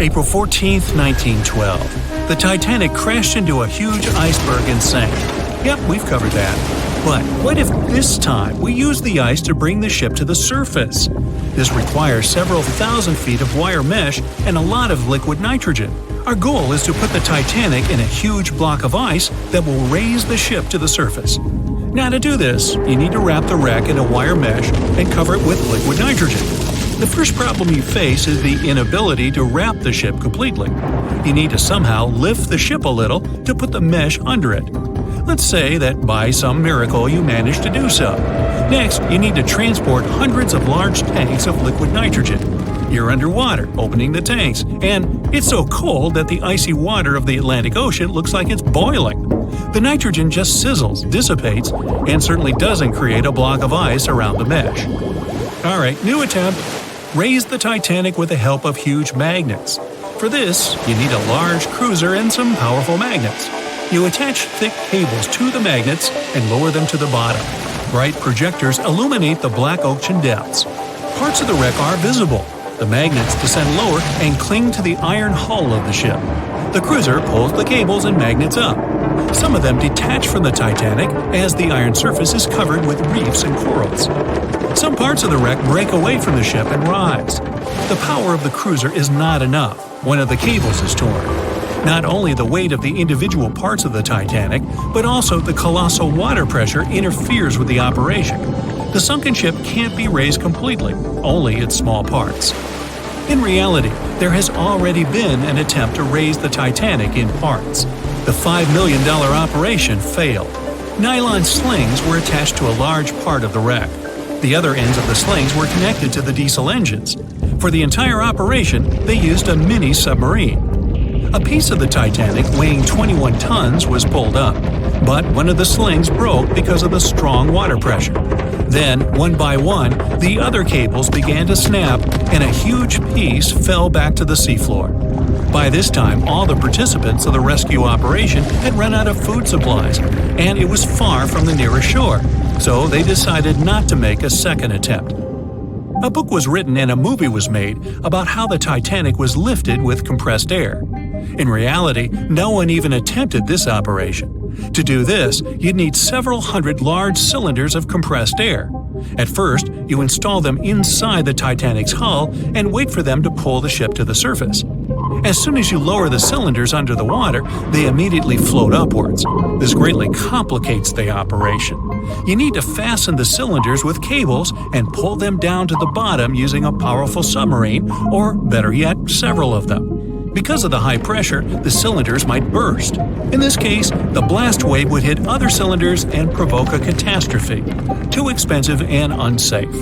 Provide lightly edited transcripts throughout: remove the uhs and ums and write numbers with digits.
April 14, 1912. The Titanic crashed into a huge iceberg and sank. Yep, we've covered that. But what if this time we use the ice to bring the ship to the surface? This requires several thousand feet of wire mesh and a lot of liquid nitrogen. Our goal is to put the Titanic in a huge block of ice that will raise the ship to the surface. Now to do this, you need to wrap the wreck in a wire mesh and cover it with liquid nitrogen. The first problem you face is the inability to wrap the ship completely. You need to somehow lift the ship a little to put the mesh under it. Let's say that by some miracle you manage to do so. Next, you need to transport hundreds of large tanks of liquid nitrogen. You're underwater, opening the tanks, and it's so cold that the icy water of the Atlantic Ocean looks like it's boiling. The nitrogen just sizzles, dissipates, and certainly doesn't create a block of ice around the mesh. Alright, new attempt. Raise the Titanic with the help of huge magnets. For this, you need a large cruiser and some powerful magnets. You attach thick cables to the magnets and lower them to the bottom. Bright projectors illuminate the black ocean depths. Parts of the wreck are visible. The magnets descend lower and cling to the iron hull of the ship. The cruiser pulls the cables and magnets up. Some of them detach from the Titanic as the iron surface is covered with reefs and corals. Some parts of the wreck break away from the ship and rise. The power of the cruiser is not enough. One of the cables is torn. Not only the weight of the individual parts of the Titanic, but also the colossal water pressure interferes with the operation. The sunken ship can't be raised completely, only its small parts. In reality, there has already been an attempt to raise the Titanic in parts. The $5 million operation failed. Nylon slings were attached to a large part of the wreck. The other ends of the slings were connected to the diesel engines. For the entire operation, they used a mini submarine. A piece of the Titanic weighing 21 tons was pulled up, but one of the slings broke because of the strong water pressure. Then, one by one, the other cables began to snap, and a huge piece fell back to the seafloor. By this time, all the participants of the rescue operation had run out of food supplies, and it was far from the nearest shore, so they decided not to make a second attempt. A book was written and a movie was made about how the Titanic was lifted with compressed air. In reality, no one even attempted this operation. To do this, you'd need several hundred large cylinders of compressed air. At first, you install them inside the Titanic's hull and wait for them to pull the ship to the surface. As soon as you lower the cylinders under the water, they immediately float upwards. This greatly complicates the operation. You need to fasten the cylinders with cables and pull them down to the bottom using a powerful submarine, or better yet, several of them. Because of the high pressure, the cylinders might burst. In this case, the blast wave would hit other cylinders and provoke a catastrophe. Too expensive and unsafe.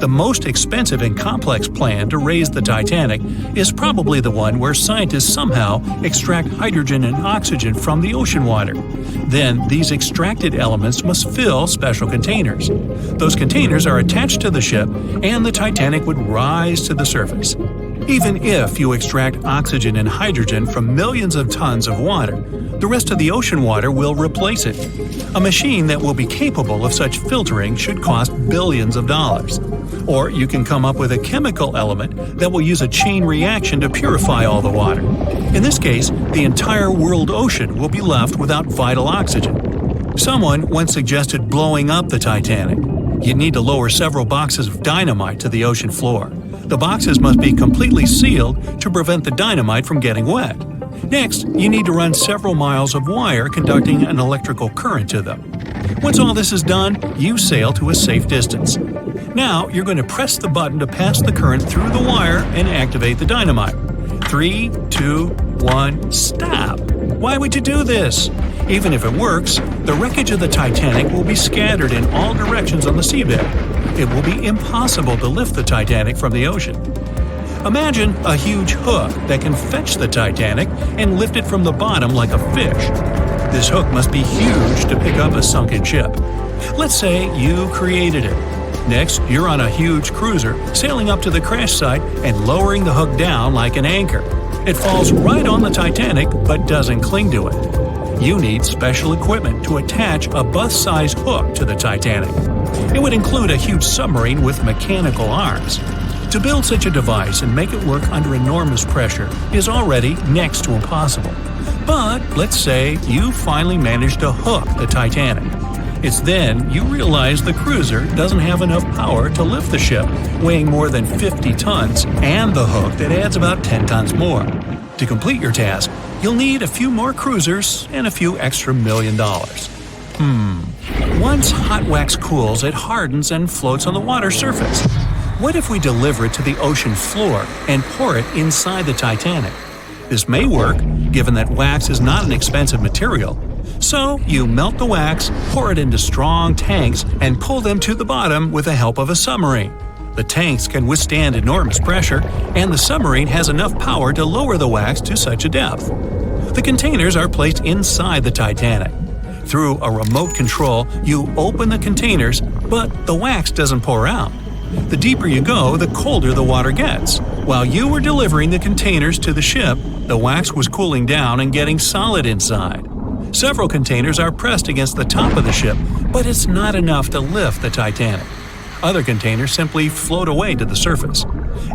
The most expensive and complex plan to raise the Titanic is probably the one where scientists somehow extract hydrogen and oxygen from the ocean water. Then, these extracted elements must fill special containers. Those containers are attached to the ship, and the Titanic would rise to the surface. Even if you extract oxygen and hydrogen from millions of tons of water, the rest of the ocean water will replace it. A machine that will be capable of such filtering should cost billions of dollars. Or you can come up with a chemical element that will use a chain reaction to purify all the water. In this case, the entire world ocean will be left without vital oxygen. Someone once suggested blowing up the Titanic. You'd need to lower several boxes of dynamite to the ocean floor. The boxes must be completely sealed to prevent the dynamite from getting wet. Next, you need to run several miles of wire conducting an electrical current to them. Once all this is done, you sail to a safe distance. Now, you're going to press the button to pass the current through the wire and activate the dynamite. 3, 2, 1, stop! Why would you do this? Even if it works, the wreckage of the Titanic will be scattered in all directions on the seabed. It will be impossible to lift the Titanic from the ocean. Imagine a huge hook that can fetch the Titanic and lift it from the bottom like a fish. This hook must be huge to pick up a sunken ship. Let's say you created it. Next, you're on a huge cruiser, sailing up to the crash site and lowering the hook down like an anchor. It falls right on the Titanic but doesn't cling to it. You need special equipment to attach a bus-sized hook to the Titanic. It would include a huge submarine with mechanical arms. To build such a device and make it work under enormous pressure is already next to impossible. But let's say you finally managed to hook the Titanic. It's then you realize the cruiser doesn't have enough power to lift the ship, weighing more than 50 tons, and the hook that adds about 10 tons more. To complete your task, you'll need a few more cruisers and a few extra $1 million. Once hot wax cools, it hardens and floats on the water surface. What if we deliver it to the ocean floor and pour it inside the Titanic? This may work, given that wax is not an expensive material. So you melt the wax, pour it into strong tanks, and pull them to the bottom with the help of a submarine. The tanks can withstand enormous pressure, and the submarine has enough power to lower the wax to such a depth. The containers are placed inside the Titanic. Through a remote control, you open the containers, but the wax doesn't pour out. The deeper you go, the colder the water gets. While you were delivering the containers to the ship, the wax was cooling down and getting solid inside. Several containers are pressed against the top of the ship, but it's not enough to lift the Titanic. Other containers simply float away to the surface.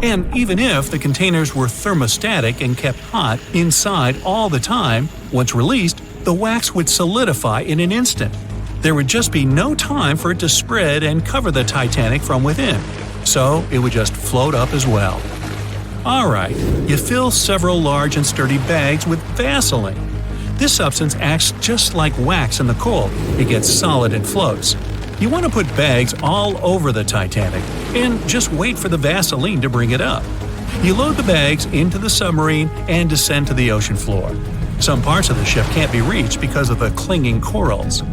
And even if the containers were thermostatic and kept hot inside all the time, once released, the wax would solidify in an instant. There would just be no time for it to spread and cover the Titanic from within, so it would just float up as well. Alright, you fill several large and sturdy bags with Vaseline. This substance acts just like wax in the cold. It gets solid and floats. You want to put bags all over the Titanic and just wait for the Vaseline to bring it up. You load the bags into the submarine and descend to the ocean floor. Some parts of the ship can't be reached because of the clinging corals.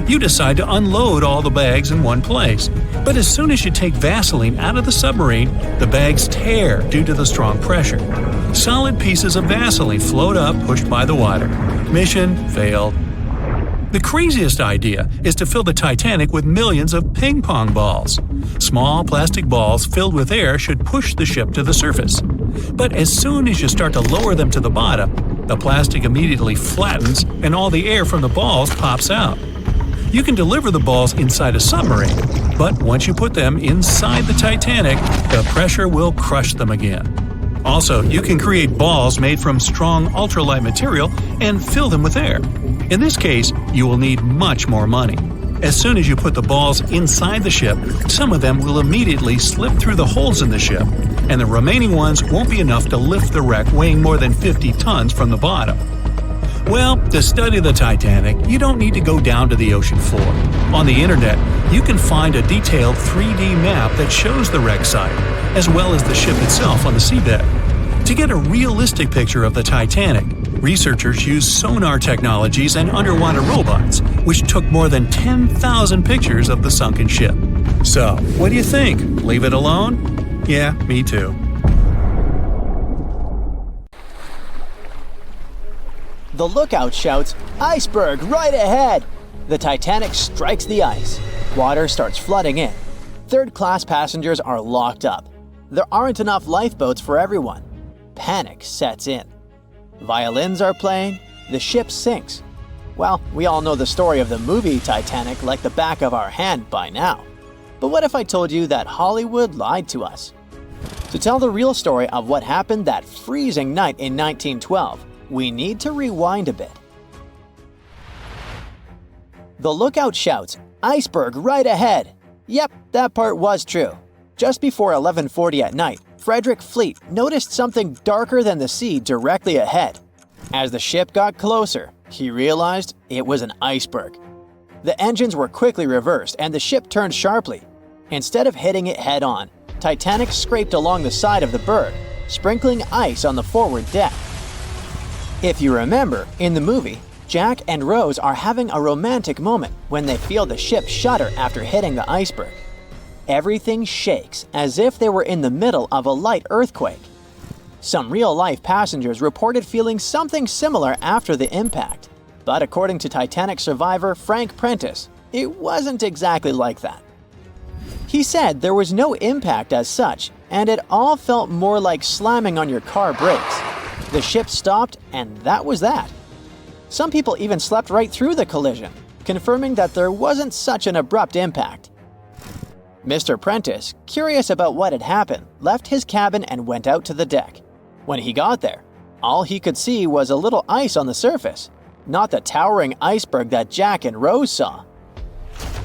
You decide to unload all the bags in one place, but as soon as you take Vaseline out of the submarine, the bags tear due to the strong pressure. Solid pieces of Vaseline float up, pushed by the water. Mission failed. The craziest idea is to fill the Titanic with millions of ping pong balls. Small plastic balls filled with air should push the ship to the surface. But as soon as you start to lower them to the bottom, the plastic immediately flattens and all the air from the balls pops out. You can deliver the balls inside a submarine, but once you put them inside the Titanic, the pressure will crush them again. Also, you can create balls made from strong ultralight material and fill them with air. In this case, you will need much more money. As soon as you put the balls inside the ship, some of them will immediately slip through the holes in the ship, and the remaining ones won't be enough to lift the wreck weighing more than 50 tons from the bottom. Well, to study the Titanic, you don't need to go down to the ocean floor. On the internet, you can find a detailed 3D map that shows the wreck site, as well as the ship itself on the seabed. To get a realistic picture of the Titanic, researchers used sonar technologies and underwater robots, which took more than 10,000 pictures of the sunken ship. So, what do you think? Leave it alone? Yeah, me too. The lookout shouts, "Iceberg right ahead!" The Titanic strikes the ice. Water starts flooding in. Third-class passengers are locked up. There aren't enough lifeboats for everyone. Panic sets in. Violins are playing. The ship sinks. Well, we all know the story of the movie Titanic like the back of our hand by now. But what if I told you that Hollywood lied to us? To tell the real story of what happened that freezing night in 1912, we need to rewind a bit. The lookout shouts, "Iceberg right ahead!" Yep, that part was true. Just before 11:40 at night, Frederick Fleet noticed something darker than the sea directly ahead. As the ship got closer, he realized it was an iceberg. The engines were quickly reversed and the ship turned sharply. Instead of hitting it head-on, Titanic scraped along the side of the berg, sprinkling ice on the forward deck. If you remember, in the movie, Jack and Rose are having a romantic moment when they feel the ship shudder after hitting the iceberg. Everything shakes as if they were in the middle of a light earthquake. Some real-life passengers reported feeling something similar after the impact, but according to Titanic survivor Frank Prentice, it wasn't exactly like that. He said there was no impact as such, and it all felt more like slamming on your car brakes. The ship stopped, and that was that. Some people even slept right through the collision, confirming that there wasn't such an abrupt impact. Mr. Prentice, curious about what had happened, left his cabin and went out to the deck. When he got there, all he could see was a little ice on the surface, not the towering iceberg that Jack and Rose saw.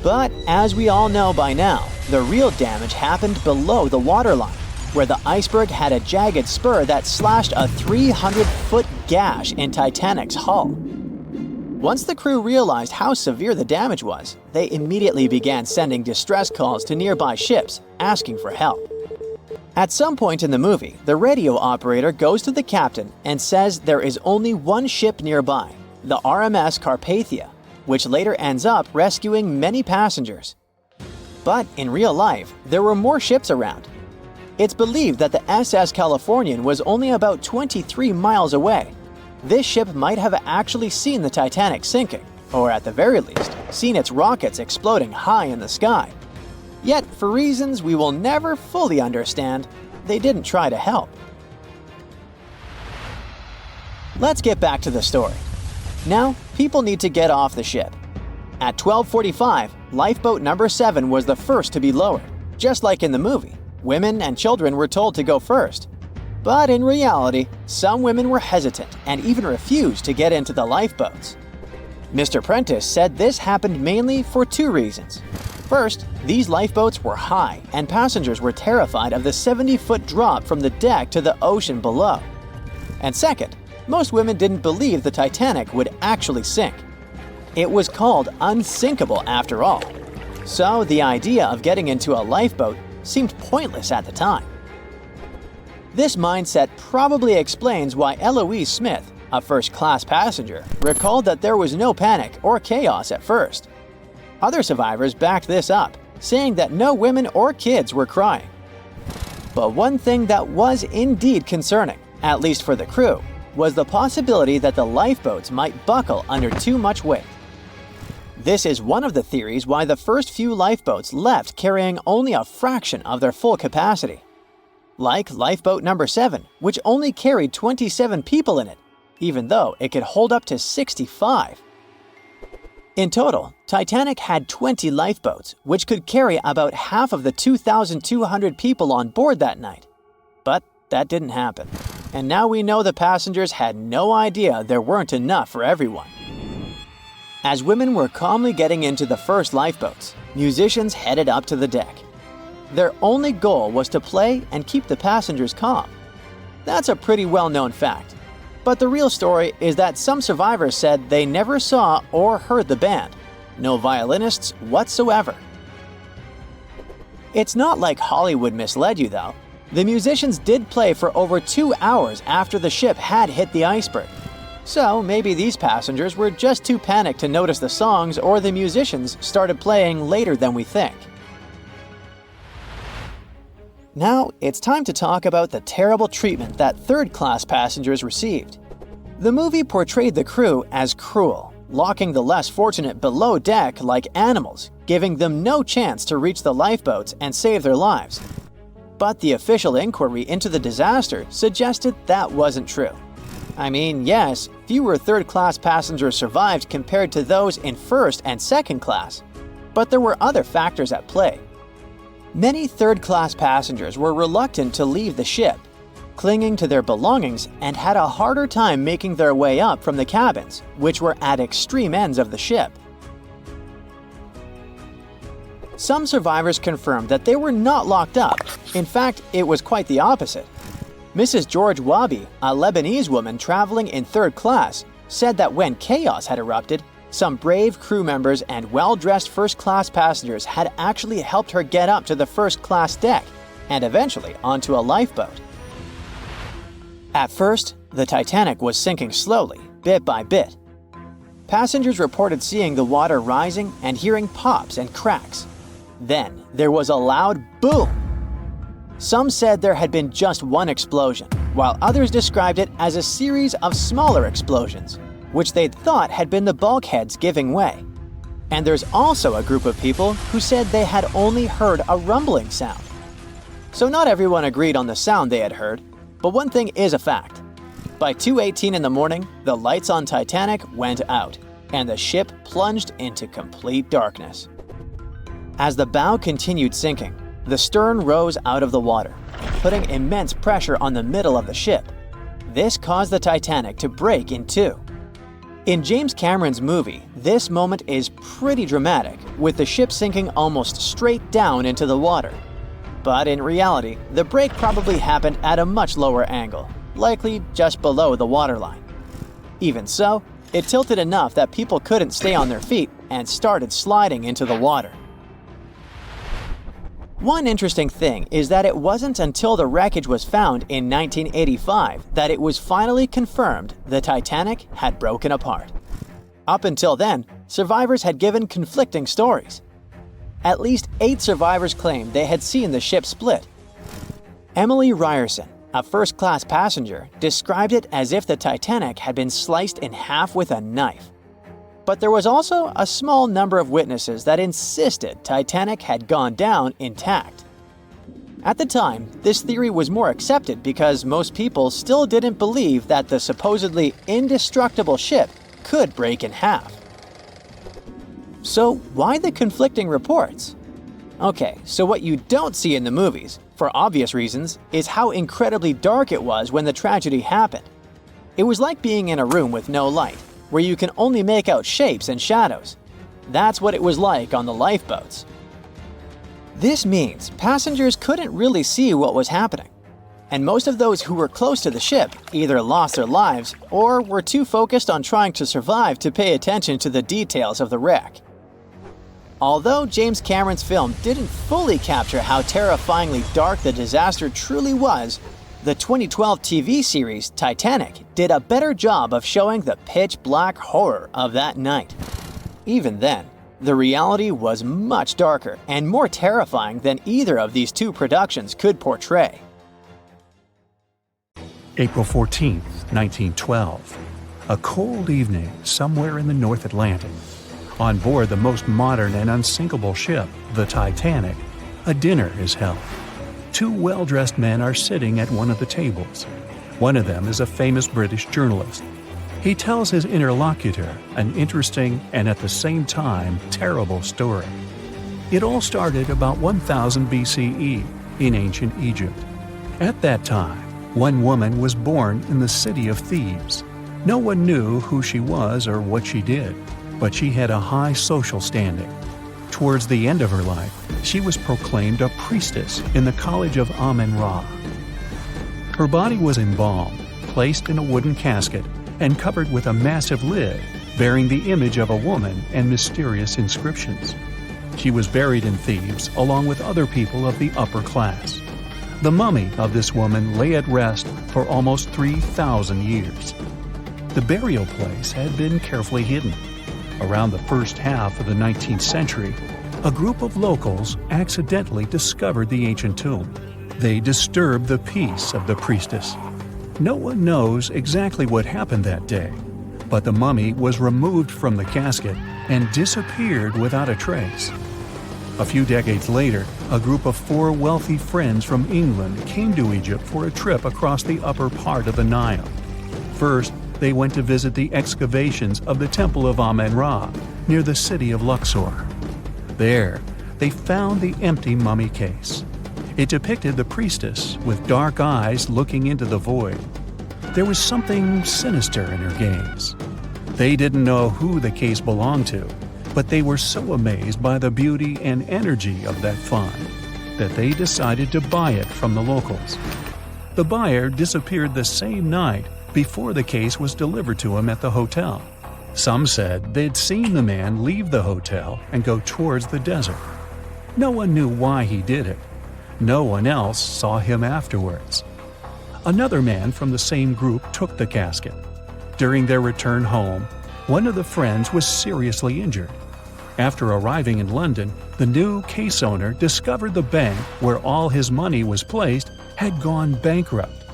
But as we all know by now, the real damage happened below the waterline, where the iceberg had a jagged spur that slashed a 300-foot gash in Titanic's hull. Once the crew realized how severe the damage was, they immediately began sending distress calls to nearby ships, asking for help. At some point in the movie, the radio operator goes to the captain and says there is only one ship nearby, the RMS Carpathia, which later ends up rescuing many passengers. But in real life, there were more ships around. It's believed that the SS Californian was only about 23 miles away. This ship might have actually seen the Titanic sinking, or at the very least, seen its rockets exploding high in the sky. Yet, for reasons we will never fully understand, they didn't try to help. Let's get back to the story. Now, people need to get off the ship. At 12:45, Lifeboat number 7 was the first to be lowered. Just like in the movie, women and children were told to go first. But in reality, some women were hesitant and even refused to get into the lifeboats. Mr. Prentice said this happened mainly for two reasons. First, these lifeboats were high and passengers were terrified of the 70-foot drop from the deck to the ocean below. And second, most women didn't believe the Titanic would actually sink. It was called unsinkable after all. So the idea of getting into a lifeboat seemed pointless at the time. This mindset probably explains why Eloise Smith, a first-class passenger, recalled that there was no panic or chaos at first. Other survivors backed this up, saying that no women or kids were crying. But one thing that was indeed concerning, at least for the crew, was the possibility that the lifeboats might buckle under too much weight. This is one of the theories why the first few lifeboats left carrying only a fraction of their full capacity. Like Lifeboat number 7, which only carried 27 people in it, even though it could hold up to 65. In total, Titanic had 20 lifeboats, which could carry about half of the 2,200 people on board that night. But that didn't happen. And now we know the passengers had no idea there weren't enough for everyone. As women were calmly getting into the first lifeboats, musicians headed up to the deck. Their only goal was to play and keep the passengers calm. That's a pretty well-known fact. But the real story is that some survivors said they never saw or heard the band. No violinists whatsoever. It's not like Hollywood misled you though. The musicians did play for over 2 hours after the ship had hit the iceberg. So maybe these passengers were just too panicked to notice the songs, or the musicians started playing later than we think. Now, it's time to talk about the terrible treatment that third-class passengers received. The movie portrayed the crew as cruel, locking the less fortunate below deck like animals, giving them no chance to reach the lifeboats and save their lives. But the official inquiry into the disaster suggested that wasn't true. I mean, yes, fewer third-class passengers survived compared to those in first and second class, but there were other factors at play. Many third-class passengers were reluctant to leave the ship, clinging to their belongings, and had a harder time making their way up from the cabins, which were at extreme ends of the ship. Some survivors confirmed that they were not locked up. In fact, it was quite the opposite. Mrs. George Wabi, a Lebanese woman traveling in third class, said that when chaos had erupted, some brave crew members and well-dressed first-class passengers had actually helped her get up to the first-class deck and eventually onto a lifeboat. At first, the Titanic was sinking slowly, bit by bit. Passengers reported seeing the water rising and hearing pops and cracks. Then, there was a loud boom. Some said there had been just one explosion, while others described it as a series of smaller explosions, which they'd thought had been the bulkheads giving way. And there's also a group of people who said they had only heard a rumbling sound. So not everyone agreed on the sound they had heard, but one thing is a fact. By 2:18 in the morning, the lights on Titanic went out, and the ship plunged into complete darkness. As the bow continued sinking, the stern rose out of the water, putting immense pressure on the middle of the ship. This caused the Titanic to break in two. In James Cameron's movie, this moment is pretty dramatic, with the ship sinking almost straight down into the water. But in reality, the break probably happened at a much lower angle, likely just below the waterline. Even so, it tilted enough that people couldn't stay on their feet and started sliding into the water. One interesting thing is that it wasn't until the wreckage was found in 1985 that it was finally confirmed the Titanic had broken apart. Up until then, survivors had given conflicting stories. At least 8 survivors claimed they had seen the ship split. Emily Ryerson, a first-class passenger, described it as if the Titanic had been sliced in half with a knife. But there was also a small number of witnesses that insisted Titanic had gone down intact. At the time, this theory was more accepted because most people still didn't believe that the supposedly indestructible ship could break in half. So why the conflicting reports? Okay, so what you don't see in the movies, for obvious reasons, is how incredibly dark it was when the tragedy happened. It was like being in a room with no light, where you can only make out shapes and shadows. That's what it was like on the lifeboats. This means passengers couldn't really see what was happening, and most of those who were close to the ship either lost their lives or were too focused on trying to survive to pay attention to the details of the wreck. Although James Cameron's film didn't fully capture how terrifyingly dark the disaster truly was, the 2012 TV series Titanic did a better job of showing the pitch-black horror of that night. Even then, the reality was much darker and more terrifying than either of these two productions could portray. April 14, 1912. A cold evening somewhere in the North Atlantic. On board the most modern and unsinkable ship, the Titanic, a dinner is held. 2 well-dressed men are sitting at one of the tables. One of them is a famous British journalist. He tells his interlocutor an interesting and at the same time terrible story. It all started about 1000 BCE in ancient Egypt. At that time, one woman was born in the city of Thebes. No one knew who she was or what she did, but she had a high social standing. Towards the end of her life, she was proclaimed a priestess in the College of Amen-Ra. Her body was embalmed, placed in a wooden casket, and covered with a massive lid bearing the image of a woman and mysterious inscriptions. She was buried in Thebes along with other people of the upper class. The mummy of this woman lay at rest for almost 3,000 years. The burial place had been carefully hidden. Around the first half of the 19th century, a group of locals accidentally discovered the ancient tomb. They disturbed the peace of the priestess. No one knows exactly what happened that day, but the mummy was removed from the casket and disappeared without a trace. A few decades later, a group of 4 wealthy friends from England came to Egypt for a trip across the upper part of the Nile. First, they went to visit the excavations of the Temple of Amen-Ra near the city of Luxor. There, they found the empty mummy case. It depicted the priestess with dark eyes looking into the void. There was something sinister in her gaze. They didn't know who the case belonged to, but they were so amazed by the beauty and energy of that find that they decided to buy it from the locals. The buyer disappeared the same night before the case was delivered to him at the hotel. Some said they'd seen the man leave the hotel and go towards the desert. No one knew why he did it. No one else saw him afterwards. Another man from the same group took the casket. During their return home, one of the friends was seriously injured. After arriving in London, the new case owner discovered the bank where all his money was placed had gone bankrupt.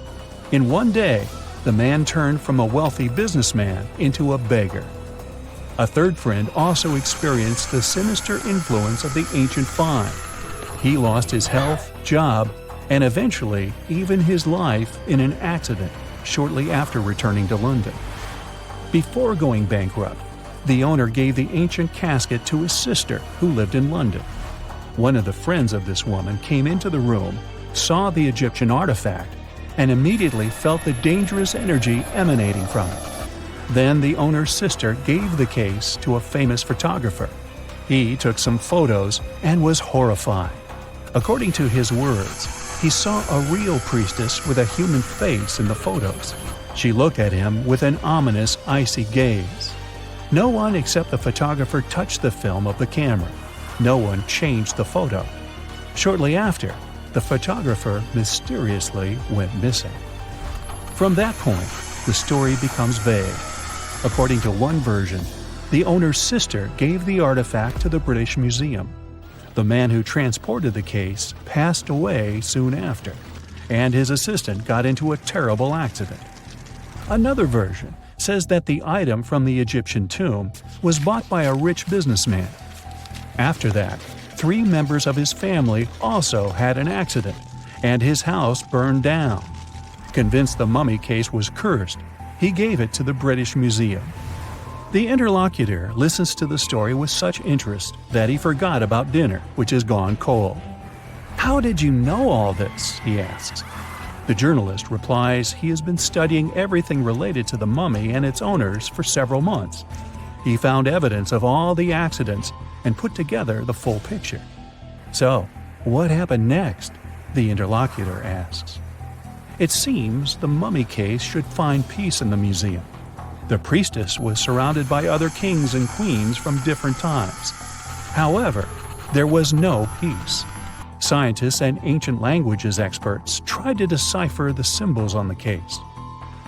In one day, the man turned from a wealthy businessman into a beggar. A third friend also experienced the sinister influence of the ancient find. He lost his health, job, and eventually even his life in an accident shortly after returning to London. Before going bankrupt, the owner gave the ancient casket to his sister who lived in London. One of the friends of this woman came into the room, saw the Egyptian artifact, and immediately felt the dangerous energy emanating from it. Then the owner's sister gave the case to a famous photographer. He took some photos and was horrified. According to his words, he saw a real priestess with a human face in the photos. She looked at him with an ominous, icy gaze. No one except the photographer touched the film of the camera. No one changed the photo. Shortly after, the photographer mysteriously went missing. From that point, the story becomes vague. According to one version, the owner's sister gave the artifact to the British Museum. The man who transported the case passed away soon after, and his assistant got into a terrible accident. Another version says that the item from the Egyptian tomb was bought by a rich businessman. After that, 3 members of his family also had an accident, and his house burned down. Convinced the mummy case was cursed, he gave it to the British Museum. The interlocutor listens to the story with such interest that he forgot about dinner, which has gone cold. "How did you know all this?" he asks. The journalist replies he has been studying everything related to the mummy and its owners for several months. He found evidence of all the accidents and put together the full picture. "So, what happened next?" the interlocutor asks. It seems the mummy case should find peace in the museum. The priestess was surrounded by other kings and queens from different times. However, there was no peace. Scientists and ancient languages experts tried to decipher the symbols on the case.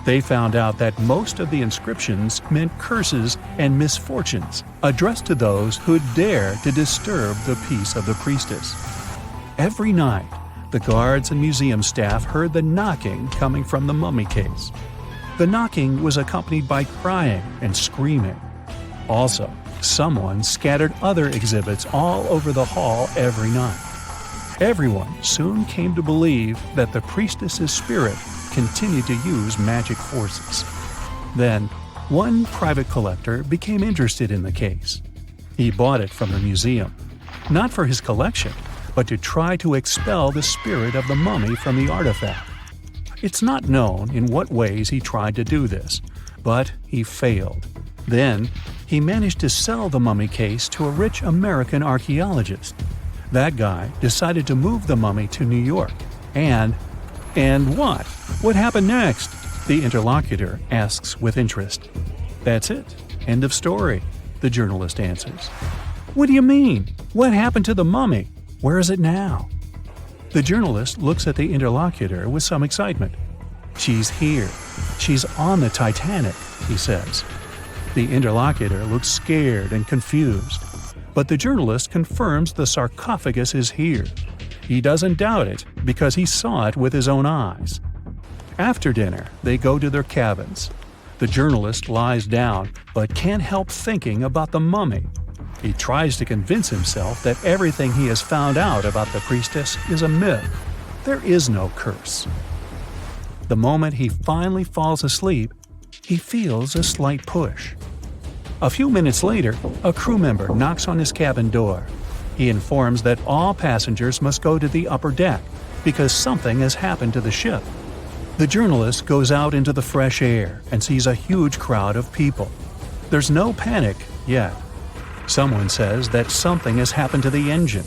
They found out that most of the inscriptions meant curses and misfortunes addressed to those who'd dare to disturb the peace of the priestess. Every night, the guards and museum staff heard the knocking coming from the mummy case. The knocking was accompanied by crying and screaming. Also, someone scattered other exhibits all over the hall every night. Everyone soon came to believe that the priestess's spirit continued to use magic forces. Then, one private collector became interested in the case. He bought it from the museum, not for his collection, but to try to expel the spirit of the mummy from the artifact. It's not known in what ways he tried to do this, but he failed. Then, he managed to sell the mummy case to a rich American archaeologist. That guy decided to move the mummy to New York. And what? What happened next? The interlocutor asks with interest. "That's it. End of story," the journalist answers. "What do you mean? What happened to the mummy? Where is it now?" The journalist looks at the interlocutor with some excitement. "She's here. She's on the Titanic," he says. The interlocutor looks scared and confused, but the journalist confirms the sarcophagus is here. He doesn't doubt it because he saw it with his own eyes. After dinner, they go to their cabins. The journalist lies down but can't help thinking about the mummy. He tries to convince himself that everything he has found out about the priestess is a myth. There is no curse. The moment he finally falls asleep, he feels a slight push. A few minutes later, a crew member knocks on his cabin door. He informs that all passengers must go to the upper deck because something has happened to the ship. The journalist goes out into the fresh air and sees a huge crowd of people. There's no panic yet. Someone says that something has happened to the engine.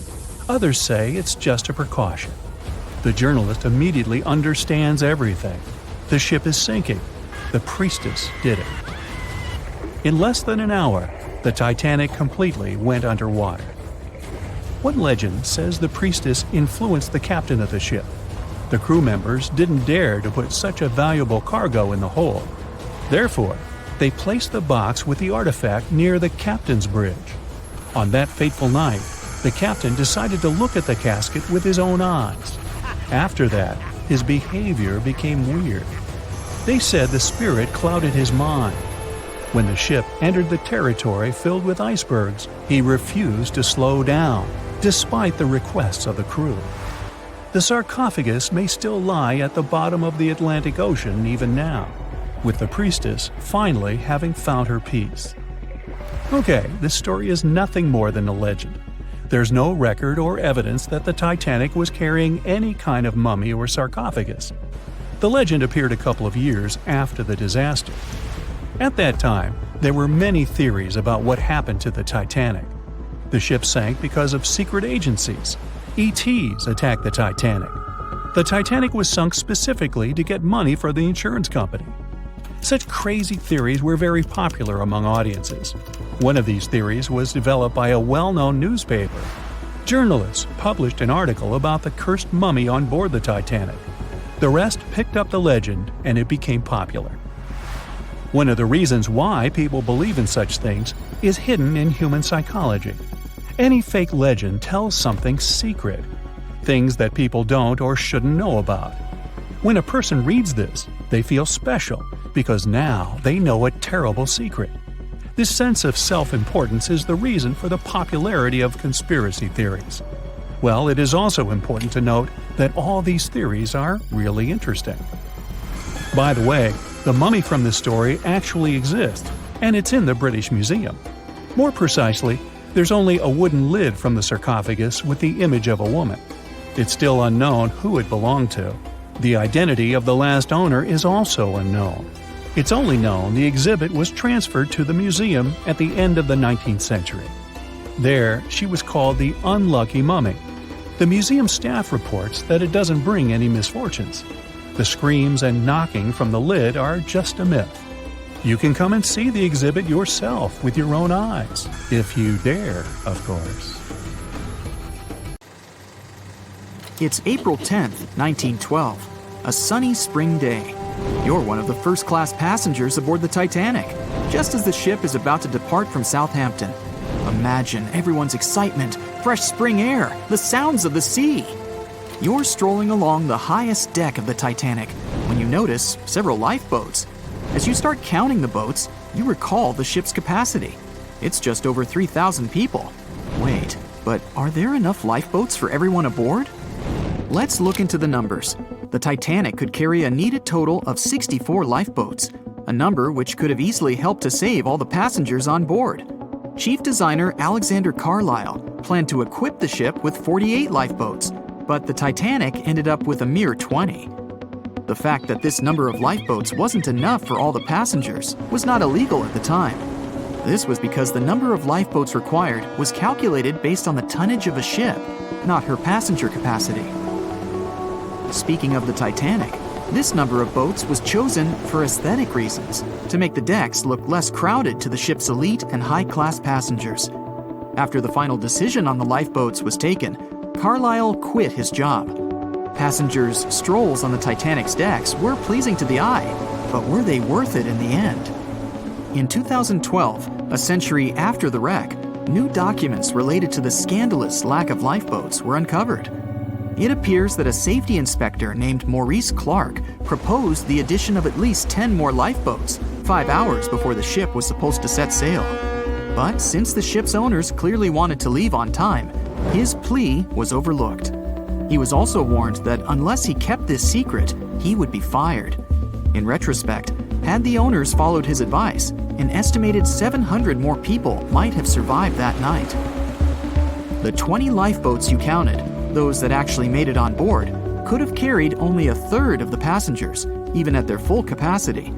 Others say it's just a precaution. The journalist immediately understands everything. The ship is sinking. The priestess did it. In less than an hour, the Titanic completely went underwater. One legend says the priestess influenced the captain of the ship. The crew members didn't dare to put such a valuable cargo in the hold. Therefore, they placed the box with the artifact near the captain's bridge. On that fateful night, the captain decided to look at the casket with his own eyes. After that, his behavior became weird. They said the spirit clouded his mind. When the ship entered the territory filled with icebergs, he refused to slow down, despite the requests of the crew. The sarcophagus may still lie at the bottom of the Atlantic Ocean even now, with the priestess finally having found her peace. Okay, this story is nothing more than a legend. There's no record or evidence that the Titanic was carrying any kind of mummy or sarcophagus. The legend appeared a couple of years after the disaster. At that time, there were many theories about what happened to the Titanic. The ship sank because of secret agencies. ETs attacked the Titanic. The Titanic was sunk specifically to get money for the insurance company. Such crazy theories were very popular among audiences. One of these theories was developed by a well-known newspaper. Journalists published an article about the cursed mummy on board the Titanic. The rest picked up the legend, and it became popular. One of the reasons why people believe in such things is hidden in human psychology. Any fake legend tells something secret, things that people don't or shouldn't know about. When a person reads this, they feel special because now they know a terrible secret. This sense of self-importance is the reason for the popularity of conspiracy theories. Well, it is also important to note that all these theories are really interesting. By the way, the mummy from this story actually exists, and it's in the British Museum. More precisely, there's only a wooden lid from the sarcophagus with the image of a woman. It's still unknown who it belonged to. The identity of the last owner is also unknown. It's only known the exhibit was transferred to the museum at the end of the 19th century. There, she was called the Unlucky Mummy. The museum staff reports that it doesn't bring any misfortunes. The screams and knocking from the lid are just a myth. You can come and see the exhibit yourself with your own eyes, if you dare, of course. It's April 10th, 1912, a sunny spring day. You're one of the first-class passengers aboard the Titanic, just as the ship is about to depart from Southampton. Imagine everyone's excitement, fresh spring air, the sounds of the sea. You're strolling along the highest deck of the Titanic when you notice several lifeboats. As you start counting the boats, you recall the ship's capacity. It's just over 3,000 people. Wait, but are there enough lifeboats for everyone aboard? Let's look into the numbers. The Titanic could carry a needed total of 64 lifeboats, a number which could have easily helped to save all the passengers on board. Chief designer Alexander Carlisle planned to equip the ship with 48 lifeboats, but the Titanic ended up with a mere 20. The fact that this number of lifeboats wasn't enough for all the passengers was not illegal at the time. This was because the number of lifeboats required was calculated based on the tonnage of a ship, not her passenger capacity. Speaking of the Titanic, this number of boats was chosen for aesthetic reasons, to make the decks look less crowded to the ship's elite and high-class passengers. After the final decision on the lifeboats was taken, Carlisle quit his job. Passengers' strolls on the Titanic's decks were pleasing to the eye, but were they worth it in the end? In 2012, a century after the wreck, new documents related to the scandalous lack of lifeboats were uncovered. It appears that a safety inspector named Maurice Clark proposed the addition of at least 10 more lifeboats, 5 hours before the ship was supposed to set sail. But since the ship's owners clearly wanted to leave on time, his plea was overlooked. He was also warned that unless he kept this secret, he would be fired. In retrospect, had the owners followed his advice, an estimated 700 more people might have survived that night. The 20 lifeboats you counted, those that actually made it on board, could have carried only a third of the passengers, even at their full capacity.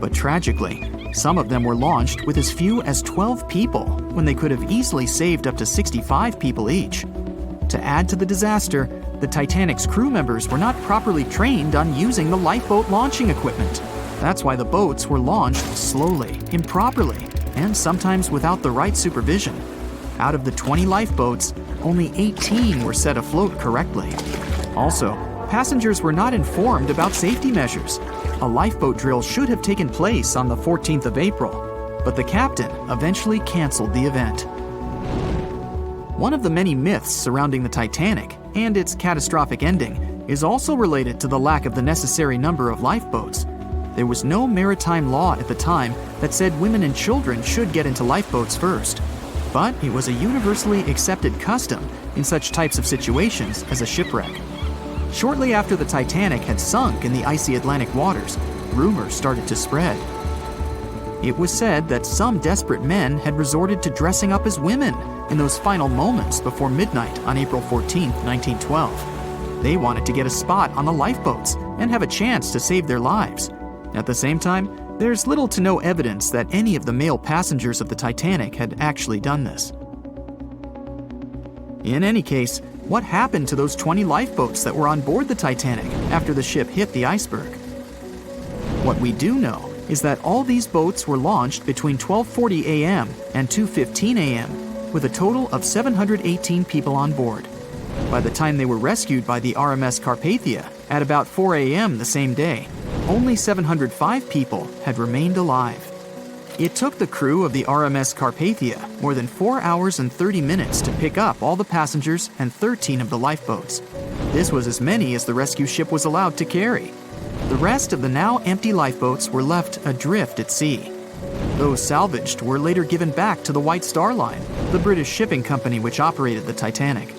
But tragically, some of them were launched with as few as 12 people when they could have easily saved up to 65 people each. To add to the disaster, the Titanic's crew members were not properly trained on using the lifeboat launching equipment. That's why the boats were launched slowly, improperly, and sometimes without the right supervision. Out of the 20 lifeboats, only 18 were set afloat correctly. Also, passengers were not informed about safety measures. A lifeboat drill should have taken place on the 14th of April, but the captain eventually canceled the event. One of the many myths surrounding the Titanic and its catastrophic ending is also related to the lack of the necessary number of lifeboats. There was no maritime law at the time that said women and children should get into lifeboats first. But it was a universally accepted custom in such types of situations as a shipwreck. Shortly after the Titanic had sunk in the icy Atlantic waters, rumors started to spread. It was said that some desperate men had resorted to dressing up as women in those final moments before midnight on April 14, 1912. They wanted to get a spot on the lifeboats and have a chance to save their lives. At the same time, there's little to no evidence that any of the male passengers of the Titanic had actually done this. In any case, what happened to those 20 lifeboats that were on board the Titanic after the ship hit the iceberg? What we do know is that all these boats were launched between 12:40 a.m. and 2:15 a.m. with a total of 718 people on board. By the time they were rescued by the RMS Carpathia at about 4 a.m. the same day, only 705 people had remained alive. It took the crew of the RMS Carpathia more than 4 hours and 30 minutes to pick up all the passengers and 13 of the lifeboats. This was as many as the rescue ship was allowed to carry. The rest of the now empty lifeboats were left adrift at sea. Those salvaged were later given back to the White Star Line, the British shipping company which operated the Titanic.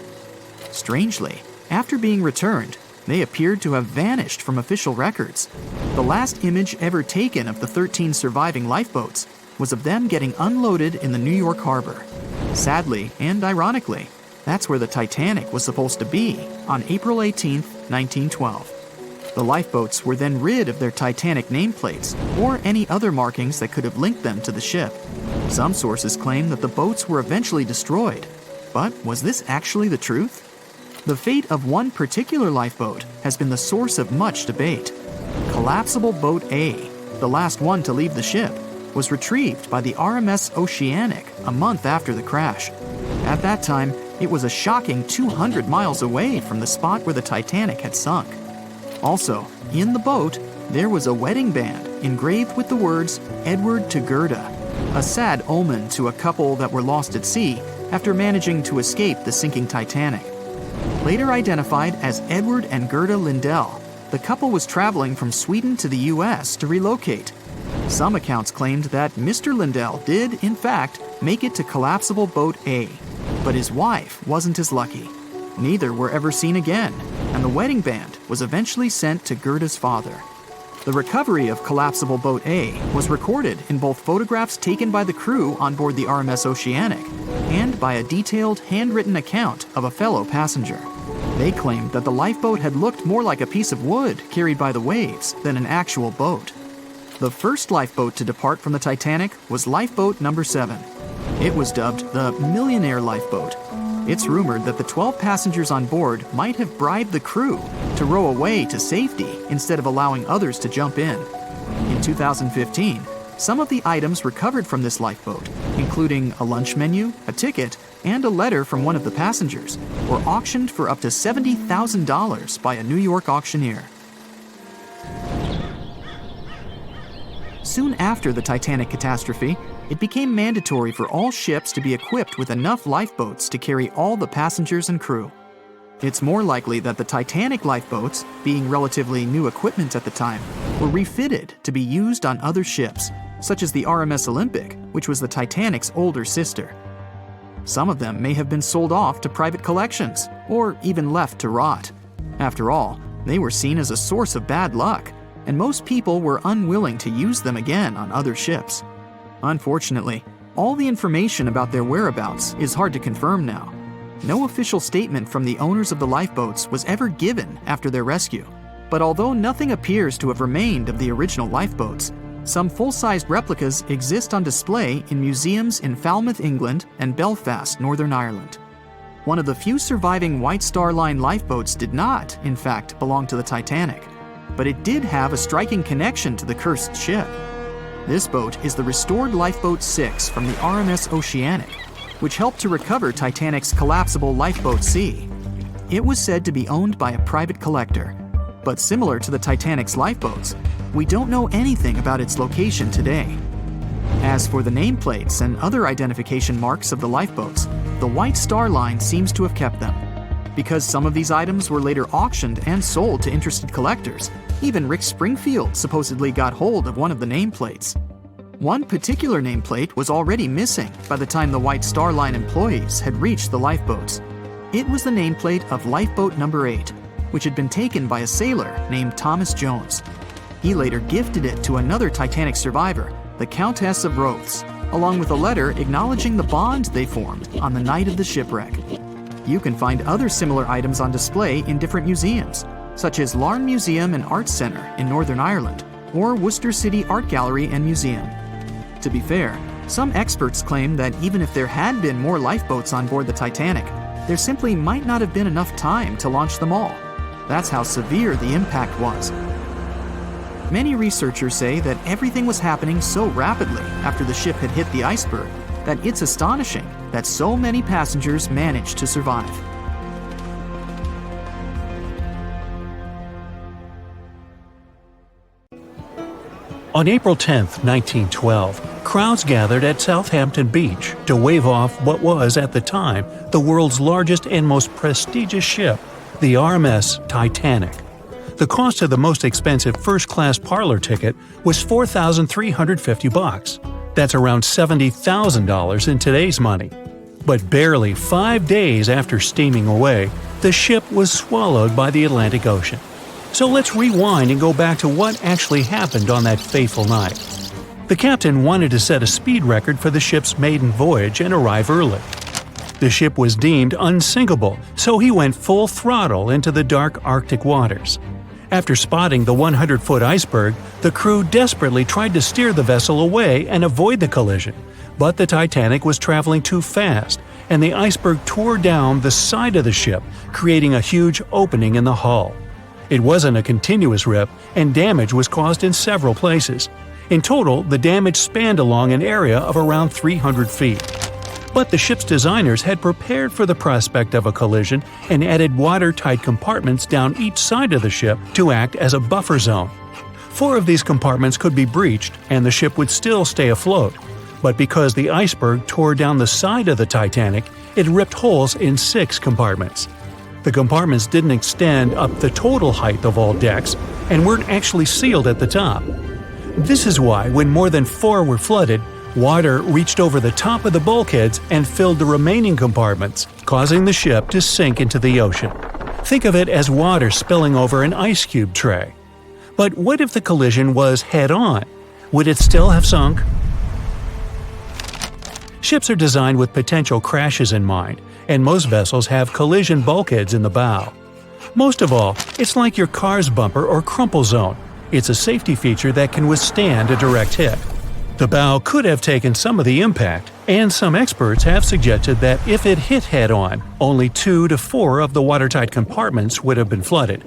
Strangely, after being returned, they appeared to have vanished from official records. The last image ever taken of the 13 surviving lifeboats was of them getting unloaded in the New York harbor. Sadly and ironically, that's where the Titanic was supposed to be on April 18, 1912. The lifeboats were then rid of their Titanic nameplates or any other markings that could have linked them to the ship. Some sources claim that the boats were eventually destroyed. But was this actually the truth? The fate of one particular lifeboat has been the source of much debate. Collapsible Boat A, the last one to leave the ship, was retrieved by the RMS Oceanic a month after the crash. At that time, it was a shocking 200 miles away from the spot where the Titanic had sunk. Also, in the boat, there was a wedding band engraved with the words Edward to Gerda, a sad omen to a couple that were lost at sea after managing to escape the sinking Titanic. Later identified as Edward and Gerda Lindell, the couple was traveling from Sweden to the U.S. to relocate. Some accounts claimed that Mr. Lindell did, in fact, make it to Collapsible Boat A, but his wife wasn't as lucky. Neither were ever seen again, and the wedding band was eventually sent to Gerda's father. The recovery of Collapsible Boat A was recorded in both photographs taken by the crew on board the RMS Oceanic and by a detailed handwritten account of a fellow passenger. They claimed that the lifeboat had looked more like a piece of wood carried by the waves than an actual boat. The first lifeboat to depart from the Titanic was Lifeboat number 7. It was dubbed the Millionaire Lifeboat. It's rumored that the 12 passengers on board might have bribed the crew to row away to safety instead of allowing others to jump in. In 2015, some of the items recovered from this lifeboat, including a lunch menu, a ticket, and a letter from one of the passengers, were auctioned for up to $70,000 by a New York auctioneer. Soon after the Titanic catastrophe, it became mandatory for all ships to be equipped with enough lifeboats to carry all the passengers and crew. It's more likely that the Titanic lifeboats, being relatively new equipment at the time, were refitted to be used on other ships, such as the RMS Olympic, which was the Titanic's older sister. Some of them may have been sold off to private collections, or even left to rot. After all, they were seen as a source of bad luck, and most people were unwilling to use them again on other ships. Unfortunately, all the information about their whereabouts is hard to confirm now. No official statement from the owners of the lifeboats was ever given after their rescue. But although nothing appears to have remained of the original lifeboats, some full-sized replicas exist on display in museums in Falmouth, England, and Belfast, Northern Ireland. One of the few surviving White Star Line lifeboats did not, in fact, belong to the Titanic, but it did have a striking connection to the cursed ship. This boat is the restored Lifeboat 6 from the RMS Oceanic, which helped to recover Titanic's collapsible Lifeboat C. It was said to be owned by a private collector, but similar to the Titanic's lifeboats, we don't know anything about its location today. As for the nameplates and other identification marks of the lifeboats, the White Star Line seems to have kept them. Because some of these items were later auctioned and sold to interested collectors, even Rick Springfield supposedly got hold of one of the nameplates. One particular nameplate was already missing by the time the White Star Line employees had reached the lifeboats. It was the nameplate of Lifeboat number 8, which had been taken by a sailor named Thomas Jones. He later gifted it to another Titanic survivor, the Countess of Rothes, along with a letter acknowledging the bond they formed on the night of the shipwreck. You can find other similar items on display in different museums, such as Larne Museum and Arts Centre in Northern Ireland, or Worcester City Art Gallery and Museum. To be fair, some experts claim that even if there had been more lifeboats on board the Titanic, there simply might not have been enough time to launch them all. That's how severe the impact was. Many researchers say that everything was happening so rapidly after the ship had hit the iceberg that it's astonishing that so many passengers managed to survive. On April 10, 1912, crowds gathered at Southampton Beach to wave off what was, at the time, the world's largest and most prestigious ship, the RMS Titanic. The cost of the most expensive first-class parlor ticket was $4,350. That's around $70,000 in today's money. But barely 5 days after steaming away, the ship was swallowed by the Atlantic Ocean. So let's rewind and go back to what actually happened on that fateful night. The captain wanted to set a speed record for the ship's maiden voyage and arrive early. The ship was deemed unsinkable, so he went full throttle into the dark Arctic waters. After spotting the 100-foot iceberg, the crew desperately tried to steer the vessel away and avoid the collision, but the Titanic was traveling too fast, and the iceberg tore down the side of the ship, creating a huge opening in the hull. It wasn't a continuous rip, and damage was caused in several places. In total, the damage spanned along an area of around 300 feet. But the ship's designers had prepared for the prospect of a collision and added watertight compartments down each side of the ship to act as a buffer zone. 4 of these compartments could be breached and the ship would still stay afloat. But because the iceberg tore down the side of the Titanic, it ripped holes in 6 compartments. The compartments didn't extend up the total height of all decks and weren't actually sealed at the top. This is why, when more than 4 were flooded, water reached over the top of the bulkheads and filled the remaining compartments, causing the ship to sink into the ocean. Think of it as water spilling over an ice cube tray. But what if the collision was head-on? Would it still have sunk? Ships are designed with potential crashes in mind, and most vessels have collision bulkheads in the bow. Most of all, it's like your car's bumper or crumple zone. It's a safety feature that can withstand a direct hit. The bow could have taken some of the impact, and some experts have suggested that if it hit head-on, only 2 to 4 of the watertight compartments would have been flooded.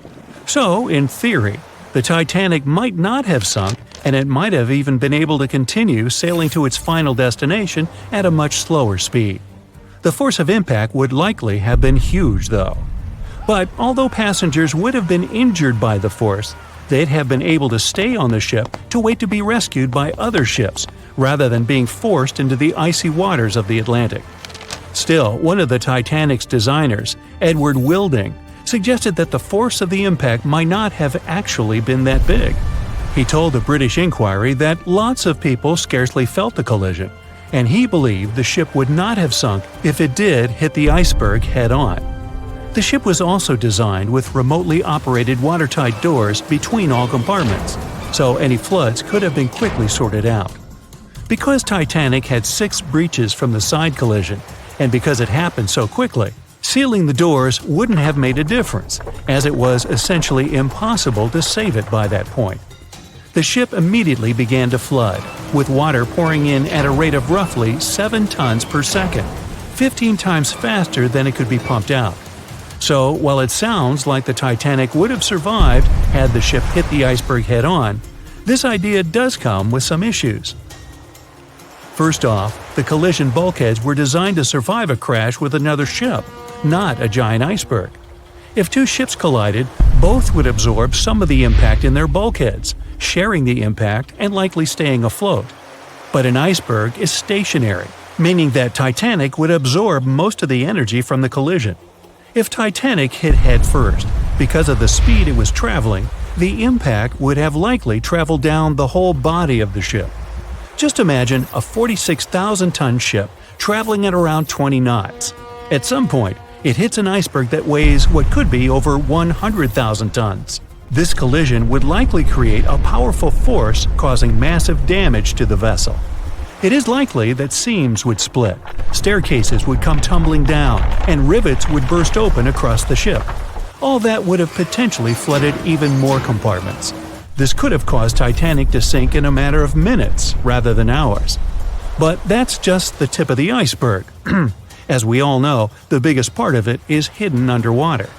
So, in theory, the Titanic might not have sunk, and it might have even been able to continue sailing to its final destination at a much slower speed. The force of impact would likely have been huge, though. But although passengers would have been injured by the force, they'd have been able to stay on the ship to wait to be rescued by other ships, rather than being forced into the icy waters of the Atlantic. Still, one of the Titanic's designers, Edward Wilding, suggested that the force of the impact might not have actually been that big. He told the British Inquiry that lots of people scarcely felt the collision, and he believed the ship would not have sunk if it did hit the iceberg head-on. The ship was also designed with remotely operated watertight doors between all compartments, so any floods could have been quickly sorted out. Because Titanic had 6 breaches from the side collision, and because it happened so quickly, sealing the doors wouldn't have made a difference, as it was essentially impossible to save it by that point. The ship immediately began to flood, with water pouring in at a rate of roughly 7 tons per second, 15 times faster than it could be pumped out. So, while it sounds like the Titanic would have survived had the ship hit the iceberg head-on, this idea does come with some issues. First off, the collision bulkheads were designed to survive a crash with another ship, not a giant iceberg. If 2 ships collided, both would absorb some of the impact in their bulkheads, sharing the impact and likely staying afloat. But an iceberg is stationary, meaning that Titanic would absorb most of the energy from the collision. If Titanic hit head first, because of the speed it was traveling, the impact would have likely traveled down the whole body of the ship. Just imagine a 46,000-ton ship traveling at around 20 knots. At some point, it hits an iceberg that weighs what could be over 100,000 tons. This collision would likely create a powerful force causing massive damage to the vessel. It is likely that seams would split, staircases would come tumbling down, and rivets would burst open across the ship. All that would have potentially flooded even more compartments. This could have caused Titanic to sink in a matter of minutes rather than hours. But that's just the tip of the iceberg. As we all know, the biggest part of it is hidden underwater.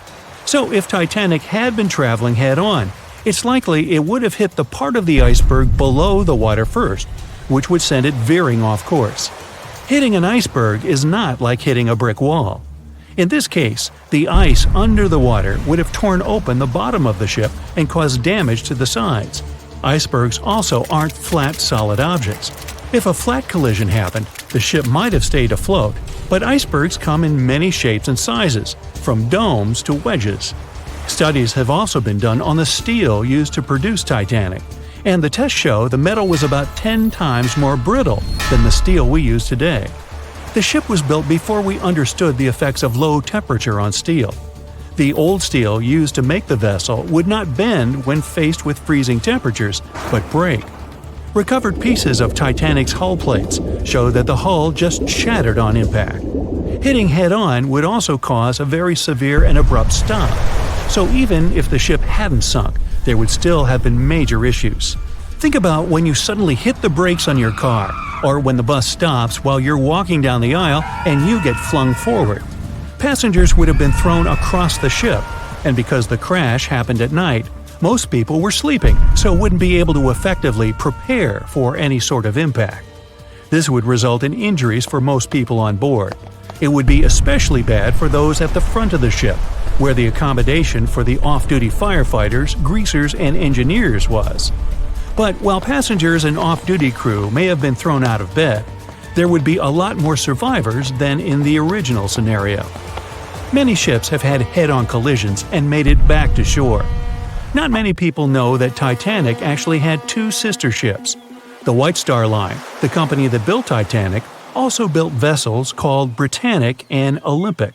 So if Titanic had been traveling head-on, it's likely it would have hit the part of the iceberg below the water first, which would send it veering off course. Hitting an iceberg is not like hitting a brick wall. In this case, the ice under the water would have torn open the bottom of the ship and caused damage to the sides. Icebergs also aren't flat, solid objects. If a flat collision happened, the ship might have stayed afloat, but icebergs come in many shapes and sizes, from domes to wedges. Studies have also been done on the steel used to produce Titanic, and the tests show the metal was about 10 times more brittle than the steel we use today. The ship was built before we understood the effects of low temperature on steel. The old steel used to make the vessel would not bend when faced with freezing temperatures, but break. Recovered pieces of Titanic's hull plates show that the hull just shattered on impact. Hitting head-on would also cause a very severe and abrupt stop, so even if the ship hadn't sunk, there would still have been major issues. Think about when you suddenly hit the brakes on your car, or when the bus stops while you're walking down the aisle and you get flung forward. Passengers would have been thrown across the ship, and because the crash happened at night, most people were sleeping, so wouldn't be able to effectively prepare for any sort of impact. This would result in injuries for most people on board. It would be especially bad for those at the front of the ship, where the accommodation for the off-duty firefighters, greasers, and engineers was. But while passengers and off-duty crew may have been thrown out of bed, there would be a lot more survivors than in the original scenario. Many ships have had head-on collisions and made it back to shore. Not many people know that Titanic actually had two sister ships. The White Star Line, the company that built Titanic, also built vessels called Britannic and Olympic.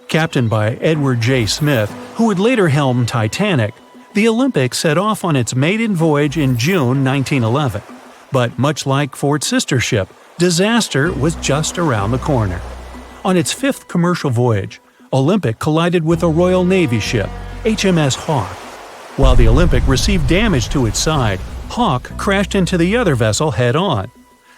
Captained by Edward J. Smith, who would later helm Titanic, the Olympic set off on its maiden voyage in June 1911. But much like Ford's sister ship, disaster was just around the corner. On its fifth commercial voyage, Olympic collided with a Royal Navy ship, HMS Hawke. While the Olympic received damage to its side, Hawke crashed into the other vessel head-on.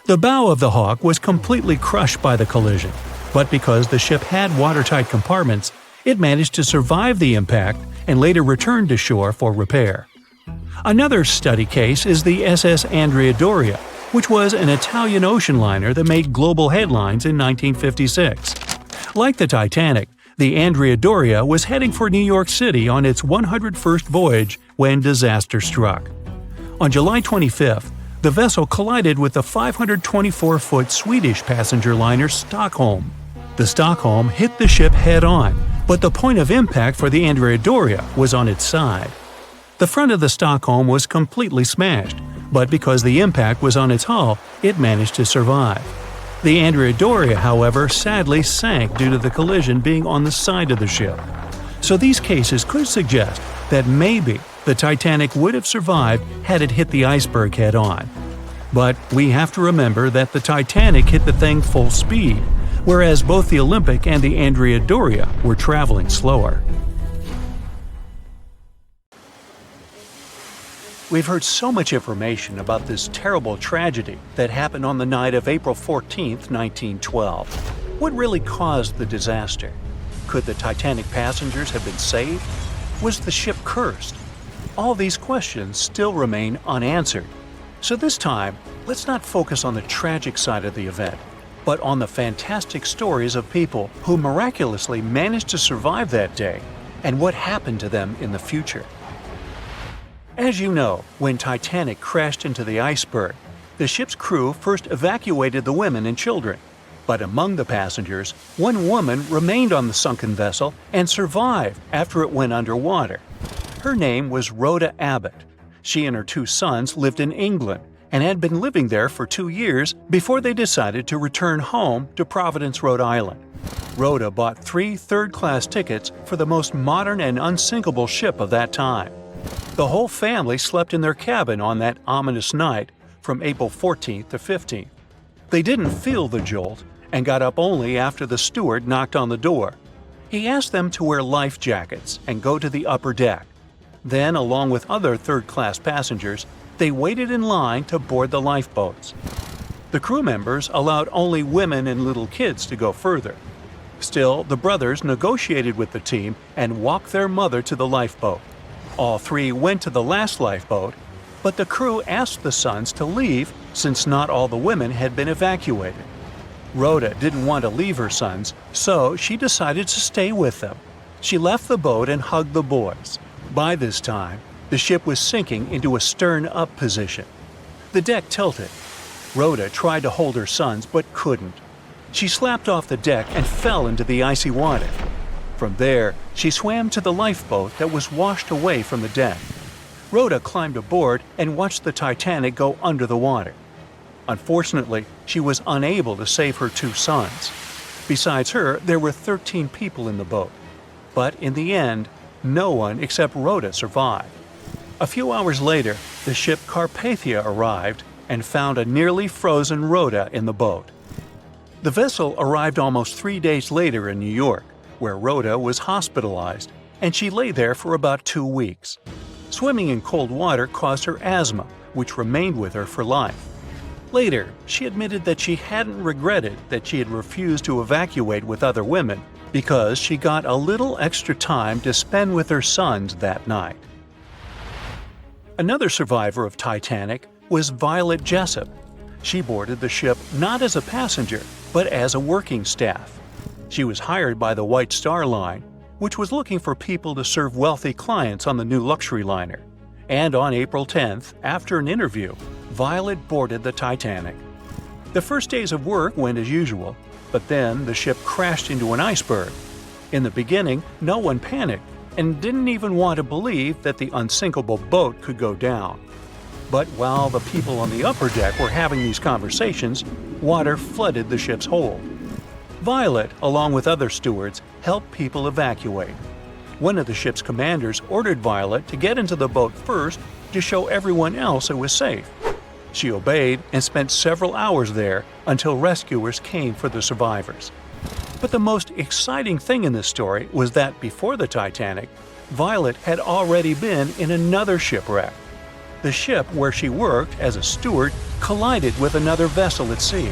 The bow of the Hawke was completely crushed by the collision, but because the ship had watertight compartments, it managed to survive the impact and later returned to shore for repair. Another study case is the SS Andrea Doria, which was an Italian ocean liner that made global headlines in 1956. Like the Titanic, the Andrea Doria was heading for New York City on its 101st voyage when disaster struck. On July 25th, the vessel collided with the 524-foot Swedish passenger liner Stockholm. The Stockholm hit the ship head-on, but the point of impact for the Andrea Doria was on its side. The front of the Stockholm was completely smashed, but because the impact was on its hull, it managed to survive. The Andrea Doria, however, sadly sank due to the collision being on the side of the ship. So these cases could suggest that maybe the Titanic would have survived had it hit the iceberg head-on. But we have to remember that the Titanic hit the thing full speed, whereas both the Olympic and the Andrea Doria were traveling slower. We've heard so much information about this terrible tragedy that happened on the night of April 14, 1912. What really caused the disaster? Could the Titanic passengers have been saved? Was the ship cursed? All these questions still remain unanswered. So this time, let's not focus on the tragic side of the event, but on the fantastic stories of people who miraculously managed to survive that day and what happened to them in the future. As you know, when Titanic crashed into the iceberg, the ship's crew first evacuated the women and children. But among the passengers, one woman remained on the sunken vessel and survived after it went underwater. Her name was Rhoda Abbott. She and her two sons lived in England and had been living there for 2 years before they decided to return home to Providence, Rhode Island. Rhoda bought 3 third-class tickets for the most modern and unsinkable ship of that time. The whole family slept in their cabin on that ominous night from April 14th to 15th. They didn't feel the jolt and got up only after the steward knocked on the door. He asked them to wear life jackets and go to the upper deck. Then, along with other third-class passengers, they waited in line to board the lifeboats. The crew members allowed only women and little kids to go further. Still, the brothers negotiated with the team and walked their mother to the lifeboat. All three went to the last lifeboat, but the crew asked the sons to leave since not all the women had been evacuated. Rhoda didn't want to leave her sons, so she decided to stay with them. She left the boat and hugged the boys. By this time, the ship was sinking into a stern-up position. The deck tilted. Rhoda tried to hold her sons but couldn't. She slapped off the deck and fell into the icy water. From there, she swam to the lifeboat that was washed away from the deck. Rhoda climbed aboard and watched the Titanic go under the water. Unfortunately, she was unable to save her two sons. Besides her, there were 13 people in the boat. But in the end, no one except Rhoda survived. A few hours later, the ship Carpathia arrived and found a nearly frozen Rhoda in the boat. The vessel arrived almost 3 days later in New York, where Rhoda was hospitalized, and she lay there for about 2 weeks. Swimming in cold water caused her asthma, which remained with her for life. Later, she admitted that she hadn't regretted that she had refused to evacuate with other women because she got a little extra time to spend with her sons that night. Another survivor of Titanic was Violet Jessup. She boarded the ship not as a passenger, but as a working staff. She was hired by the White Star Line, which was looking for people to serve wealthy clients on the new luxury liner. And on April 10th, after an interview, Violet boarded the Titanic. The first days of work went as usual, but then the ship crashed into an iceberg. In the beginning, no one panicked and didn't even want to believe that the unsinkable boat could go down. But while the people on the upper deck were having these conversations, water flooded the ship's hold. Violet, along with other stewards, helped people evacuate. One of the ship's commanders ordered Violet to get into the boat first to show everyone else it was safe. She obeyed and spent several hours there until rescuers came for the survivors. But the most exciting thing in this story was that before the Titanic, Violet had already been in another shipwreck. The ship where she worked as a steward collided with another vessel at sea.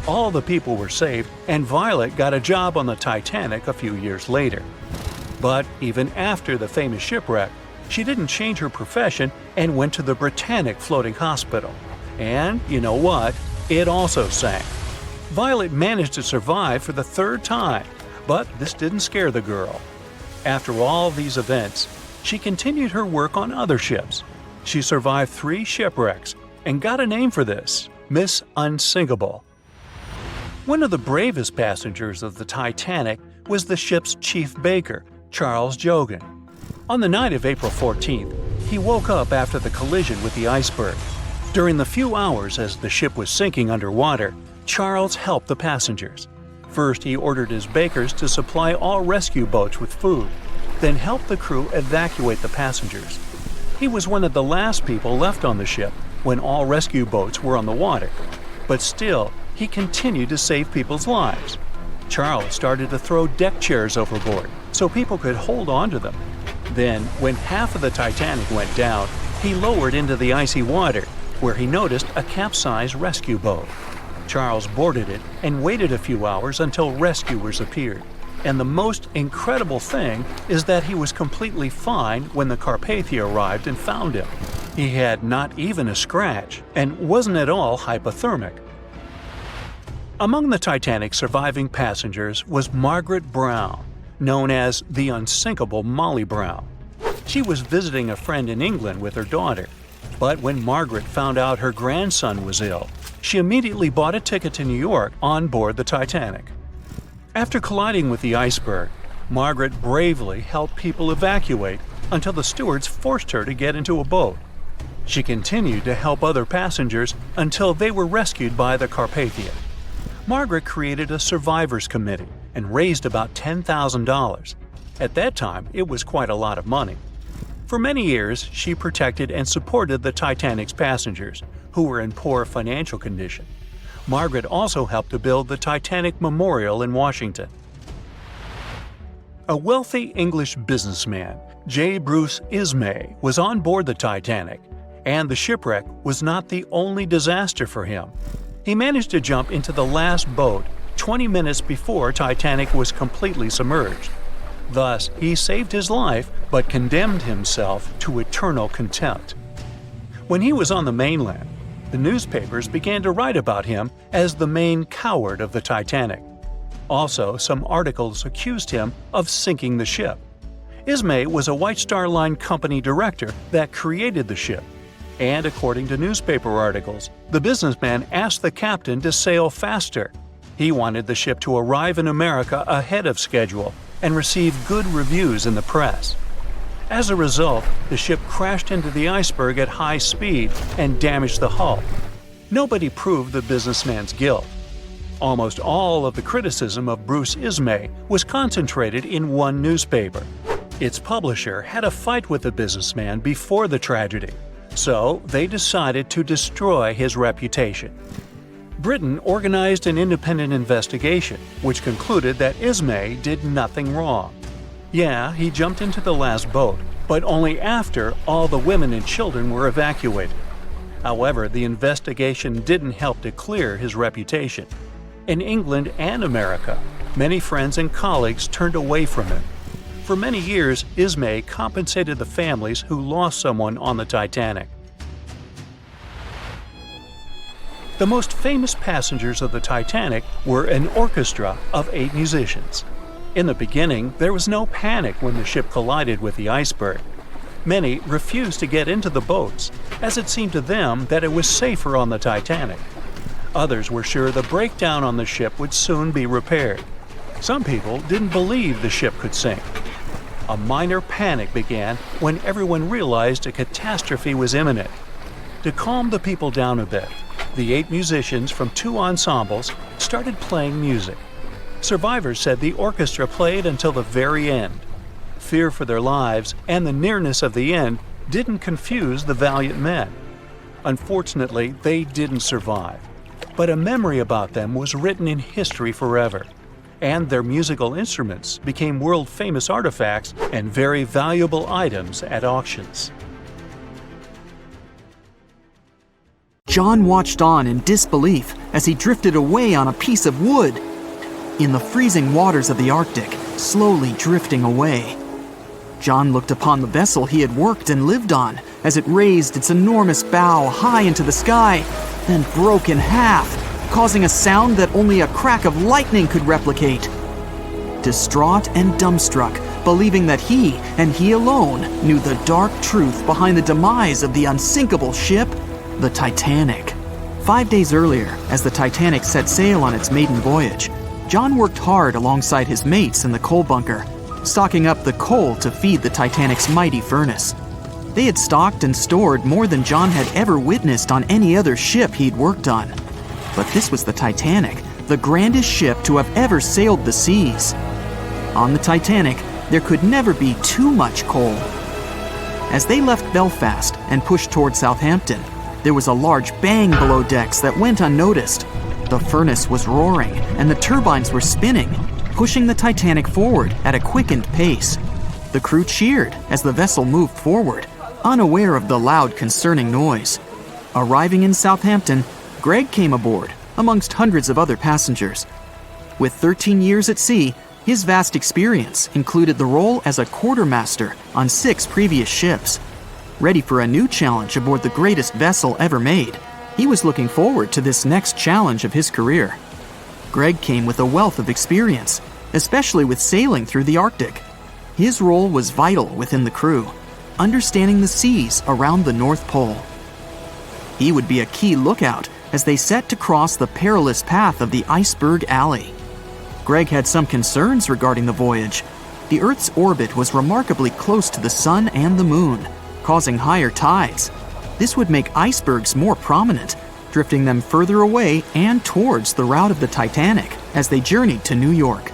All the people were saved, and Violet got a job on the Titanic a few years later. But even after the famous shipwreck, she didn't change her profession and went to the Britannic Floating Hospital. And you know what? It also sank. Violet managed to survive for the third time, but this didn't scare the girl. After all these events, she continued her work on other ships. She survived 3 shipwrecks and got a name for this, Miss Unsinkable. One of the bravest passengers of the Titanic was the ship's chief baker, Charles Jogan. On the night of April 14th, he woke up after the collision with the iceberg. During the few hours as the ship was sinking underwater, Charles helped the passengers. First, he ordered his bakers to supply all rescue boats with food, then helped the crew evacuate the passengers. He was one of the last people left on the ship when all rescue boats were on the water. But still, he continued to save people's lives. Charles started to throw deck chairs overboard so people could hold on to them. Then, when half of the Titanic went down, he lowered into the icy water, where he noticed a capsized rescue boat. Charles boarded it and waited a few hours until rescuers appeared. And the most incredible thing is that he was completely fine when the Carpathia arrived and found him. He had not even a scratch and wasn't at all hypothermic. Among the Titanic's surviving passengers was Margaret Brown, known as the Unsinkable Molly Brown. She was visiting a friend in England with her daughter, but when Margaret found out her grandson was ill, she immediately bought a ticket to New York on board the Titanic. After colliding with the iceberg, Margaret bravely helped people evacuate until the stewards forced her to get into a boat. She continued to help other passengers until they were rescued by the Carpathia. Margaret created a survivors committee and raised about $10,000. At that time, it was quite a lot of money. For many years, she protected and supported the Titanic's passengers, who were in poor financial condition. Margaret also helped to build the Titanic Memorial in Washington. A wealthy English businessman, J. Bruce Ismay, was on board the Titanic, and the shipwreck was not the only disaster for him. He managed to jump into the last boat 20 minutes before Titanic was completely submerged. Thus, he saved his life but condemned himself to eternal contempt. When he was on the mainland, the newspapers began to write about him as the main coward of the Titanic. Also, some articles accused him of sinking the ship. Ismay was a White Star Line company director that created the ship, and according to newspaper articles, the businessman asked the captain to sail faster. He wanted the ship to arrive in America ahead of schedule and receive good reviews in the press. As a result, the ship crashed into the iceberg at high speed and damaged the hull. Nobody proved the businessman's guilt. Almost all of the criticism of Bruce Ismay was concentrated in one newspaper. Its publisher had a fight with the businessman before the tragedy, so they decided to destroy his reputation. Britain organized an independent investigation, which concluded that Ismay did nothing wrong. Yeah, he jumped into the last boat, but only after all the women and children were evacuated. However, the investigation didn't help to clear his reputation. In England and America, many friends and colleagues turned away from him. For many years, Ismay compensated the families who lost someone on the Titanic. The most famous passengers of the Titanic were an orchestra of 8 musicians. In the beginning, there was no panic when the ship collided with the iceberg. Many refused to get into the boats, as it seemed to them that it was safer on the Titanic. Others were sure the breakdown on the ship would soon be repaired. Some people didn't believe the ship could sink. A minor panic began when everyone realized a catastrophe was imminent. To calm the people down a bit, the 8 musicians from 2 ensembles started playing music. Survivors said the orchestra played until the very end. Fear for their lives and the nearness of the end didn't confuse the valiant men. Unfortunately, they didn't survive, but a memory about them was written in history forever, and their musical instruments became world-famous artifacts and very valuable items at auctions. John watched on in disbelief as he drifted away on a piece of wood. In the freezing waters of the Arctic, slowly drifting away. John looked upon the vessel he had worked and lived on as it raised its enormous bow high into the sky, then broke in half, causing a sound that only a crack of lightning could replicate. Distraught and dumbstruck, believing that he, and he alone, knew the dark truth behind the demise of the unsinkable ship, the Titanic. 5 days earlier, as the Titanic set sail on its maiden voyage, John worked hard alongside his mates in the coal bunker, stocking up the coal to feed the Titanic's mighty furnace. They had stocked and stored more than John had ever witnessed on any other ship he'd worked on. But this was the Titanic, the grandest ship to have ever sailed the seas. On the Titanic, there could never be too much coal. As they left Belfast and pushed toward Southampton, there was a large bang below decks that went unnoticed. The furnace was roaring and the turbines were spinning, pushing the Titanic forward at a quickened pace. The crew cheered as the vessel moved forward, unaware of the loud, concerning noise. Arriving in Southampton, Greg came aboard, amongst hundreds of other passengers. With 13 years at sea, his vast experience included the role as a quartermaster on 6 previous ships. Ready for a new challenge aboard the greatest vessel ever made, he was looking forward to this next challenge of his career. Greg came with a wealth of experience, especially with sailing through the Arctic. His role was vital within the crew, understanding the seas around the North Pole. He would be a key lookout as they set to cross the perilous path of the iceberg alley. Greg had some concerns regarding the voyage. The Earth's orbit was remarkably close to the sun and the moon, causing higher tides. This would make icebergs more prominent, drifting them further away and towards the route of the Titanic as they journeyed to New York.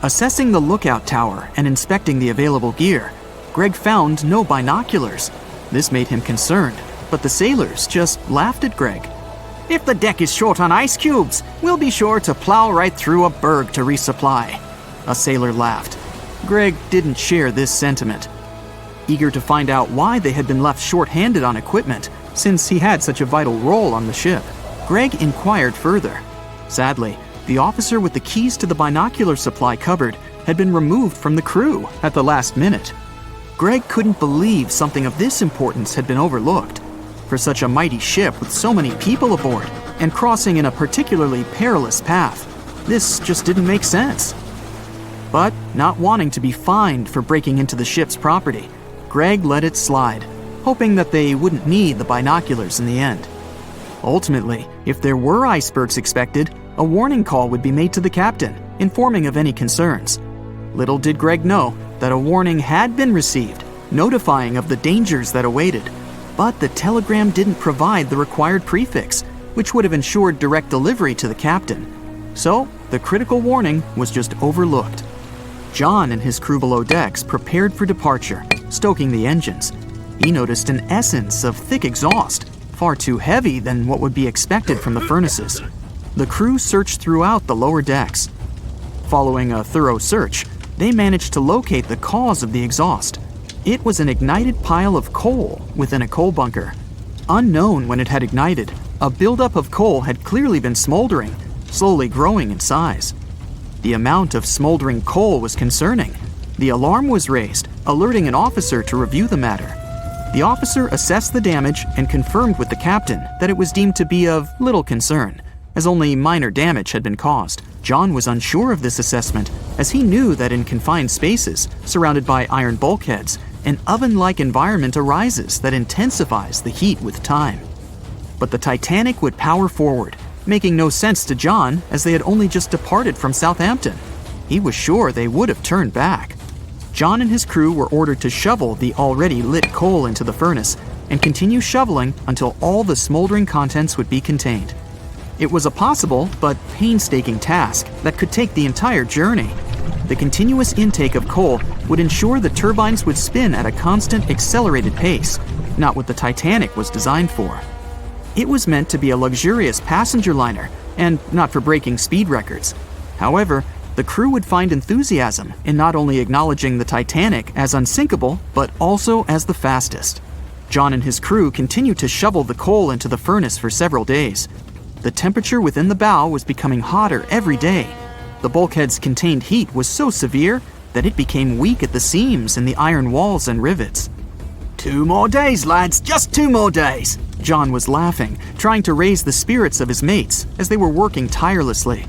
Assessing the lookout tower and inspecting the available gear, Greg found no binoculars. This made him concerned, but the sailors just laughed at Greg. If the deck is short on ice cubes, we'll be sure to plow right through a berg to resupply." A sailor laughed. Greg didn't share this sentiment. Eager to find out why they had been left short-handed on equipment, since he had such a vital role on the ship, Greg inquired further. Sadly, the officer with the keys to the binocular supply cupboard had been removed from the crew at the last minute. Greg couldn't believe something of this importance had been overlooked. For such a mighty ship with so many people aboard and crossing in a particularly perilous path, this just didn't make sense. But not wanting to be fined for breaking into the ship's property, Greg let it slide, hoping that they wouldn't need the binoculars in the end. Ultimately, if there were icebergs expected, a warning call would be made to the captain, informing of any concerns. Little did Greg know that a warning had been received, notifying of the dangers that awaited, but the telegram didn't provide the required prefix, which would have ensured direct delivery to the captain. So, the critical warning was just overlooked. John and his crew below decks prepared for departure, stoking the engines. He noticed an essence of thick exhaust, far too heavy than what would be expected from the furnaces. The crew searched throughout the lower decks. Following a thorough search, they managed to locate the cause of the exhaust. It was an ignited pile of coal within a coal bunker. Unknown when it had ignited, a buildup of coal had clearly been smoldering, slowly growing in size. The amount of smoldering coal was concerning. The alarm was raised, alerting an officer to review the matter. The officer assessed the damage and confirmed with the captain that it was deemed to be of little concern, as only minor damage had been caused. John was unsure of this assessment, as he knew that in confined spaces, surrounded by iron bulkheads, an oven-like environment arises that intensifies the heat with time. But the Titanic would power forward, making no sense to John as they had only just departed from Southampton. He was sure they would have turned back. John and his crew were ordered to shovel the already lit coal into the furnace and continue shoveling until all the smoldering contents would be contained. It was a possible but painstaking task that could take the entire journey. The continuous intake of coal would ensure the turbines would spin at a constant accelerated pace, not what the Titanic was designed for. It was meant to be a luxurious passenger liner and not for breaking speed records. However, the crew would find enthusiasm in not only acknowledging the Titanic as unsinkable, but also as the fastest. John and his crew continued to shovel the coal into the furnace for several days. The temperature within the bow was becoming hotter every day. The bulkhead's contained heat was so severe that it became weak at the seams in the iron walls and rivets. "2 more days, lads, just 2 more days!" John was laughing, trying to raise the spirits of his mates as they were working tirelessly.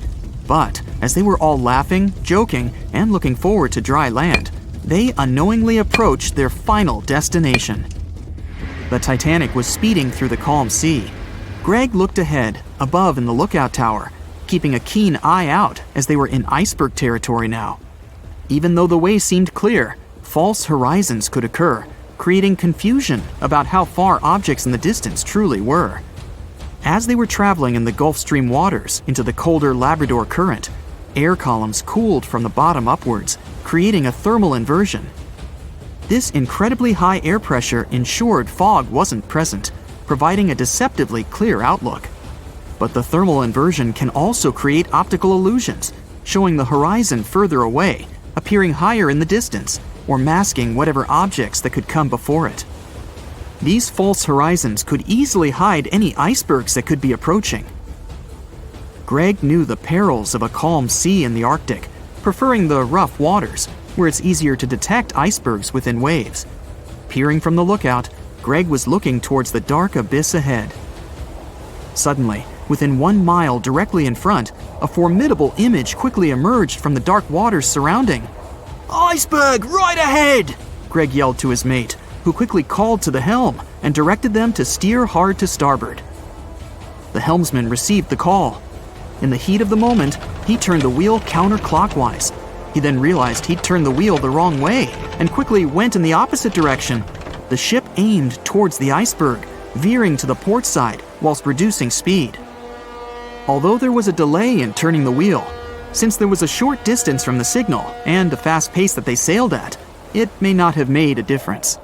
But as they were all laughing, joking, and looking forward to dry land, they unknowingly approached their final destination. The Titanic was speeding through the calm sea. Greg looked ahead, above in the lookout tower, keeping a keen eye out as they were in iceberg territory now. Even though the way seemed clear, false horizons could occur, creating confusion about how far objects in the distance truly were. As they were traveling in the Gulf Stream waters into the colder Labrador Current, air columns cooled from the bottom upwards, creating a thermal inversion. This incredibly high air pressure ensured fog wasn't present, providing a deceptively clear outlook. But the thermal inversion can also create optical illusions, showing the horizon further away, appearing higher in the distance, or masking whatever objects that could come before it. These false horizons could easily hide any icebergs that could be approaching. Greg knew the perils of a calm sea in the Arctic, preferring the rough waters, where it's easier to detect icebergs within waves. Peering from the lookout, Greg was looking towards the dark abyss ahead. Suddenly, within 1 mile directly in front, a formidable image quickly emerged from the dark waters surrounding. "Iceberg, right ahead!" Greg yelled to his mate, who quickly called to the helm and directed them to steer hard to starboard. The helmsman received the call. In the heat of the moment, he turned the wheel counterclockwise. He then realized he'd turned the wheel the wrong way and quickly went in the opposite direction. The ship aimed towards the iceberg, veering to the port side whilst reducing speed. Although there was a delay in turning the wheel, since there was a short distance from the signal and the fast pace that they sailed at, it may not have made a difference.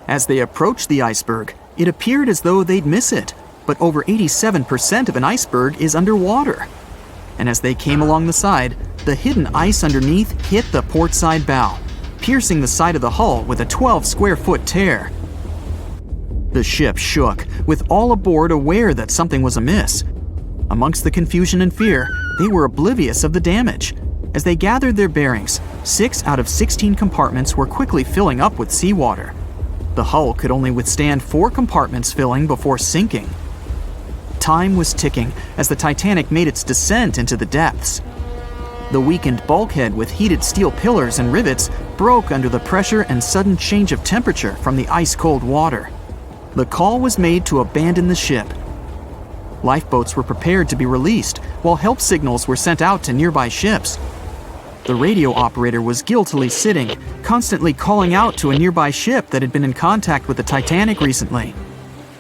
As they approached the iceberg, it appeared as though they'd miss it, but over 87% of an iceberg is underwater. And as they came along the side, the hidden ice underneath hit the port side bow, piercing the side of the hull with a 12-square-foot tear. The ship shook, with all aboard aware that something was amiss. Amongst the confusion and fear, they were oblivious of the damage. As they gathered their bearings, 6 out of 16 compartments were quickly filling up with seawater. The hull could only withstand 4 compartments filling before sinking. Time was ticking as the Titanic made its descent into the depths. The weakened bulkhead with heated steel pillars and rivets broke under the pressure and sudden change of temperature from the ice-cold water. The call was made to abandon the ship. Lifeboats were prepared to be released, while help signals were sent out to nearby ships. The radio operator was guiltily sitting, constantly calling out to a nearby ship that had been in contact with the Titanic recently.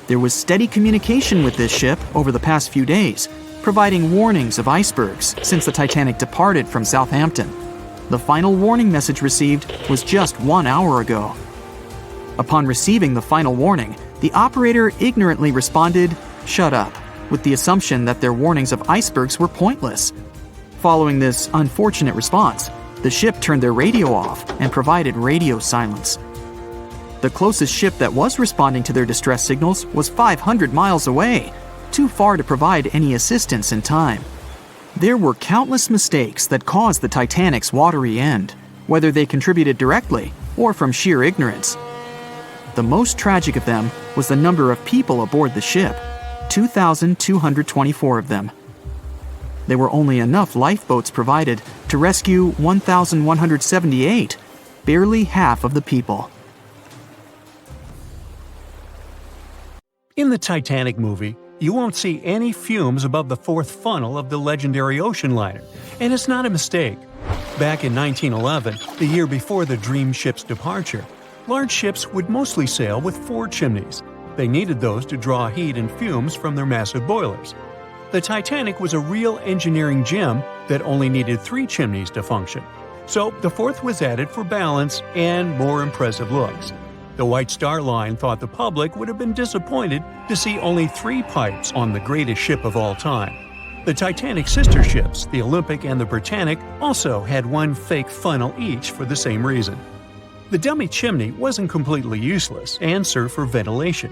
There was steady communication with this ship over the past few days, providing warnings of icebergs since the Titanic departed from Southampton. The final warning message received was just 1 hour ago. Upon receiving the final warning, the operator ignorantly responded, "Shut up," with the assumption that their warnings of icebergs were pointless. Following this unfortunate response, the ship turned their radio off and provided radio silence. The closest ship that was responding to their distress signals was 500 miles away, too far to provide any assistance in time. There were countless mistakes that caused the Titanic's watery end, whether they contributed directly or from sheer ignorance. The most tragic of them was the number of people aboard the ship, 2,224 of them. There were only enough lifeboats provided to rescue 1,178, barely half of the people. In the Titanic movie, you won't see any fumes above the 4th funnel of the legendary ocean liner, and it's not a mistake. Back in 1911, the year before the Dream ship's departure, large ships would mostly sail with 4 chimneys. They needed those to draw heat and fumes from their massive boilers. The Titanic was a real engineering gem that only needed 3 chimneys to function. So the 4th was added for balance and more impressive looks. The White Star Line thought the public would have been disappointed to see only 3 pipes on the greatest ship of all time. The Titanic's sister ships, the Olympic and the Britannic, also had 1 fake funnel each for the same reason. The dummy chimney wasn't completely useless and served for ventilation.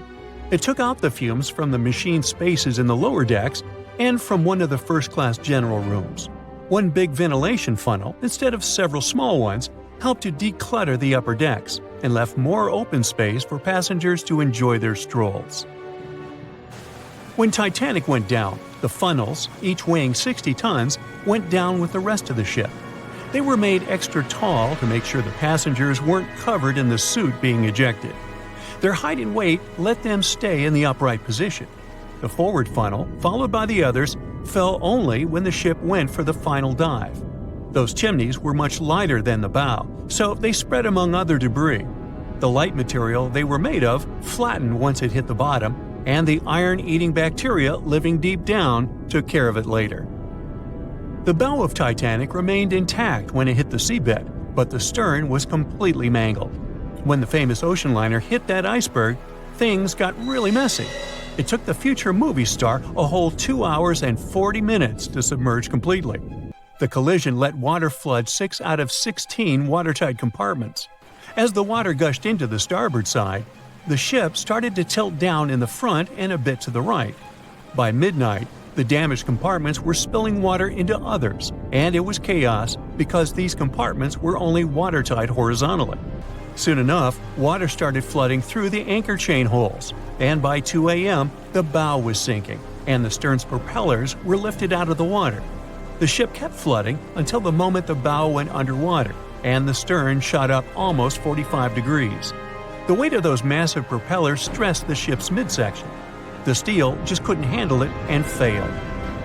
It took out the fumes from the machine spaces in the lower decks and from one of the first-class general rooms. 1 big ventilation funnel, instead of several small ones, helped to declutter the upper decks and left more open space for passengers to enjoy their strolls. When Titanic went down, the funnels, each weighing 60 tons, went down with the rest of the ship. They were made extra tall to make sure the passengers weren't covered in the soot being ejected. Their height and weight let them stay in the upright position. The forward funnel, followed by the others, fell only when the ship went for the final dive. Those chimneys were much lighter than the bow, so they spread among other debris. The light material they were made of flattened once it hit the bottom, and the iron-eating bacteria living deep down took care of it later. The bow of Titanic remained intact when it hit the seabed, but the stern was completely mangled. When the famous ocean liner hit that iceberg, things got really messy. It took the future movie star a whole 2 hours and 40 minutes to submerge completely. The collision let water flood 6 out of 16 watertight compartments. As the water gushed into the starboard side, the ship started to tilt down in the front and a bit to the right. By midnight, the damaged compartments were spilling water into others, and it was chaos because these compartments were only watertight horizontally. Soon enough, water started flooding through the anchor chain holes, and by 2 a.m., the bow was sinking, and the stern's propellers were lifted out of the water. The ship kept flooding until the moment the bow went underwater, and the stern shot up almost 45 degrees. The weight of those massive propellers stressed the ship's midsection. The steel just couldn't handle it and failed.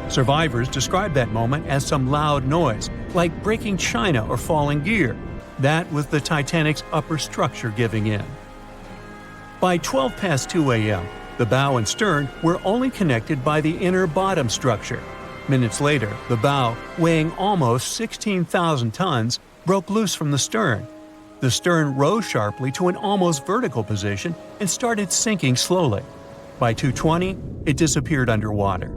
Survivors described that moment as some loud noise, like breaking china or falling gear. That was the Titanic's upper structure giving in. By 12 past 2 a.m., the bow and stern were only connected by the inner bottom structure. Minutes later, the bow, weighing almost 16,000 tons, broke loose from the stern. The stern rose sharply to an almost vertical position and started sinking slowly. By 2:20, it disappeared underwater.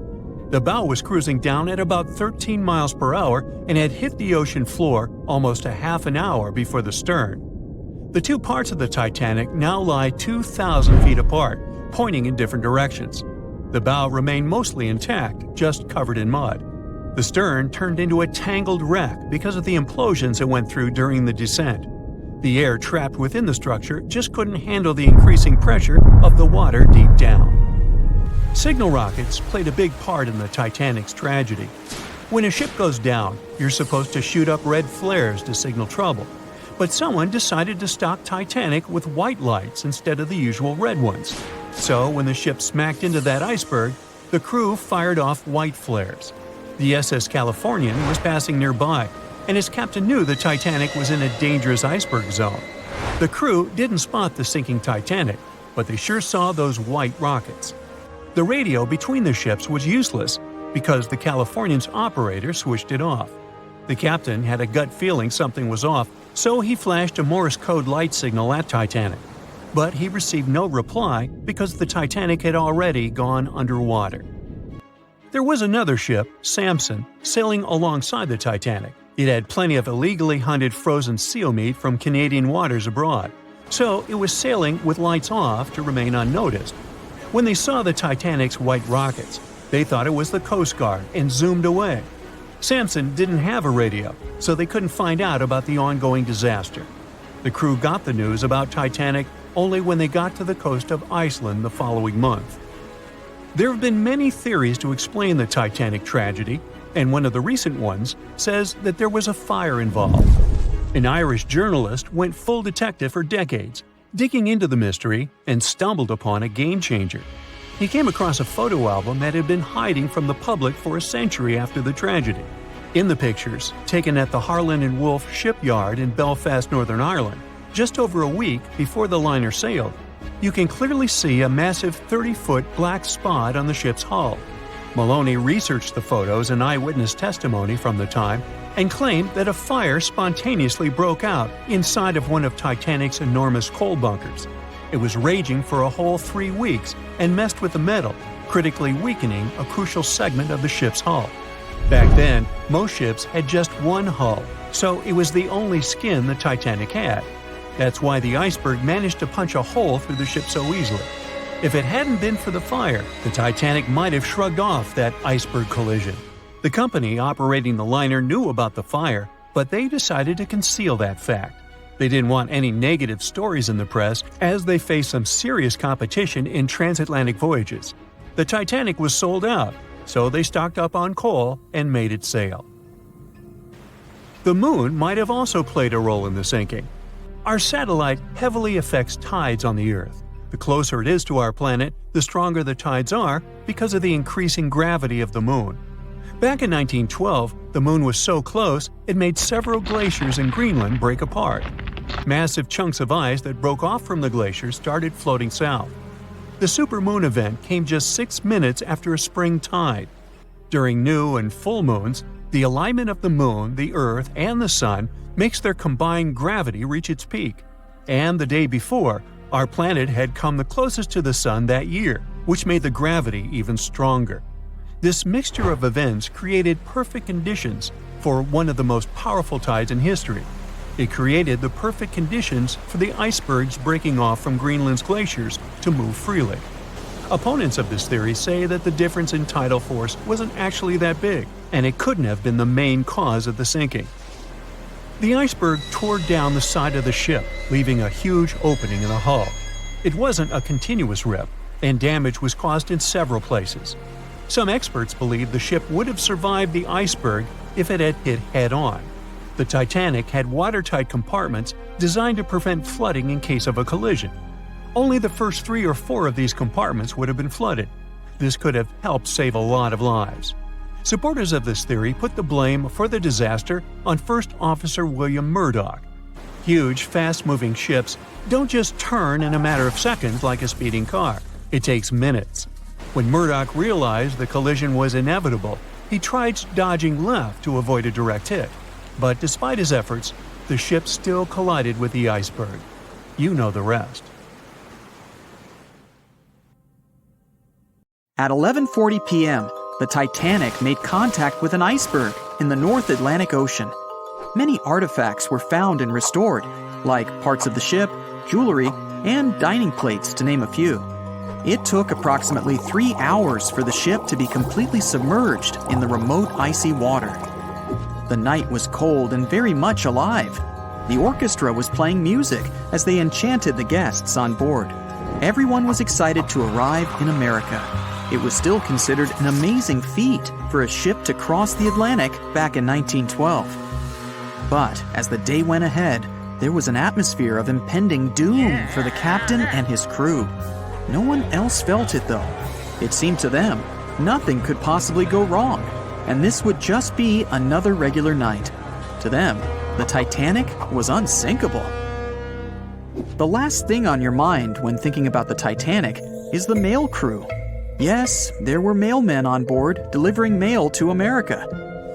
The bow was cruising down at about 13 miles per hour and had hit the ocean floor almost a half an hour before the stern. The two parts of the Titanic now lie 2,000 feet apart, pointing in different directions. The bow remained mostly intact, just covered in mud. The stern turned into a tangled wreck because of the implosions it went through during the descent. The air trapped within the structure just couldn't handle the increasing pressure of the water deep down. Signal rockets played a big part in the Titanic's tragedy. When a ship goes down, you're supposed to shoot up red flares to signal trouble. But someone decided to stock Titanic with white lights instead of the usual red ones. So when the ship smacked into that iceberg, the crew fired off white flares. The SS Californian was passing nearby, and his captain knew the Titanic was in a dangerous iceberg zone. The crew didn't spot the sinking Titanic, but they sure saw those white rockets. The radio between the ships was useless because the Californian's operator switched it off. The captain had a gut feeling something was off, so he flashed a Morse code light signal at Titanic. But he received no reply because the Titanic had already gone underwater. There was another ship, Samson, sailing alongside the Titanic. It had plenty of illegally hunted frozen seal meat from Canadian waters abroad, so it was sailing with lights off to remain unnoticed. When they saw the Titanic's white rockets, they thought it was the Coast Guard and zoomed away. Samson didn't have a radio, so they couldn't find out about the ongoing disaster. The crew got the news about Titanic only when they got to the coast of Iceland the following month. There have been many theories to explain the Titanic tragedy, and one of the recent ones says that there was a fire involved. An Irish journalist went full detective for decades, digging into the mystery, and stumbled upon a game-changer. He came across a photo album that had been hiding from the public for a century after the tragedy. In the pictures, taken at the Harland and Wolff shipyard in Belfast, Northern Ireland, just over a week before the liner sailed, you can clearly see a massive 30-foot black spot on the ship's hull. Maloney researched the photos and eyewitness testimony from the time and claimed that a fire spontaneously broke out inside of one of Titanic's enormous coal bunkers. It was raging for a whole 3 weeks and messed with the metal, critically weakening a crucial segment of the ship's hull. Back then, most ships had just one hull, so it was the only skin the Titanic had. That's why the iceberg managed to punch a hole through the ship so easily. If it hadn't been for the fire, the Titanic might have shrugged off that iceberg collision. The company operating the liner knew about the fire, but they decided to conceal that fact. They didn't want any negative stories in the press as they faced some serious competition in transatlantic voyages. The Titanic was sold out, so they stocked up on coal and made it sail. The moon might have also played a role in the sinking. Our satellite heavily affects tides on the Earth. The closer it is to our planet, the stronger the tides are because of the increasing gravity of the moon. Back in 1912, the moon was so close it made several glaciers in Greenland break apart. Massive chunks of ice that broke off from the glaciers started floating south. The supermoon event came just 6 minutes after a spring tide. During new and full moons, the alignment of the moon, the Earth, and the Sun makes their combined gravity reach its peak. And the day before, our planet had come the closest to the Sun that year, which made the gravity even stronger. This mixture of events created perfect conditions for one of the most powerful tides in history. It created the perfect conditions for the icebergs breaking off from Greenland's glaciers to move freely. Opponents of this theory say that the difference in tidal force wasn't actually that big, and it couldn't have been the main cause of the sinking. The iceberg tore down the side of the ship, leaving a huge opening in the hull. It wasn't a continuous rip, and damage was caused in several places. Some experts believe the ship would have survived the iceberg if it had hit head-on. The Titanic had watertight compartments designed to prevent flooding in case of a collision. Only the first 3 or 4 of these compartments would have been flooded. This could have helped save a lot of lives. Supporters of this theory put the blame for the disaster on First Officer William Murdoch. Huge, fast-moving ships don't just turn in a matter of seconds like a speeding car. It takes minutes. When Murdoch realized the collision was inevitable, he tried dodging left to avoid a direct hit. But despite his efforts, the ship still collided with the iceberg. You know the rest. At 11:40 p.m., the Titanic made contact with an iceberg in the North Atlantic Ocean. Many artifacts were found and restored, like parts of the ship, jewelry, and dining plates, to name a few. It took approximately 3 hours for the ship to be completely submerged in the remote icy water. The night was cold and very much alive. The orchestra was playing music as they enchanted the guests on board. Everyone was excited to arrive in America. It was still considered an amazing feat for a ship to cross the Atlantic back in 1912. But as the day went ahead, there was an atmosphere of impending doom for the captain and his crew. No one else felt it, though. It seemed to them nothing could possibly go wrong, and this would just be another regular night. To them, the Titanic was unsinkable. The last thing on your mind when thinking about the Titanic is the mail crew. Yes, there were mailmen on board delivering mail to America.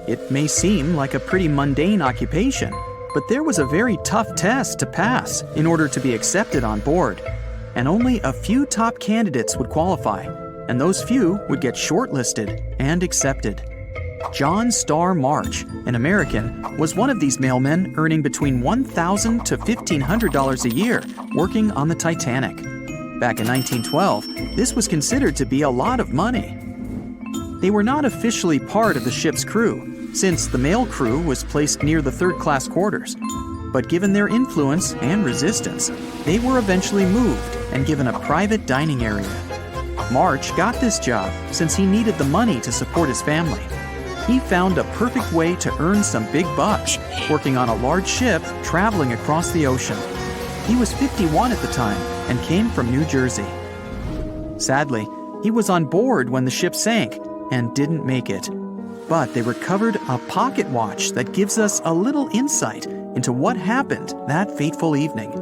It may seem like a pretty mundane occupation, but there was a very tough test to pass in order to be accepted on board. And only a few top candidates would qualify, and those few would get shortlisted and accepted. John Starr March, an American, was one of these mailmen earning between $1,000 to $1,500 a year working on the Titanic. Back in 1912, this was considered to be a lot of money. They were not officially part of the ship's crew, since the mail crew was placed near the third-class quarters. But given their influence and resistance, they were eventually moved and given a private dining area. March got this job since he needed the money to support his family. He found a perfect way to earn some big bucks, working on a large ship traveling across the ocean. He was 51 at the time and came from New Jersey. Sadly, he was on board when the ship sank and didn't make it. But they recovered a pocket watch that gives us a little insight into what happened that fateful evening.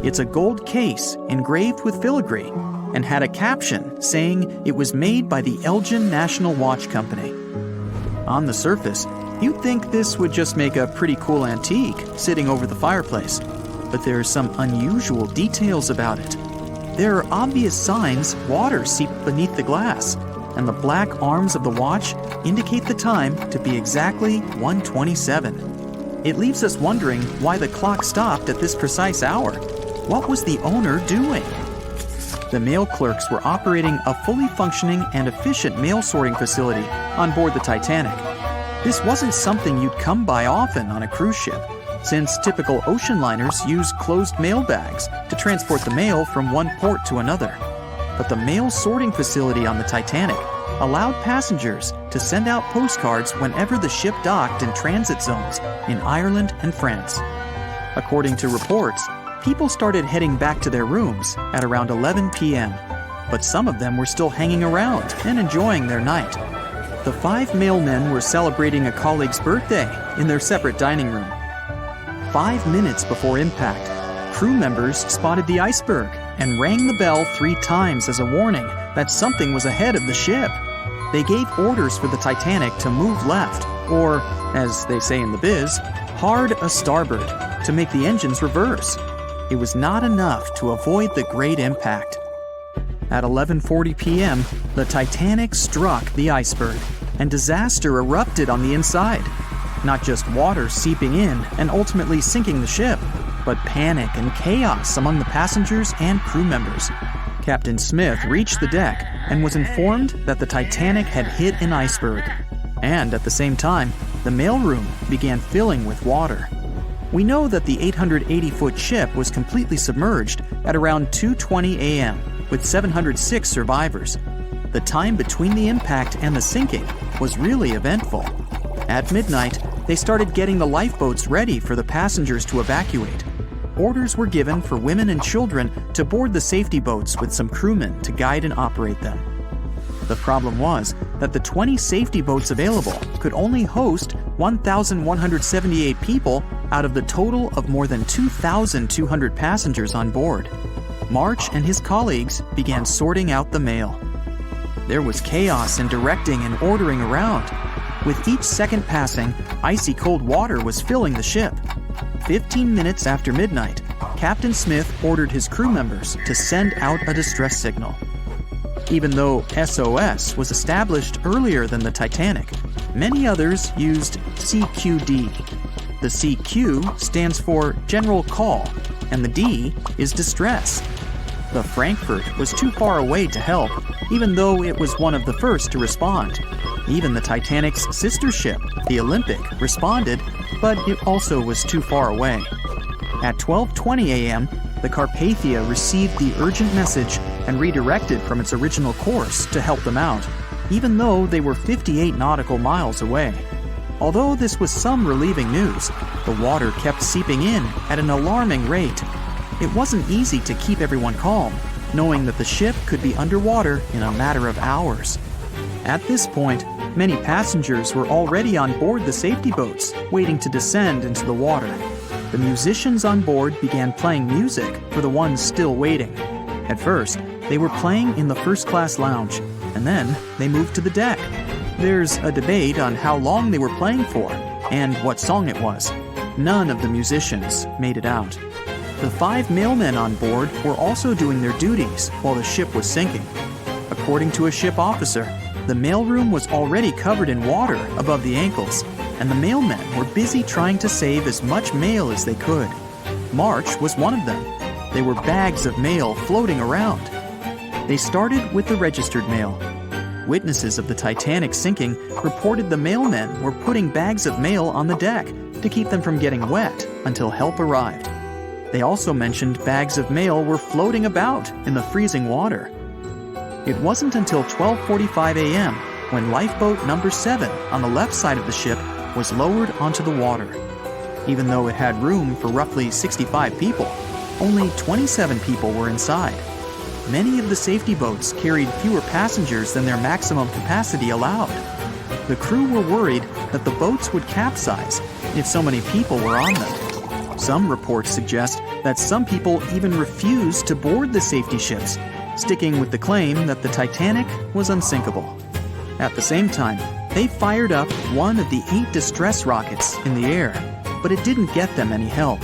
It's a gold case engraved with filigree and had a caption saying it was made by the Elgin National Watch Company. On the surface, you'd think this would just make a pretty cool antique sitting over the fireplace, but there are some unusual details about it. There are obvious signs water seeped beneath the glass, and the black arms of the watch indicate the time to be exactly 1:27. It leaves us wondering why the clock stopped at this precise hour. What was the owner doing? The mail clerks were operating a fully functioning and efficient mail sorting facility on board the Titanic. This wasn't something you'd come by often on a cruise ship, since typical ocean liners use closed mail bags to transport the mail from one port to another. But the mail sorting facility on the Titanic allowed passengers to send out postcards whenever the ship docked in transit zones in Ireland and France. According to reports, people started heading back to their rooms at around 11 p.m., but some of them were still hanging around and enjoying their night. The 5 mailmen were celebrating a colleague's birthday in their separate dining room. 5 minutes before impact, crew members spotted the iceberg and rang the bell 3 times as a warning that something was ahead of the ship. They gave orders for the Titanic to move left, or, as they say in the biz, hard a starboard, to make the engines reverse. It was not enough to avoid the great impact. At 11:40 p.m., the Titanic struck the iceberg, and disaster erupted on the inside. Not just water seeping in and ultimately sinking the ship, but panic and chaos among the passengers and crew members. Captain Smith reached the deck and was informed that the Titanic had hit an iceberg. And at the same time, the mailroom began filling with water. We know that the 880-foot ship was completely submerged at around 2:20 a.m., with 706 survivors. The time between the impact and the sinking was really eventful. At midnight, they started getting the lifeboats ready for the passengers to evacuate. Orders were given for women and children to board the safety boats with some crewmen to guide and operate them. The problem was that the 20 safety boats available could only host 1,178 people out of the total of more than 2,200 passengers on board. March and his colleagues began sorting out the mail. There was chaos in directing and ordering around. With each second passing, icy cold water was filling the ship. 15 minutes after midnight, Captain Smith ordered his crew members to send out a distress signal. Even though SOS was established earlier than the Titanic, many others used CQD. The CQ stands for General Call, and the D is Distress. The Frankfurt was too far away to help, even though it was one of the first to respond. Even the Titanic's sister ship, the Olympic, responded, but it also was too far away. At 12:20 a.m., the Carpathia received the urgent message and redirected from its original course to help them out, even though they were 58 nautical miles away. Although this was some relieving news, the water kept seeping in at an alarming rate. It wasn't easy to keep everyone calm, knowing that the ship could be underwater in a matter of hours. At this point, many passengers were already on board the safety boats, waiting to descend into the water. The musicians on board began playing music for the ones still waiting. At first, they were playing in the first-class lounge, and then they moved to the deck. There's a debate on how long they were playing for and what song it was. None of the musicians made it out. The 5 mailmen on board were also doing their duties while the ship was sinking. According to a ship officer, the mailroom was already covered in water above the ankles, and the mailmen were busy trying to save as much mail as they could. March was one of them. There were bags of mail floating around. They started with the registered mail. Witnesses of the Titanic sinking reported the mailmen were putting bags of mail on the deck to keep them from getting wet until help arrived. They also mentioned bags of mail were floating about in the freezing water. It wasn't until 12:45 a.m. when Lifeboat number 7 on the left side of the ship was lowered onto the water. Even though it had room for roughly 65 people, only 27 people were inside. Many of the safety boats carried fewer passengers than their maximum capacity allowed. The crew were worried that the boats would capsize if so many people were on them. Some reports suggest that some people even refused to board the safety ships, sticking with the claim that the Titanic was unsinkable. At the same time, they fired up one of the 8 distress rockets in the air, but it didn't get them any help.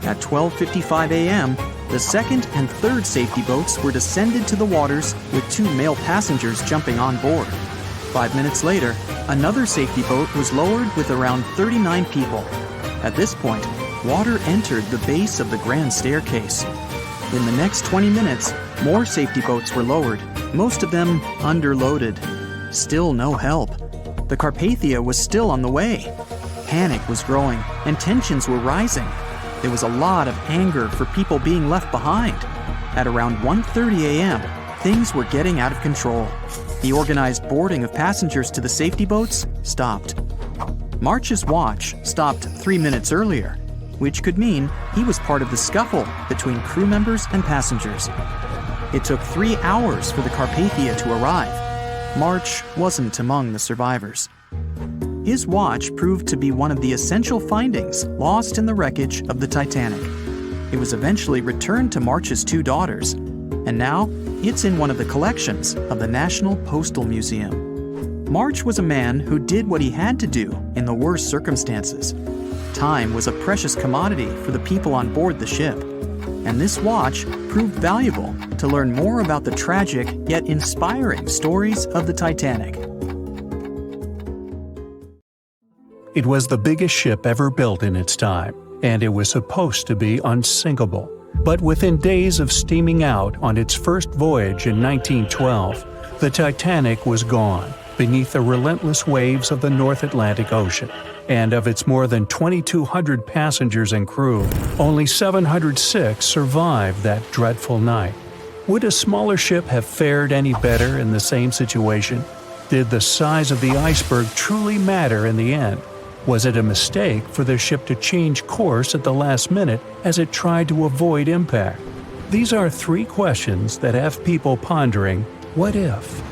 At 12:55 a.m., the second and third safety boats were descended to the waters with 2 male passengers jumping on board. 5 minutes later, another safety boat was lowered with around 39 people. At this point, water entered the base of the grand staircase. In the next 20 minutes, more safety boats were lowered, most of them underloaded. Still no help. The Carpathia was still on the way. Panic was growing, and tensions were rising. There was a lot of anger for people being left behind. At around 1:30 a.m., things were getting out of control. The organized boarding of passengers to the safety boats stopped. March's watch stopped 3 minutes earlier, which could mean he was part of the scuffle between crew members and passengers. It took 3 hours for the Carpathia to arrive. March wasn't among the survivors. His watch proved to be one of the essential findings lost in the wreckage of the Titanic. It was eventually returned to March's 2 daughters, and now it's in one of the collections of the National Postal Museum. March was a man who did what he had to do in the worst circumstances. Time was a precious commodity for the people on board the ship, and this watch proved valuable to learn more about the tragic yet inspiring stories of the Titanic. It was the biggest ship ever built in its time, and it was supposed to be unsinkable. But within days of steaming out on its first voyage in 1912, the Titanic was gone beneath the relentless waves of the North Atlantic Ocean. And of its more than 2,200 passengers and crew, only 706 survived that dreadful night. Would a smaller ship have fared any better in the same situation? Did the size of the iceberg truly matter in the end? Was it a mistake for the ship to change course at the last minute as it tried to avoid impact? These are 3 questions that have people pondering, what if?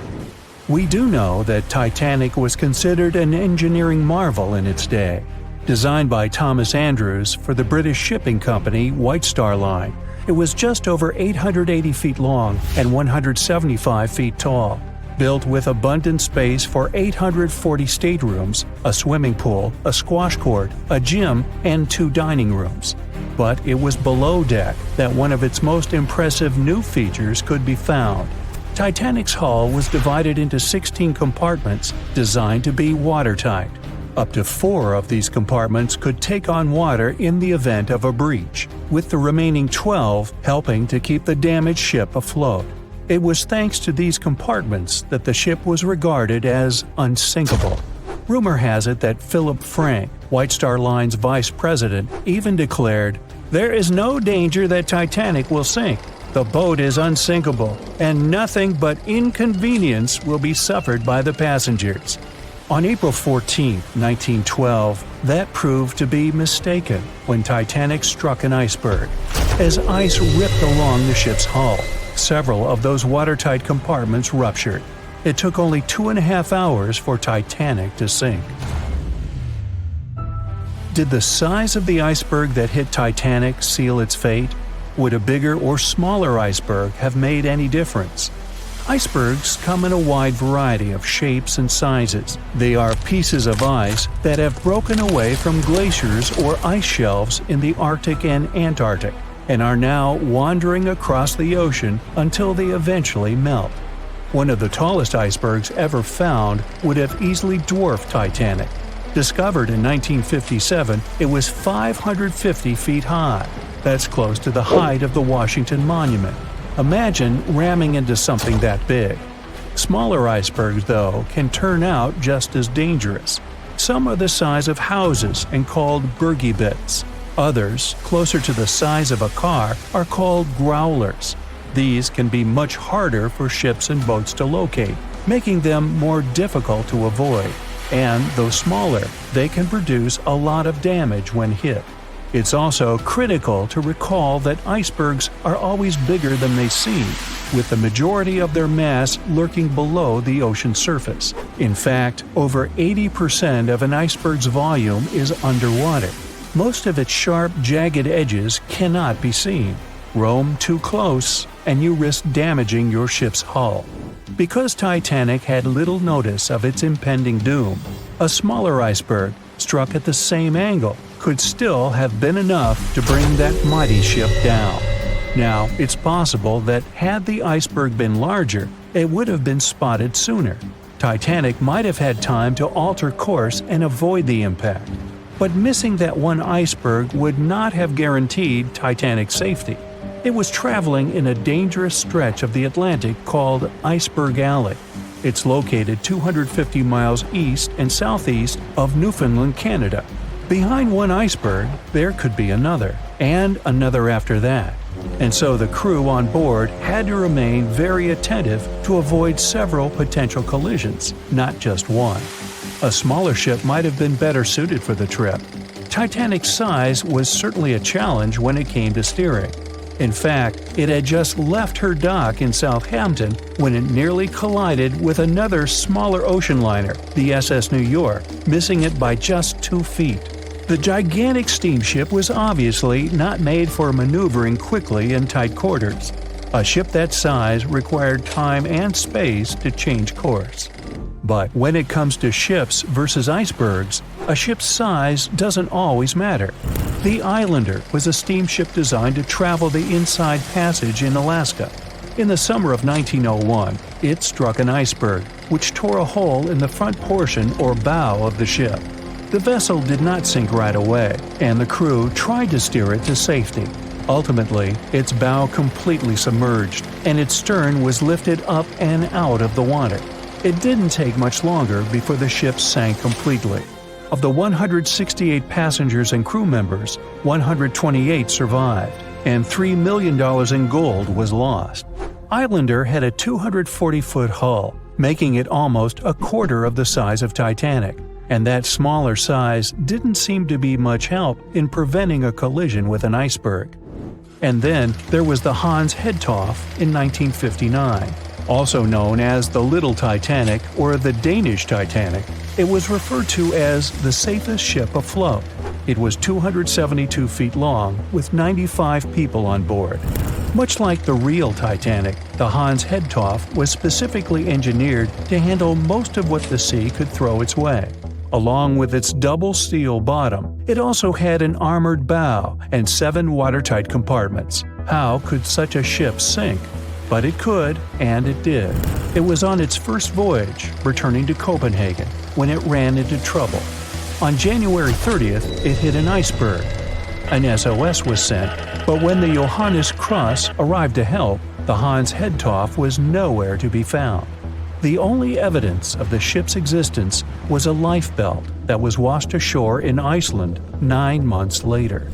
We do know that Titanic was considered an engineering marvel in its day. Designed by Thomas Andrews for the British shipping company White Star Line, it was just over 880 feet long and 175 feet tall. Built with abundant space for 840 staterooms, a swimming pool, a squash court, a gym, and 2 dining rooms. But it was below deck that one of its most impressive new features could be found. Titanic's hull was divided into 16 compartments designed to be watertight. Up to 4 of these compartments could take on water in the event of a breach, with the remaining 12 helping to keep the damaged ship afloat. It was thanks to these compartments that the ship was regarded as unsinkable. Rumor has it that Philip Frank, White Star Line's vice president, even declared, "There is no danger that Titanic will sink. The boat is unsinkable, and nothing but inconvenience will be suffered by the passengers." On April 14, 1912, that proved to be mistaken when Titanic struck an iceberg. As ice ripped along the ship's hull, several of those watertight compartments ruptured. It took only 2.5 hours for Titanic to sink. Did the size of the iceberg that hit Titanic seal its fate? Would a bigger or smaller iceberg have made any difference? Icebergs come in a wide variety of shapes and sizes. They are pieces of ice that have broken away from glaciers or ice shelves in the Arctic and Antarctic, and are now wandering across the ocean until they eventually melt. One of the tallest icebergs ever found would have easily dwarfed Titanic. Discovered in 1957, it was 550 feet high. That's close to the height of the Washington Monument. Imagine ramming into something that big. Smaller icebergs, though, can turn out just as dangerous. Some are the size of houses and called bergy bits. Others, closer to the size of a car, are called growlers. These can be much harder for ships and boats to locate, making them more difficult to avoid. And, though smaller, they can produce a lot of damage when hit. It's also critical to recall that icebergs are always bigger than they seem, with the majority of their mass lurking below the ocean surface. In fact, over 80% of an iceberg's volume is underwater. Most of its sharp, jagged edges cannot be seen. Roam too close, and you risk damaging your ship's hull. Because Titanic had little notice of its impending doom, a smaller iceberg, struck at the same angle, could still have been enough to bring that mighty ship down. Now, it's possible that had the iceberg been larger, it would have been spotted sooner. Titanic might have had time to alter course and avoid the impact. But missing that one iceberg would not have guaranteed Titanic's safety. It was traveling in a dangerous stretch of the Atlantic called Iceberg Alley. It's located 250 miles east and southeast of Newfoundland, Canada. Behind one iceberg, there could be another, and another after that. And so the crew on board had to remain very attentive to avoid several potential collisions, not just one. A smaller ship might have been better suited for the trip. Titanic's size was certainly a challenge when it came to steering. In fact, it had just left her dock in Southampton when it nearly collided with another smaller ocean liner, the SS New York, missing it by just 2 feet. The gigantic steamship was obviously not made for maneuvering quickly in tight quarters. A ship that size required time and space to change course. But when it comes to ships versus icebergs, a ship's size doesn't always matter. The Islander was a steamship designed to travel the Inside Passage in Alaska. In the summer of 1901, it struck an iceberg, which tore a hole in the front portion or bow of the ship. The vessel did not sink right away, and the crew tried to steer it to safety. Ultimately, its bow completely submerged, and its stern was lifted up and out of the water. It didn't take much longer before the ship sank completely. Of the 168 passengers and crew members, 128 survived, and $3 million in gold was lost. Islander had a 240-foot hull, making it almost a quarter of the size of Titanic, and that smaller size didn't seem to be much help in preventing a collision with an iceberg. And then there was the Hans Hedtoft in 1959. Also known as the Little Titanic or the Danish Titanic, it was referred to as the safest ship afloat. It was 272 feet long with 95 people on board. Much like the real Titanic, the Hans Hedtoft was specifically engineered to handle most of what the sea could throw its way. Along with its double steel bottom, it also had an armored bow and 7 watertight compartments. How could such a ship sink? But it could, and it did. It was on its first voyage, returning to Copenhagen, when it ran into trouble. On January 30th, it hit an iceberg. An SOS was sent, but when the Johannes Cross arrived to help, the Hans Hedtoft was nowhere to be found. The only evidence of the ship's existence was a lifebelt that was washed ashore in Iceland 9 months later.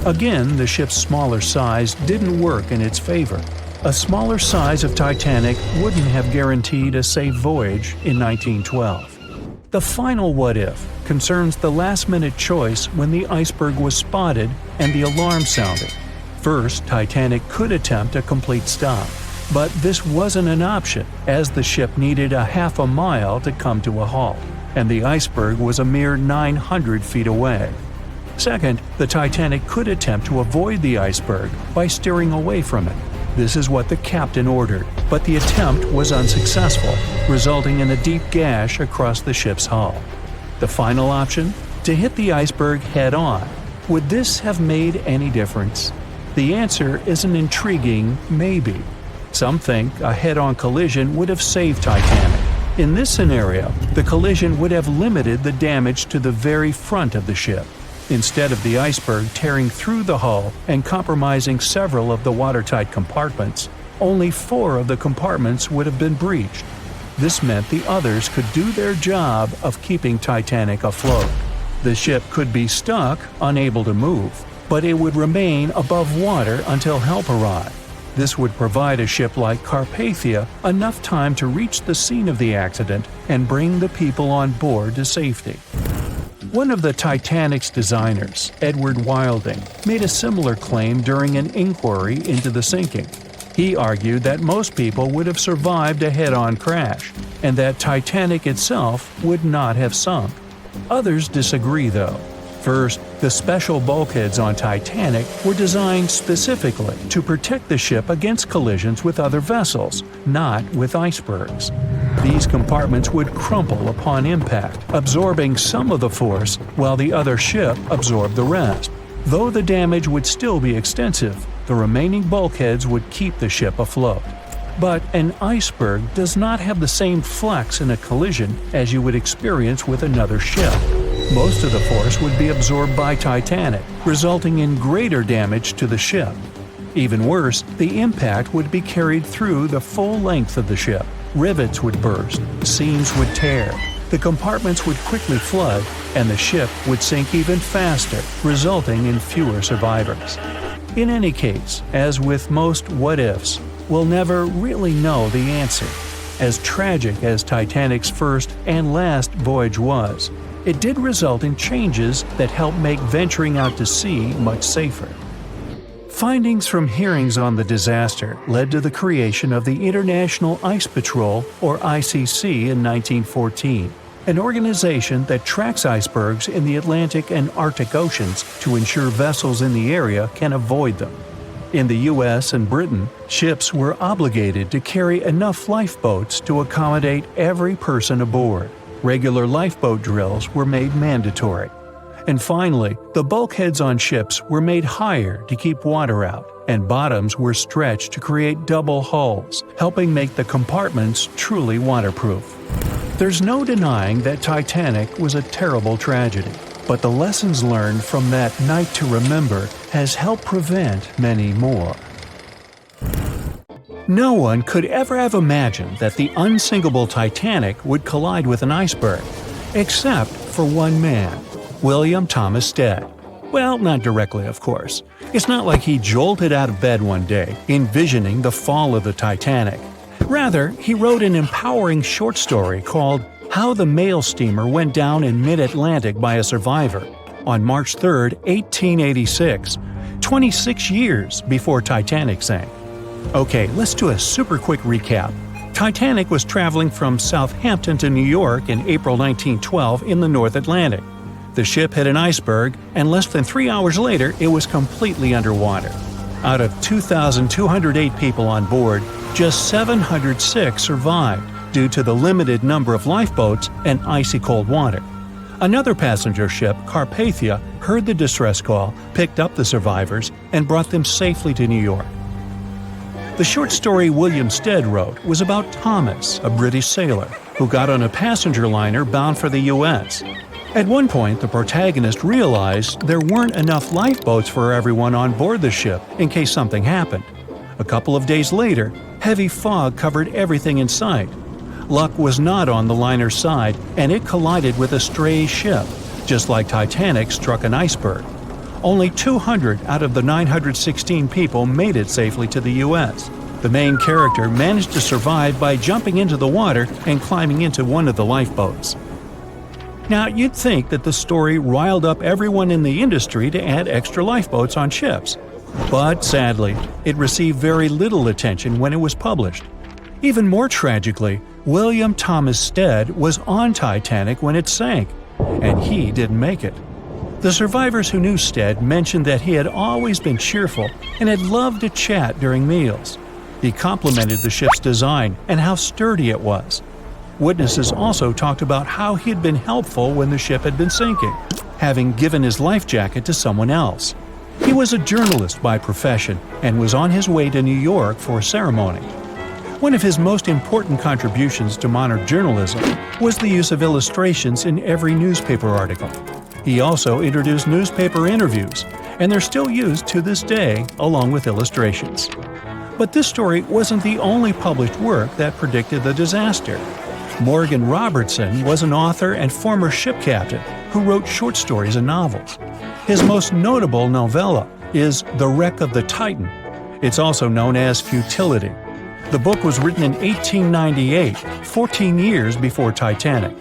Again, the ship's smaller size didn't work in its favor. A smaller size of Titanic wouldn't have guaranteed a safe voyage in 1912. The final what-if concerns the last-minute choice when the iceberg was spotted and the alarm sounded. First, Titanic could attempt a complete stop, but this wasn't an option as the ship needed a half a mile to come to a halt, and the iceberg was a mere 900 feet away. Second, the Titanic could attempt to avoid the iceberg by steering away from it. This is what the captain ordered, but the attempt was unsuccessful, resulting in a deep gash across the ship's hull. The final option? To hit the iceberg head-on. Would this have made any difference? The answer is an intriguing maybe. Some think a head-on collision would have saved Titanic. In this scenario, the collision would have limited the damage to the very front of the ship, instead of the iceberg tearing through the hull and compromising several of the watertight compartments. Only 4 of the compartments would have been breached. This meant the others could do their job of keeping Titanic afloat. The ship could be stuck, unable to move, but it would remain above water until help arrived. This would provide a ship like Carpathia enough time to reach the scene of the accident and bring the people on board to safety. One of the Titanic's designers, Edward Wilding, made a similar claim during an inquiry into the sinking. He argued that most people would have survived a head-on crash, and that Titanic itself would not have sunk. Others disagree, though. First, the special bulkheads on Titanic were designed specifically to protect the ship against collisions with other vessels, not with icebergs. These compartments would crumple upon impact, absorbing some of the force while the other ship absorbed the rest. Though the damage would still be extensive, the remaining bulkheads would keep the ship afloat. But an iceberg does not have the same flex in a collision as you would experience with another ship. Most of the force would be absorbed by Titanic, resulting in greater damage to the ship. Even worse, the impact would be carried through the full length of the ship. Rivets would burst, seams would tear, the compartments would quickly flood, and the ship would sink even faster, resulting in fewer survivors. In any case, as with most what-ifs, we'll never really know the answer. As tragic as Titanic's first and last voyage was, it did result in changes that helped make venturing out to sea much safer. Findings from hearings on the disaster led to the creation of the International Ice Patrol, or ICC, in 1914, an organization that tracks icebergs in the Atlantic and Arctic Oceans to ensure vessels in the area can avoid them. In the US and Britain, ships were obligated to carry enough lifeboats to accommodate every person aboard. Regular lifeboat drills were made mandatory. And finally, the bulkheads on ships were made higher to keep water out, and bottoms were stretched to create double hulls, helping make the compartments truly waterproof. There's no denying that Titanic was a terrible tragedy, but the lessons learned from that night to remember has helped prevent many more. No one could ever have imagined that the unsinkable Titanic would collide with an iceberg, except for one man, William Thomas Stead. Well, not directly, of course. It's not like he jolted out of bed one day, envisioning the fall of the Titanic. Rather, he wrote an empowering short story called How the Mail Steamer Went Down in Mid-Atlantic by a Survivor on March 3, 1886, 26 years before Titanic sank. Okay, let's do a super quick recap. Titanic was traveling from Southampton to New York in April 1912 in the North Atlantic. The ship hit an iceberg, and less than 3 hours later, it was completely underwater. Out of 2,208 people on board, just 706 survived due to the limited number of lifeboats and icy cold water. Another passenger ship, Carpathia, heard the distress call, picked up the survivors, and brought them safely to New York. The short story William Stead wrote was about Thomas, a British sailor, who got on a passenger liner bound for the U.S. At one point, the protagonist realized there weren't enough lifeboats for everyone on board the ship in case something happened. A couple of days later, heavy fog covered everything in sight. Luck was not on the liner's side, and it collided with a stray ship, just like Titanic struck an iceberg. Only 200 out of the 916 people made it safely to the U.S. The main character managed to survive by jumping into the water and climbing into one of the lifeboats. Now, you'd think that the story riled up everyone in the industry to add extra lifeboats on ships. But sadly, it received very little attention when it was published. Even more tragically, William Thomas Stead was on Titanic when it sank, and he didn't make it. The survivors who knew Stead mentioned that he had always been cheerful and had loved to chat during meals. He complimented the ship's design and how sturdy it was. Witnesses also talked about how he had been helpful when the ship had been sinking, having given his life jacket to someone else. He was a journalist by profession and was on his way to New York for a ceremony. One of his most important contributions to modern journalism was the use of illustrations in every newspaper article. He also introduced newspaper interviews, and they're still used to this day along with illustrations. But this story wasn't the only published work that predicted the disaster. Morgan Robertson was an author and former ship captain who wrote short stories and novels. His most notable novella is The Wreck of the Titan. It's also known as Futility. The book was written in 1898, 14 years before Titanic.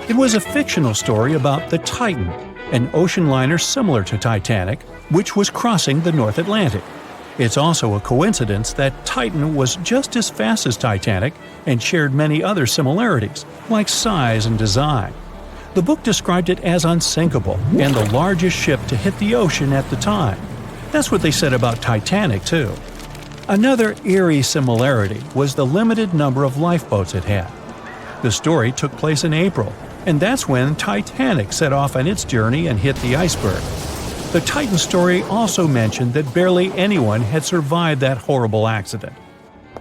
It was a fictional story about the Titan, an ocean liner similar to Titanic, which was crossing the North Atlantic. It's also a coincidence that Titan was just as fast as Titanic and shared many other similarities, like size and design. The book described it as unsinkable and the largest ship to hit the ocean at the time. That's what they said about Titanic, too. Another eerie similarity was the limited number of lifeboats it had. The story took place in April, and that's when Titanic set off on its journey and hit the iceberg. The Titan story also mentioned that barely anyone had survived that horrible accident.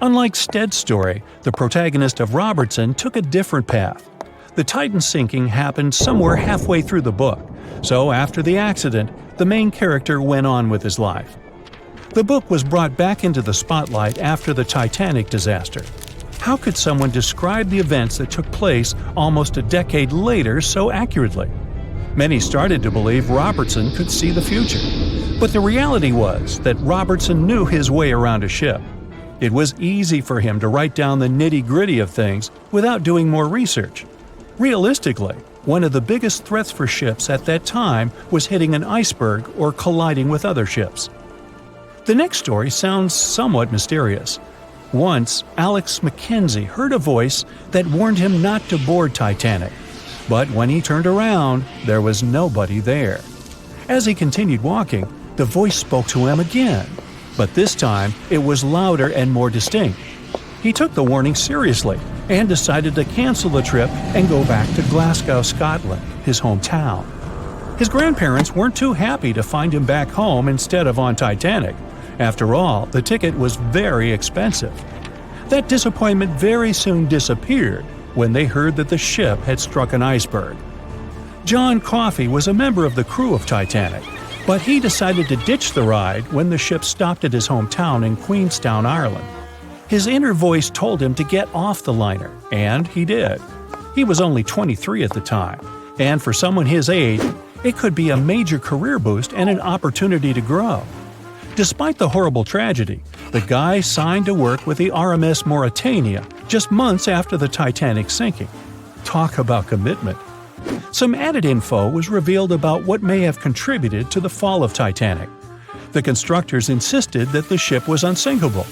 Unlike Stead's story, the protagonist of Robertson took a different path. The Titan sinking happened somewhere halfway through the book, so after the accident, the main character went on with his life. The book was brought back into the spotlight after the Titanic disaster. How could someone describe the events that took place almost a decade later so accurately? Many started to believe Robertson could see the future. But the reality was that Robertson knew his way around a ship. It was easy for him to write down the nitty-gritty of things without doing more research. Realistically, one of the biggest threats for ships at that time was hitting an iceberg or colliding with other ships. The next story sounds somewhat mysterious. Once, Alex Mackenzie heard a voice that warned him not to board Titanic. But when he turned around, there was nobody there. As he continued walking, the voice spoke to him again, but this time it was louder and more distinct. He took the warning seriously and decided to cancel the trip and go back to Glasgow, Scotland, his hometown. His grandparents weren't too happy to find him back home instead of on Titanic. After all, the ticket was very expensive. That disappointment very soon disappeared when they heard that the ship had struck an iceberg. John Coffey was a member of the crew of Titanic, but he decided to ditch the ride when the ship stopped at his hometown in Queenstown, Ireland. His inner voice told him to get off the liner, and he did. He was only 23 at the time, and for someone his age, it could be a major career boost and an opportunity to grow. Despite the horrible tragedy, the guy signed to work with the RMS Mauritania just months after the Titanic sinking. Talk about commitment. Some added info was revealed about what may have contributed to the fall of Titanic. The constructors insisted that the ship was unsinkable,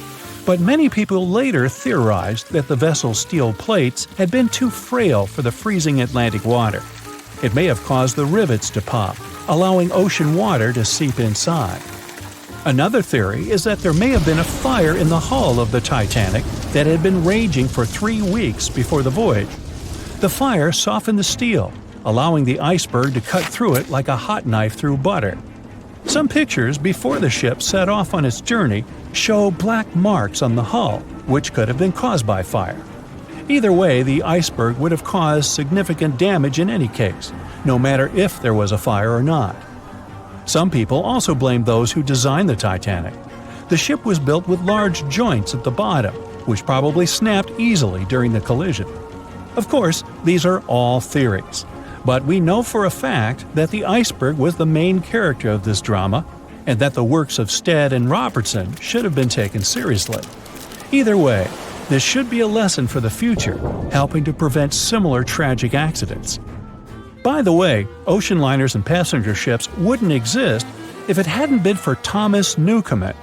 but many people later theorized that the vessel's steel plates had been too frail for the freezing Atlantic water. It may have caused the rivets to pop, allowing ocean water to seep inside. Another theory is that there may have been a fire in the hull of the Titanic that had been raging for 3 weeks before the voyage. The fire softened the steel, allowing the iceberg to cut through it like a hot knife through butter. Some pictures before the ship set off on its journey show black marks on the hull, which could have been caused by fire. Either way, the iceberg would have caused significant damage in any case, no matter if there was a fire or not. Some people also blame those who designed the Titanic. The ship was built with large joints at the bottom, which probably snapped easily during the collision. Of course, these are all theories, but we know for a fact that the iceberg was the main character of this drama, and that the works of Stead and Robertson should have been taken seriously. Either way, this should be a lesson for the future, helping to prevent similar tragic accidents. By the way, ocean liners and passenger ships wouldn't exist if it hadn't been for Thomas Newcomen.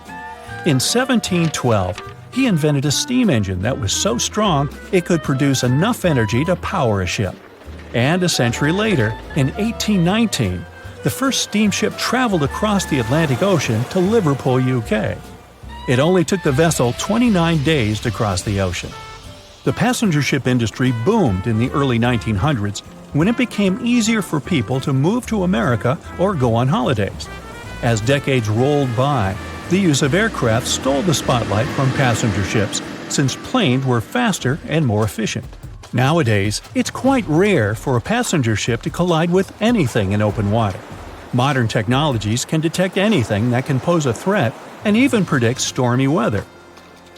In 1712, he invented a steam engine that was so strong it could produce enough energy to power a ship. And a century later, in 1819, the first steamship traveled across the Atlantic Ocean to Liverpool, UK. It only took the vessel 29 days to cross the ocean. The passenger ship industry boomed in the early 1900s when it became easier for people to move to America or go on holidays. As decades rolled by, the use of aircraft stole the spotlight from passenger ships since planes were faster and more efficient. Nowadays, it's quite rare for a passenger ship to collide with anything in open water. Modern technologies can detect anything that can pose a threat and even predict stormy weather.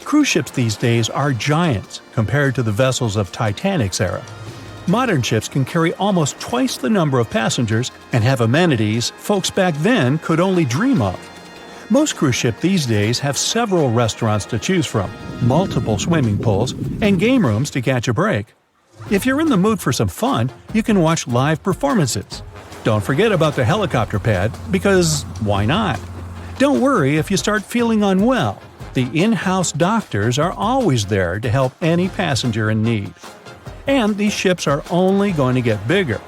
Cruise ships these days are giants compared to the vessels of Titanic's era. Modern ships can carry almost twice the number of passengers and have amenities folks back then could only dream of. Most cruise ships these days have several restaurants to choose from, multiple swimming pools, and game rooms to catch a break. If you're in the mood for some fun, you can watch live performances. Don't forget about the helicopter pad, because why not? Don't worry if you start feeling unwell. The in-house doctors are always there to help any passenger in need. And these ships are only going to get bigger.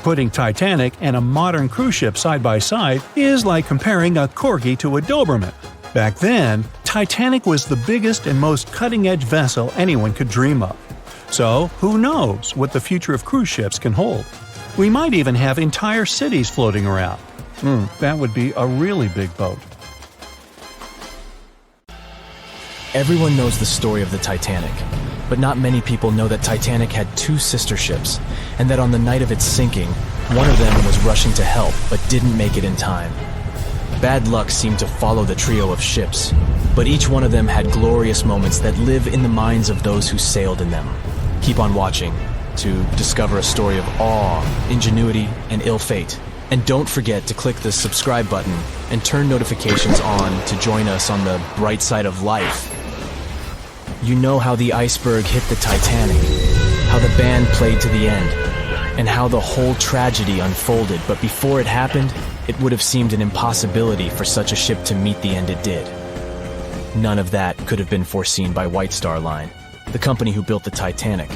Putting Titanic and a modern cruise ship side by side is like comparing a Corgi to a Doberman. Back then, Titanic was the biggest and most cutting-edge vessel anyone could dream of. So, who knows what the future of cruise ships can hold? We might even have entire cities floating around. That would be a really big boat. Everyone knows the story of the Titanic, but not many people know that Titanic had two sister ships, and that on the night of its sinking, one of them was rushing to help but didn't make it in time. Bad luck seemed to follow the trio of ships, but each one of them had glorious moments that live in the minds of those who sailed in them. Keep on watching to discover a story of awe, ingenuity, and ill fate. And don't forget to click the subscribe button and turn notifications on to join us on the bright side of life. You know how the iceberg hit the Titanic, how the band played to the end, and how the whole tragedy unfolded, but before it happened, it would have seemed an impossibility for such a ship to meet the end it did. None of that could have been foreseen by White Star Line, the company who built the Titanic,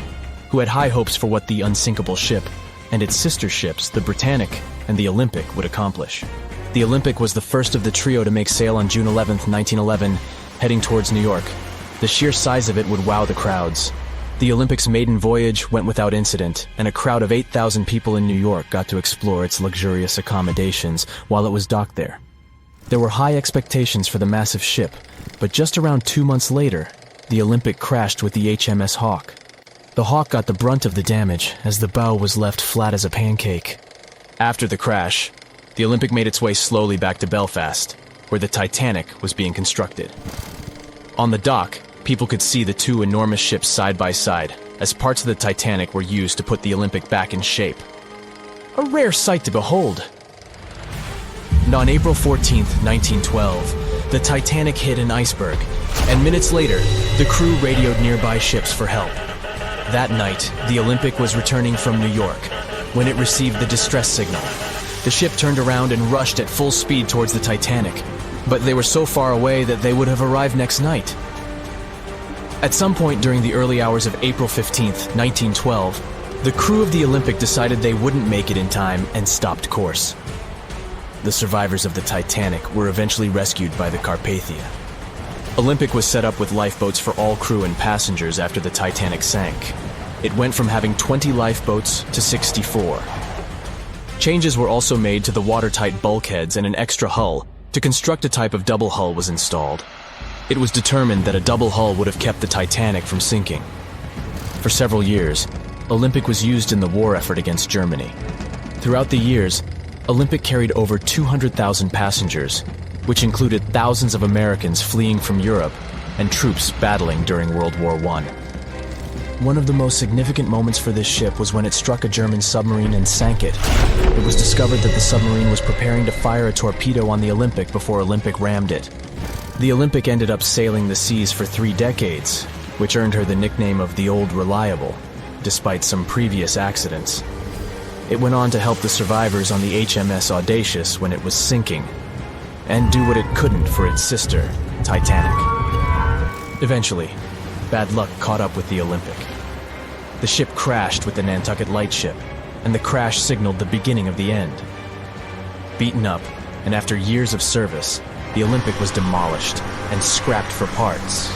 who had high hopes for what the unsinkable ship and its sister ships, the Britannic and the Olympic, would accomplish. The Olympic was the first of the trio to make sail on June 11, 1911, heading towards New York. The sheer size of it would wow the crowds. The Olympic's maiden voyage went without incident, and a crowd of 8,000 people in New York got to explore its luxurious accommodations while it was docked there. There were high expectations for the massive ship, but just around 2 months later, the Olympic crashed with the HMS Hawk. The Hawk got the brunt of the damage, as the bow was left flat as a pancake. After the crash, the Olympic made its way slowly back to Belfast, where the Titanic was being constructed. On the dock, people could see the two enormous ships side by side, as parts of the Titanic were used to put the Olympic back in shape. A rare sight to behold. And on April 14, 1912, the Titanic hit an iceberg, and minutes later, the crew radioed nearby ships for help. That night, the Olympic was returning from New York when it received the distress signal. The ship turned around and rushed at full speed towards the Titanic, but they were so far away that they would have arrived next night. At some point during the early hours of April 15, 1912, the crew of the Olympic decided they wouldn't make it in time and stopped course. The survivors of the Titanic were eventually rescued by the Carpathia. Olympic was set up with lifeboats for all crew and passengers after the Titanic sank. It went from having 20 lifeboats to 64. Changes were also made to the watertight bulkheads, and an extra hull to construct a type of double hull was installed. It was determined that a double hull would have kept the Titanic from sinking. For several years, Olympic was used in the war effort against Germany. Throughout the years, Olympic carried over 200,000 passengers, which included thousands of Americans fleeing from Europe and troops battling during World War I. One of the most significant moments for this ship was when it struck a German submarine and sank it. It was discovered that the submarine was preparing to fire a torpedo on the Olympic before Olympic rammed it. The Olympic ended up sailing the seas for 3 decades, which earned her the nickname of the Old Reliable, despite some previous accidents. It went on to help the survivors on the HMS Audacious when it was sinking, and do what it couldn't for its sister, Titanic. Eventually, bad luck caught up with the Olympic. The ship crashed with the Nantucket Lightship, and the crash signaled the beginning of the end. Beaten up, and after years of service, the Olympic was demolished and scrapped for parts.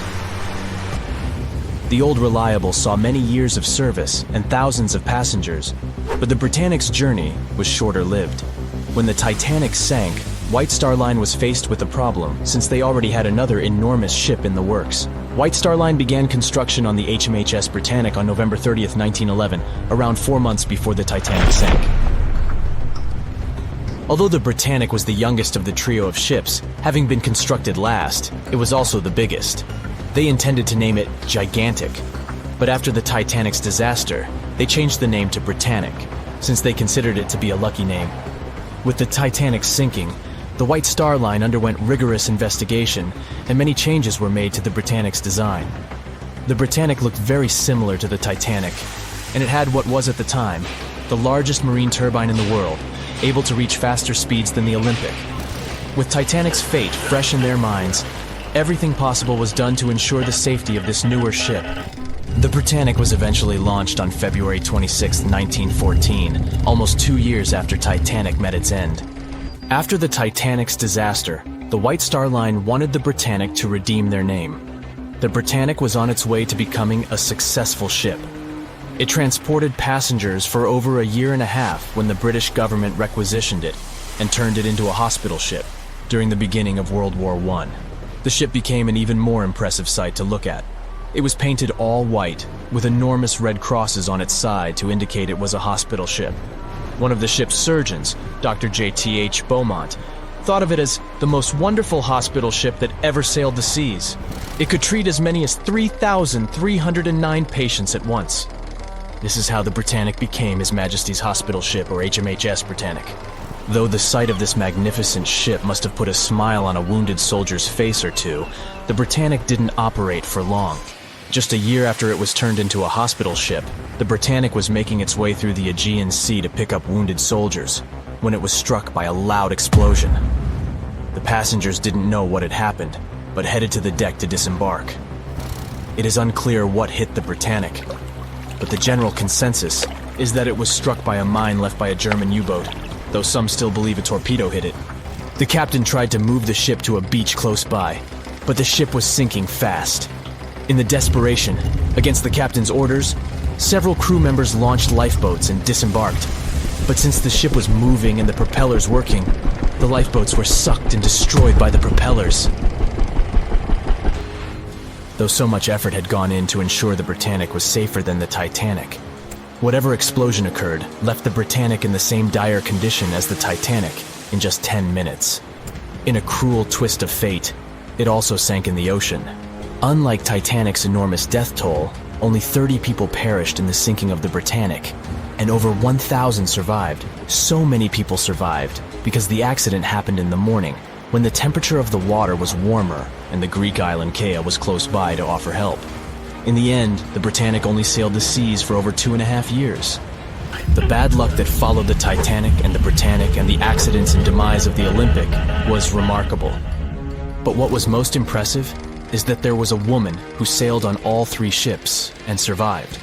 The Old Reliable saw many years of service and thousands of passengers, but the Britannic's journey was shorter-lived. When the Titanic sank, White Star Line was faced with a problem since they already had another enormous ship in the works. White Star Line began construction on the HMHS Britannic on November 30th, 1911, around 4 months before the Titanic sank. Although the Britannic was the youngest of the trio of ships, having been constructed last, it was also the biggest. They intended to name it Gigantic, but after the Titanic's disaster, they changed the name to Britannic, since they considered it to be a lucky name. With the Titanic sinking, the White Star Line underwent rigorous investigation, and many changes were made to the Britannic's design. The Britannic looked very similar to the Titanic, and it had what was at the time the largest marine turbine in the world, able to reach faster speeds than the Olympic. With Titanic's fate fresh in their minds, everything possible was done to ensure the safety of this newer ship. The Britannic was eventually launched on February 26, 1914, almost 2 years after Titanic met its end. After the Titanic's disaster, the White Star Line wanted the Britannic to redeem their name. The Britannic was on its way to becoming a successful ship. It transported passengers for over a year and a half when the British government requisitioned it and turned it into a hospital ship during the beginning of World War I. The ship became an even more impressive sight to look at. It was painted all white, with enormous red crosses on its side to indicate it was a hospital ship. One of the ship's surgeons, Dr. J.T.H. Beaumont, thought of it as the most wonderful hospital ship that ever sailed the seas. It could treat as many as 3,309 patients at once. This is how the Britannic became His Majesty's Hospital Ship, or HMHS Britannic. Though the sight of this magnificent ship must have put a smile on a wounded soldier's face or two, the Britannic didn't operate for long. Just a year after it was turned into a hospital ship, the Britannic was making its way through the Aegean Sea to pick up wounded soldiers, when it was struck by a loud explosion. The passengers didn't know what had happened, but headed to the deck to disembark. It is unclear what hit the Britannic, but the general consensus is that it was struck by a mine left by a German U-boat, though some still believe a torpedo hit it. The captain tried to move the ship to a beach close by, but the ship was sinking fast. In the desperation, against the captain's orders, several crew members launched lifeboats and disembarked. But since the ship was moving and the propellers working, the lifeboats were sucked and destroyed by the propellers. Though so much effort had gone in to ensure the Britannic was safer than the Titanic, whatever explosion occurred left the Britannic in the same dire condition as the Titanic in just 10 minutes. In a cruel twist of fate, it also sank in the ocean. Unlike Titanic's enormous death toll, only 30 people perished in the sinking of the Britannic, and over 1,000 survived. So many people survived because the accident happened in the morning, when the temperature of the water was warmer and the Greek island Kea was close by to offer help. In the end, the Britannic only sailed the seas for over 2.5 years. The bad luck that followed the Titanic and the Britannic and the accidents and demise of the Olympic was remarkable. But what was most impressive is that there was a woman who sailed on all 3 ships and survived.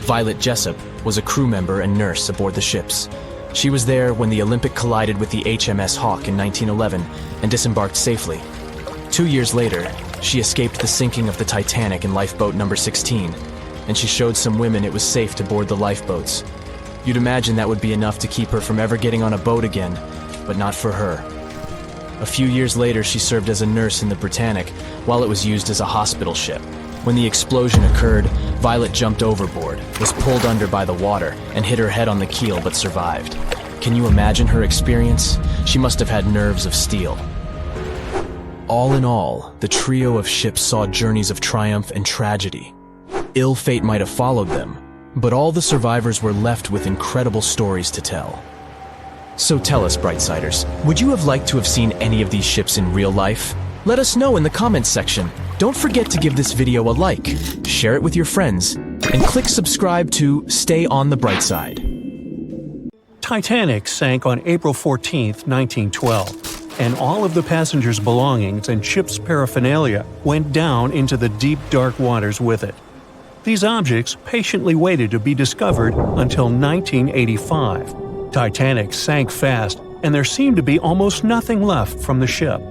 Violet Jessup was a crew member and nurse aboard the ships. She was there when the Olympic collided with the HMS Hawk in 1911 and disembarked safely. 2 years later, she escaped the sinking of the Titanic in Lifeboat number 16, and she showed some women it was safe to board the lifeboats. You'd imagine that would be enough to keep her from ever getting on a boat again, but not for her. A few years later, she served as a nurse in the Titanic while it was used as a hospital ship. When the explosion occurred, Violet jumped overboard, was pulled under by the water, and hit her head on the keel but survived. Can you imagine her experience? She must have had nerves of steel. All in all, the trio of ships saw journeys of triumph and tragedy. Ill fate might have followed them, but all the survivors were left with incredible stories to tell. So tell us, Brightsiders, would you have liked to have seen any of these ships in real life? Let us know in the comments section. Don't forget to give this video a like, share it with your friends, and click subscribe to stay on the bright side. Titanic sank on April 14, 1912, and all of the passengers' belongings and ship's paraphernalia went down into the deep, dark waters with it. These objects patiently waited to be discovered until 1985. Titanic sank fast, and there seemed to be almost nothing left from the ship.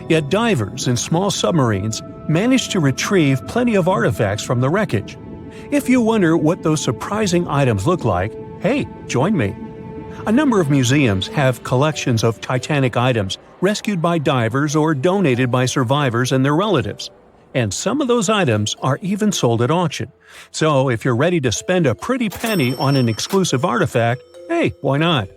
Yet divers in small submarines managed to retrieve plenty of artifacts from the wreckage. If you wonder what those surprising items look like, hey, join me. A number of museums have collections of Titanic items rescued by divers or donated by survivors and their relatives. And some of those items are even sold at auction. So if you're ready to spend a pretty penny on an exclusive artifact, hey, why not?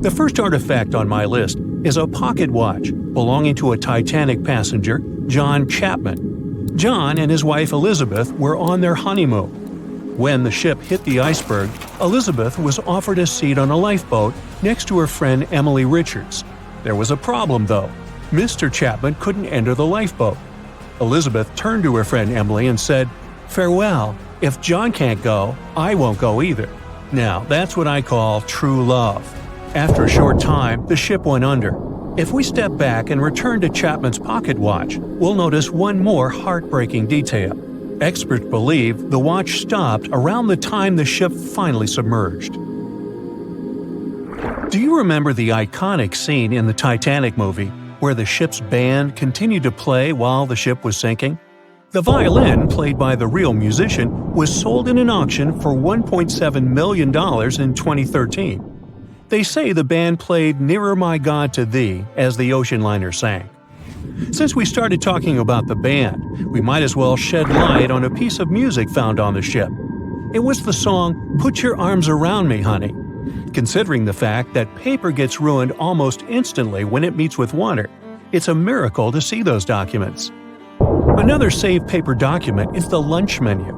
The first artifact on my list is a pocket watch belonging to a Titanic passenger, John Chapman. John and his wife Elizabeth were on their honeymoon. When the ship hit the iceberg, Elizabeth was offered a seat on a lifeboat next to her friend Emily Richards. There was a problem, though. Mr. Chapman couldn't enter the lifeboat. Elizabeth turned to her friend Emily and said, "Farewell, if John can't go, I won't go either." Now, that's what I call true love. After a short time, the ship went under. If we step back and return to Chapman's pocket watch, we'll notice one more heartbreaking detail. Experts believe the watch stopped around the time the ship finally submerged. Do you remember the iconic scene in the Titanic movie where the ship's band continued to play while the ship was sinking? The violin, played by the real musician, was sold in an auction for $1.7 million in 2013. They say the band played "Nearer My God to Thee" as the ocean liner sank. Since we started talking about the band, we might as well shed light on a piece of music found on the ship. It was the song "Put Your Arms Around Me, Honey." Considering the fact that paper gets ruined almost instantly when it meets with water, it's a miracle to see those documents. Another saved paper document is the lunch menu.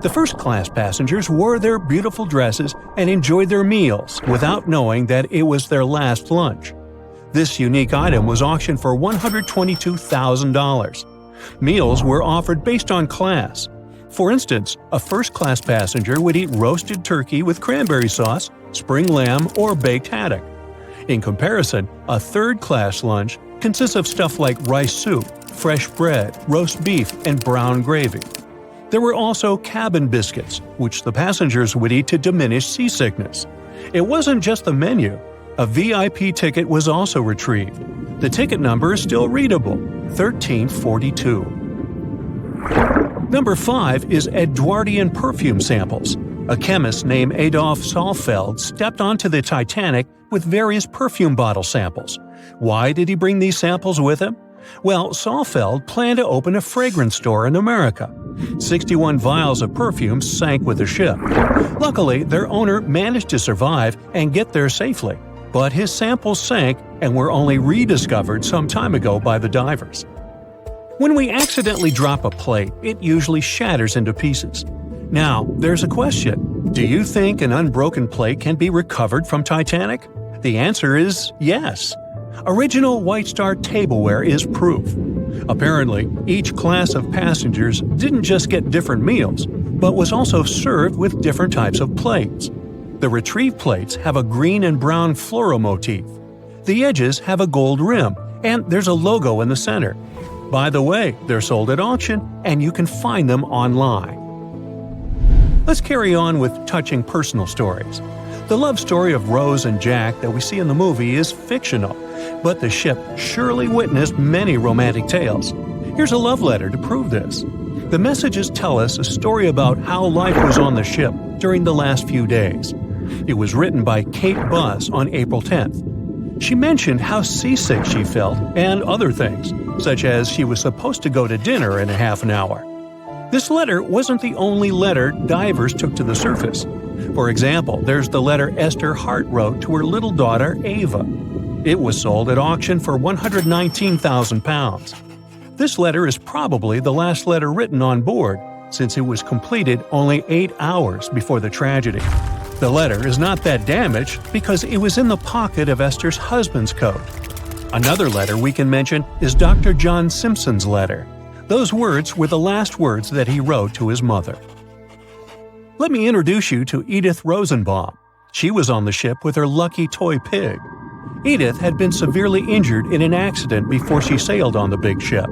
The first-class passengers wore their beautiful dresses and enjoyed their meals without knowing that it was their last lunch. This unique item was auctioned for $122,000. Meals were offered based on class. For instance, a first-class passenger would eat roasted turkey with cranberry sauce, spring lamb, or baked haddock. In comparison, a third-class lunch consists of stuff like rice soup, fresh bread, roast beef, and brown gravy. There were also cabin biscuits, which the passengers would eat to diminish seasickness. It wasn't just the menu. A VIP ticket was also retrieved. The ticket number is still readable, 1342. Number 5 is Edwardian perfume samples. A chemist named Adolf Saalfeld stepped onto the Titanic with various perfume bottle samples. Why did he bring these samples with him? Well, Saalfeld planned to open a fragrance store in America. 61 vials of perfume sank with the ship. Luckily, their owner managed to survive and get there safely. But his samples sank and were only rediscovered some time ago by the divers. When we accidentally drop a plate, it usually shatters into pieces. Now, there's a question. Do you think an unbroken plate can be recovered from Titanic? The answer is yes. Original White Star tableware is proof. Apparently, each class of passengers didn't just get different meals, but was also served with different types of plates. The retrieved plates have a green and brown floral motif. The edges have a gold rim, and there's a logo in the center. By the way, they're sold at auction, and you can find them online. Let's carry on with touching personal stories. The love story of Rose and Jack that we see in the movie is fictional, but the ship surely witnessed many romantic tales. Here's a love letter to prove this. The messages tell us a story about how life was on the ship during the last few days. It was written by Kate Buss on April 10th. She mentioned how seasick she felt and other things, such as she was supposed to go to dinner in a half an hour. This letter wasn't the only letter divers took to the surface. For example, there's the letter Esther Hart wrote to her little daughter Ava. It was sold at auction for £119,000. This letter is probably the last letter written on board, since it was completed only 8 hours before the tragedy. The letter is not that damaged because it was in the pocket of Esther's husband's coat. Another letter we can mention is Dr. John Simpson's letter. Those words were the last words that he wrote to his mother. Let me introduce you to Edith Rosenbaum. She was on the ship with her lucky toy pig. Edith had been severely injured in an accident before she sailed on the big ship.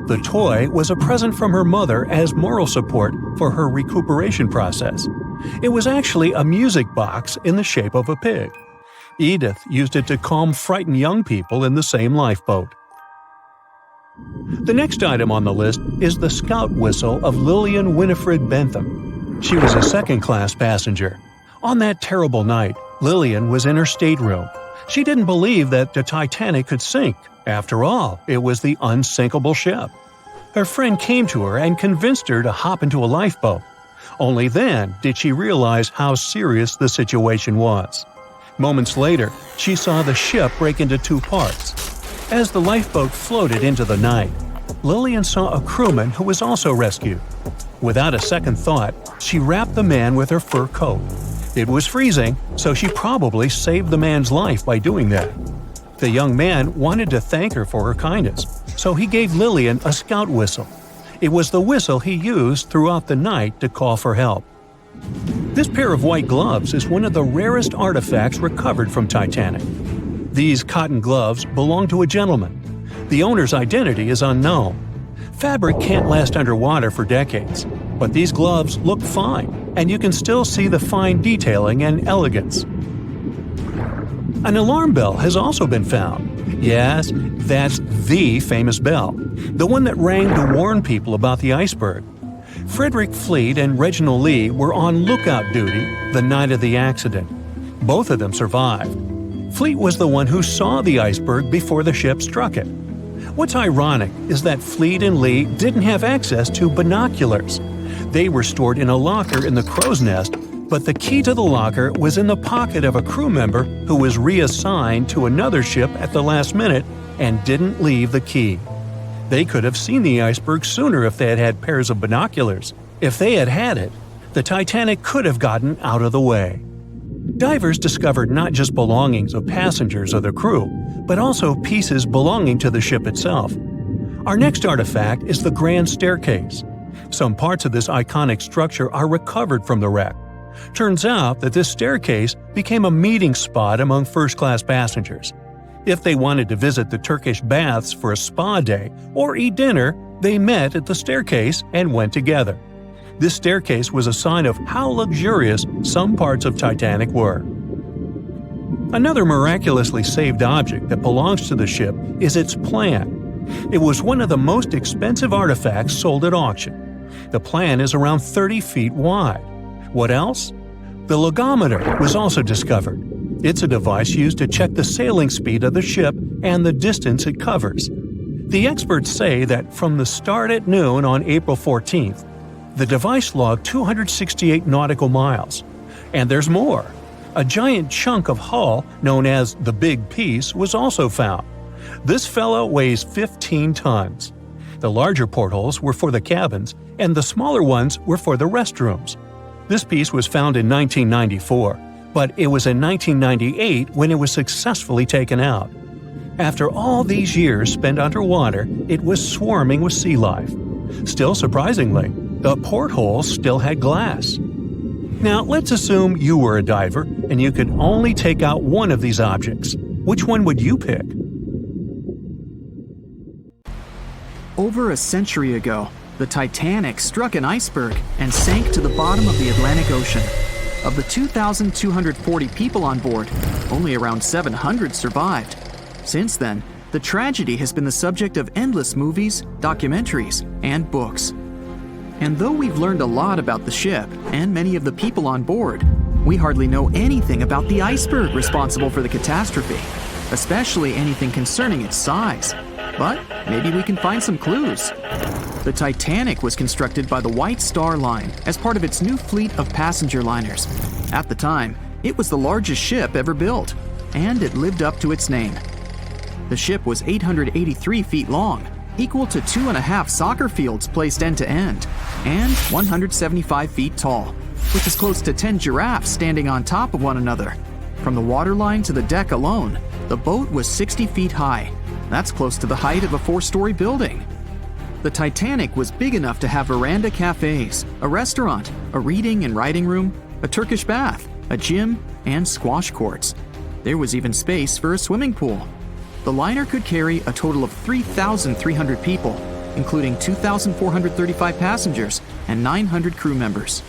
The toy was a present from her mother as moral support for her recuperation process. It was actually a music box in the shape of a pig. Edith used it to calm frightened young people in the same lifeboat. The next item on the list is the scout whistle of Lillian Winifred Bentham. She was a second-class passenger. On that terrible night, Lillian was in her stateroom. She didn't believe that the Titanic could sink. After all, it was the unsinkable ship. Her friend came to her and convinced her to hop into a lifeboat. Only then did she realize how serious the situation was. Moments later, she saw the ship break into 2 parts. As the lifeboat floated into the night, Lillian saw a crewman who was also rescued. Without a second thought, she wrapped the man with her fur coat. It was freezing, so she probably saved the man's life by doing that. The young man wanted to thank her for her kindness, so he gave Lillian a scout whistle. It was the whistle he used throughout the night to call for help. This pair of white gloves is one of the rarest artifacts recovered from Titanic. These cotton gloves belong to a gentleman. The owner's identity is unknown. Fabric can't last underwater for decades, but these gloves look fine, and you can still see the fine detailing and elegance. An alarm bell has also been found. Yes, that's the famous bell, the one that rang to warn people about the iceberg. Frederick Fleet and Reginald Lee were on lookout duty the night of the accident. Both of them survived. Fleet was the one who saw the iceberg before the ship struck it. What's ironic is that Fleet and Lee didn't have access to binoculars. They were stored in a locker in the crow's nest, but the key to the locker was in the pocket of a crew member who was reassigned to another ship at the last minute and didn't leave the key. They could have seen the iceberg sooner if they had had pairs of binoculars. If they had had it, the Titanic could have gotten out of the way. Divers discovered not just belongings of passengers or the crew, but also pieces belonging to the ship itself. Our next artifact is the Grand Staircase. Some parts of this iconic structure are recovered from the wreck. Turns out that this staircase became a meeting spot among first-class passengers. If they wanted to visit the Turkish baths for a spa day or eat dinner, they met at the staircase and went together. This staircase was a sign of how luxurious some parts of Titanic were. Another miraculously saved object that belongs to the ship is its plan. It was one of the most expensive artifacts sold at auction. The plan is around 30 feet wide. What else? The logometer was also discovered. It's a device used to check the sailing speed of the ship and the distance it covers. The experts say that from the start at noon on April 14th, the device logged 268 nautical miles. And there's more. A giant chunk of hull, known as the Big Piece, was also found. This fellow weighs 15 tons. The larger portholes were for the cabins, and the smaller ones were for the restrooms. This piece was found in 1994, but it was in 1998 when it was successfully taken out. After all these years spent underwater, it was swarming with sea life. Still surprisingly, the portholes still had glass. Now, let's assume you were a diver and you could only take out one of these objects. Which one would you pick? Over a century ago, the Titanic struck an iceberg and sank to the bottom of the Atlantic Ocean. Of the 2,240 people on board, only around 700 survived. Since then, the tragedy has been the subject of endless movies, documentaries, and books. And though we've learned a lot about the ship and many of the people on board, we hardly know anything about the iceberg responsible for the catastrophe. especially anything concerning its size. But maybe we can find some clues. The Titanic was constructed by the White Star Line as part of its new fleet of passenger liners. At the time, it was the largest ship ever built, and it lived up to its name. The ship was 883 feet long, equal to 2.5 soccer fields placed end to end, and 175 feet tall, which is close to 10 giraffes standing on top of one another. From the waterline to the deck alone, the boat was 60 feet high. That's close to the height of a 4-story building. The Titanic was big enough to have veranda cafes, a restaurant, a reading and writing room, a Turkish bath, a gym, and squash courts. There was even space for a swimming pool. The liner could carry a total of 3,300 people, including 2,435 passengers and 900 crew members.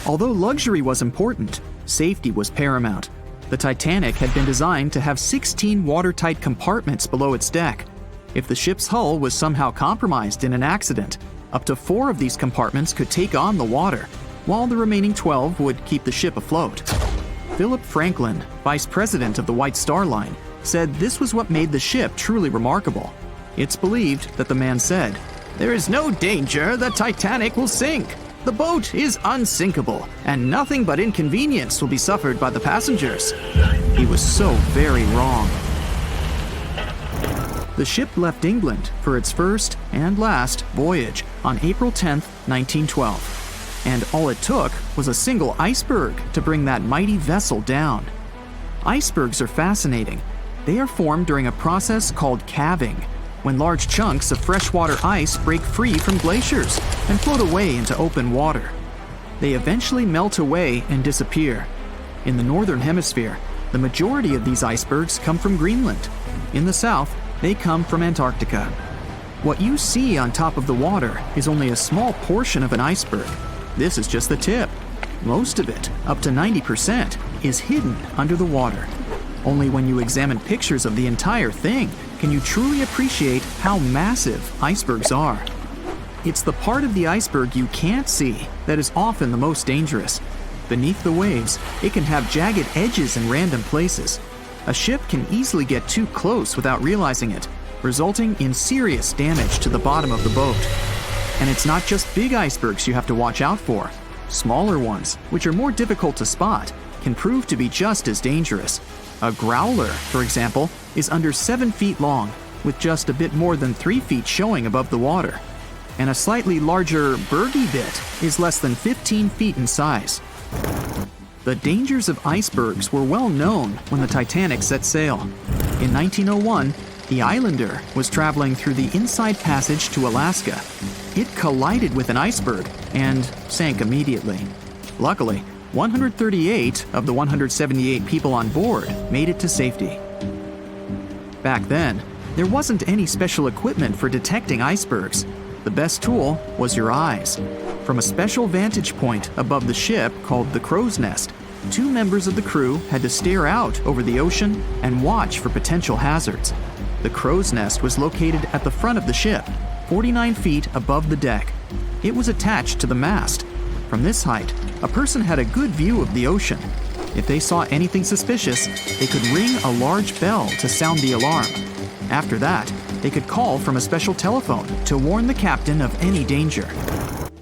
Although luxury was important, safety was paramount. The Titanic had been designed to have 16 watertight compartments below its deck. If the ship's hull was somehow compromised in an accident, up to 4 of these compartments could take on the water, while the remaining 12 would keep the ship afloat. Philip Franklin, vice president of the White Star Line, said this was what made the ship truly remarkable. It's believed that the man said, "There is no danger the Titanic will sink. The boat is unsinkable, and nothing but inconvenience will be suffered by the passengers." He was so very wrong. The ship left England for its first and last voyage on April 10, 1912. And all it took was a single iceberg to bring that mighty vessel down. Icebergs are fascinating. They are formed during a process called calving, when large chunks of freshwater ice break free from glaciers and float away into open water. They eventually melt away and disappear. In the northern hemisphere, the majority of these icebergs come from Greenland. In the south, they come from Antarctica. What you see on top of the water is only a small portion of an iceberg. This is just the tip. Most of it, up to 90%, is hidden under the water. Only when you examine pictures of the entire thing can you truly appreciate how massive icebergs are. It's the part of the iceberg you can't see that is often the most dangerous. Beneath the waves, it can have jagged edges in random places. A ship can easily get too close without realizing it, resulting in serious damage to the bottom of the boat. And it's not just big icebergs you have to watch out for. Smaller ones, which are more difficult to spot, can prove to be just as dangerous. A growler, for example, is under 7 feet long, with just a bit more than 3 feet showing above the water. And a slightly larger bergy bit is less than 15 feet in size. The dangers of icebergs were well known when the Titanic set sail. In 1901, the Islander was traveling through the Inside Passage to Alaska. It collided with an iceberg and sank immediately. Luckily, 138 of the 178 people on board made it to safety. Back then, there wasn't any special equipment for detecting icebergs. The best tool was your eyes. From a special vantage point above the ship called the crow's nest, 2 members of the crew had to stare out over the ocean and watch for potential hazards. The crow's nest was located at the front of the ship, 49 feet above the deck. It was attached to the mast. From this height, a person had a good view of the ocean. If they saw anything suspicious, they could ring a large bell to sound the alarm. After that, they could call from a special telephone to warn the captain of any danger.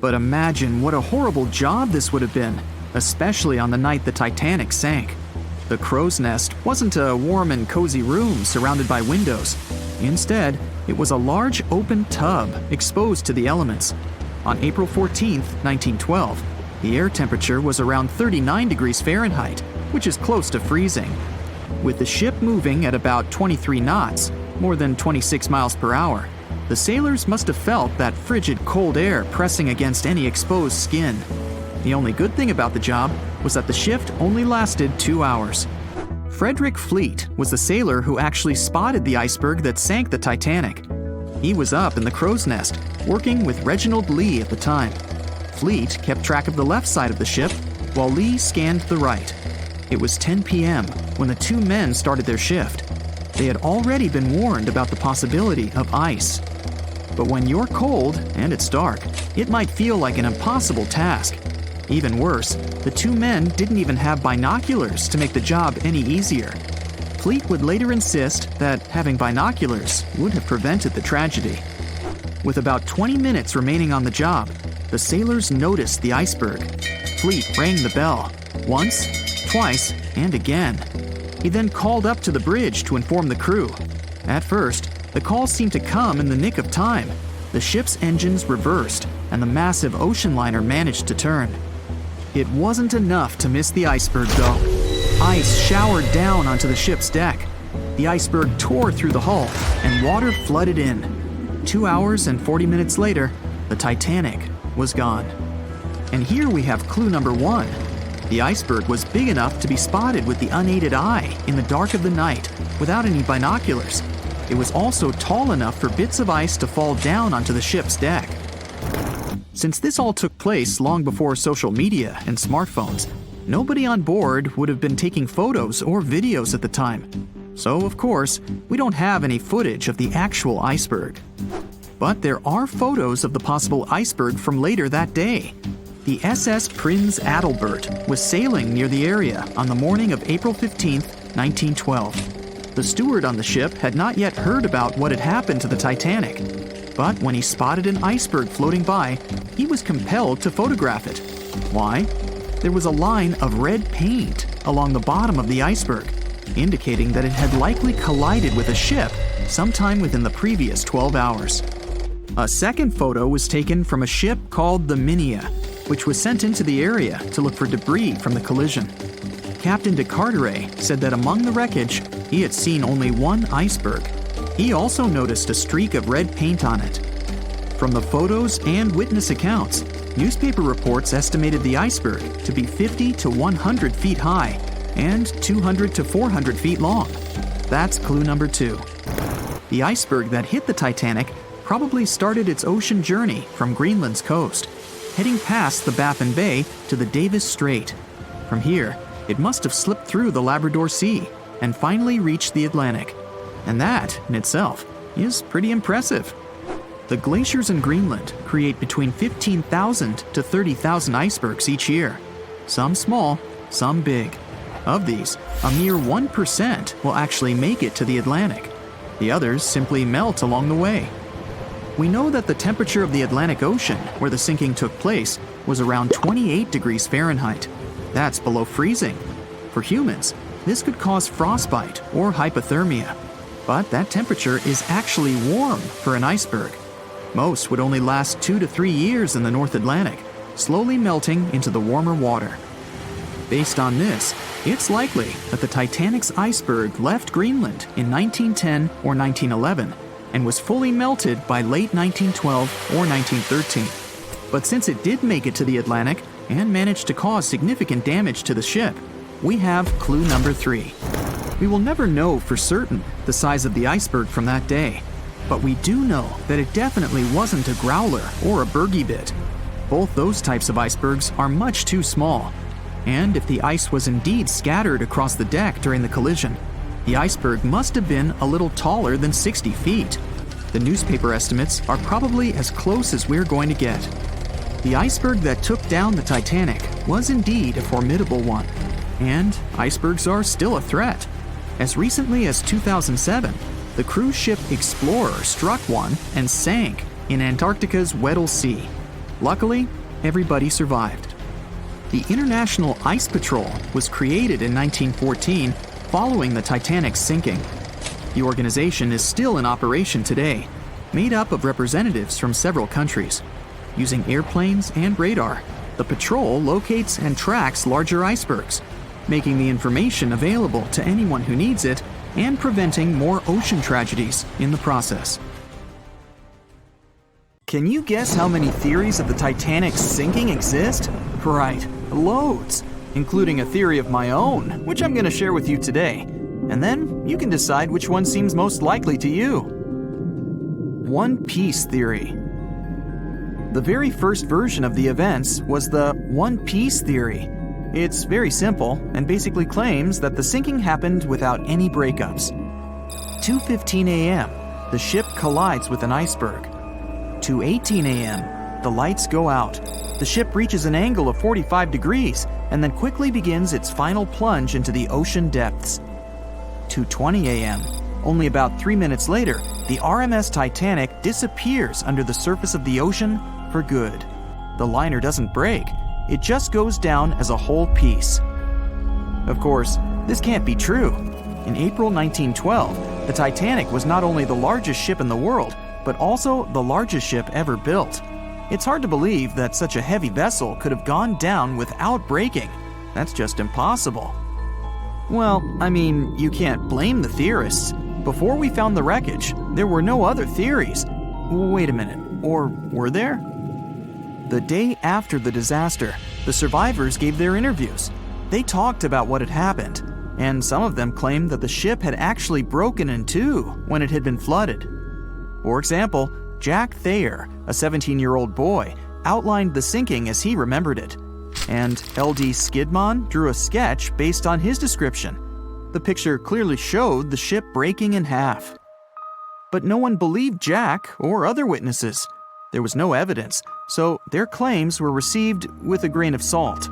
But imagine what a horrible job this would have been, especially on the night the Titanic sank. The crow's nest wasn't a warm and cozy room surrounded by windows. Instead, it was a large open tub exposed to the elements. On April 14, 1912, the air temperature was around 39 degrees Fahrenheit, which is close to freezing. With the ship moving at about 23 knots, more than 26 miles per hour, the sailors must have felt that frigid cold air pressing against any exposed skin. The only good thing about the job was that the shift only lasted 2 hours. Frederick Fleet was the sailor who actually spotted the iceberg that sank the Titanic. He was up in the crow's nest, working with Reginald Lee at the time. Fleet kept track of the left side of the ship, while Lee scanned the right. It was 10 p.m. when the 2 men started their shift. They had already been warned about the possibility of ice. But when you're cold and it's dark, it might feel like an impossible task. Even worse, the 2 men didn't even have binoculars to make the job any easier. Fleet would later insist that having binoculars would have prevented the tragedy. With about 20 minutes remaining on the job, the sailors noticed the iceberg. Fleet rang the bell, once, twice, and again. He then called up to the bridge to inform the crew. At first, the call seemed to come in the nick of time. The ship's engines reversed, and the massive ocean liner managed to turn. It wasn't enough to miss the iceberg, though. Ice showered down onto the ship's deck. The iceberg tore through the hull, and water flooded in. 2 hours and 40 minutes later, the Titanic was gone. And here we have clue number 1. The iceberg was big enough to be spotted with the unaided eye in the dark of the night without any binoculars. It was also tall enough for bits of ice to fall down onto the ship's deck. Since this all took place long before social media and smartphones, nobody on board would have been taking photos or videos at the time. So, of course, we don't have any footage of the actual iceberg. But there are photos of the possible iceberg from later that day. The SS Prinz Adalbert was sailing near the area on the morning of April 15, 1912. The steward on the ship had not yet heard about what had happened to the Titanic. But when he spotted an iceberg floating by, he was compelled to photograph it. Why? There was a line of red paint along the bottom of the iceberg, indicating that it had likely collided with a ship sometime within the previous 12 hours. A second photo was taken from a ship called the Minia, which was sent into the area to look for debris from the collision. Captain de Carteret said that among the wreckage, he had seen only one iceberg. He also noticed a streak of red paint on it. From the photos and witness accounts, newspaper reports estimated the iceberg to be 50 to 100 feet high and 200 to 400 feet long. That's clue number 2. The iceberg that hit the Titanic probably started its ocean journey from Greenland's coast, heading past the Baffin Bay to the Davis Strait. From here, it must have slipped through the Labrador Sea and finally reached the Atlantic. And that, in itself, is pretty impressive. The glaciers in Greenland create between 15,000 to 30,000 icebergs each year. Some small, some big. Of these, a mere 1% will actually make it to the Atlantic. The others simply melt along the way. We know that the temperature of the Atlantic Ocean, where the sinking took place, was around 28 degrees Fahrenheit. That's below freezing. For humans, this could cause frostbite or hypothermia. But that temperature is actually warm for an iceberg. Most would only last 2 to 3 years in the North Atlantic, slowly melting into the warmer water. Based on this, it's likely that the Titanic's iceberg left Greenland in 1910 or 1911 and was fully melted by late 1912 or 1913. But since it did make it to the Atlantic and managed to cause significant damage to the ship, we have clue number 3. We will never know for certain the size of the iceberg from that day, but we do know that it definitely wasn't a growler or a bergy bit. Both those types of icebergs are much too small. And if the ice was indeed scattered across the deck during the collision, the iceberg must have been a little taller than 60 feet. The newspaper estimates are probably as close as we're going to get. The iceberg that took down the Titanic was indeed a formidable one, and icebergs are still a threat. As recently as 2007, the cruise ship Explorer struck one and sank in Antarctica's Weddell Sea. Luckily, everybody survived. The International Ice Patrol was created in 1914 following the Titanic's sinking. The organization is still in operation today, made up of representatives from several countries. Using airplanes and radar, the patrol locates and tracks larger icebergs, making the information available to anyone who needs it and preventing more ocean tragedies in the process. Can you guess how many theories of the Titanic's sinking exist? Right, loads, including a theory of my own, which I'm going to share with you today. And then you can decide which one seems most likely to you. One Piece theory. The very first version of the events was the One Piece theory. It's very simple and basically claims that the sinking happened without any breakups. 2:15 a.m., the ship collides with an iceberg. 2:18 a.m., the lights go out. The ship reaches an angle of 45 degrees and then quickly begins its final plunge into the ocean depths. 2:20 a.m. Only about 3 minutes later, the RMS Titanic disappears under the surface of the ocean for good. The liner doesn't break, it just goes down as a whole piece. Of course, this can't be true. In April 1912, the Titanic was not only the largest ship in the world, but also the largest ship ever built. It's hard to believe that such a heavy vessel could have gone down without breaking. That's just impossible. Well, I mean, you can't blame the theorists. Before we found the wreckage, there were no other theories. Wait a minute, or were there? The day after the disaster, the survivors gave their interviews. They talked about what had happened, and some of them claimed that the ship had actually broken in two when it had been flooded. For example, Jack Thayer, a 17-year-old boy, outlined the sinking as he remembered it, and L.D. Skidmon drew a sketch based on his description. The picture clearly showed the ship breaking in half. But no one believed Jack or other witnesses. There was no evidence, so their claims were received with a grain of salt.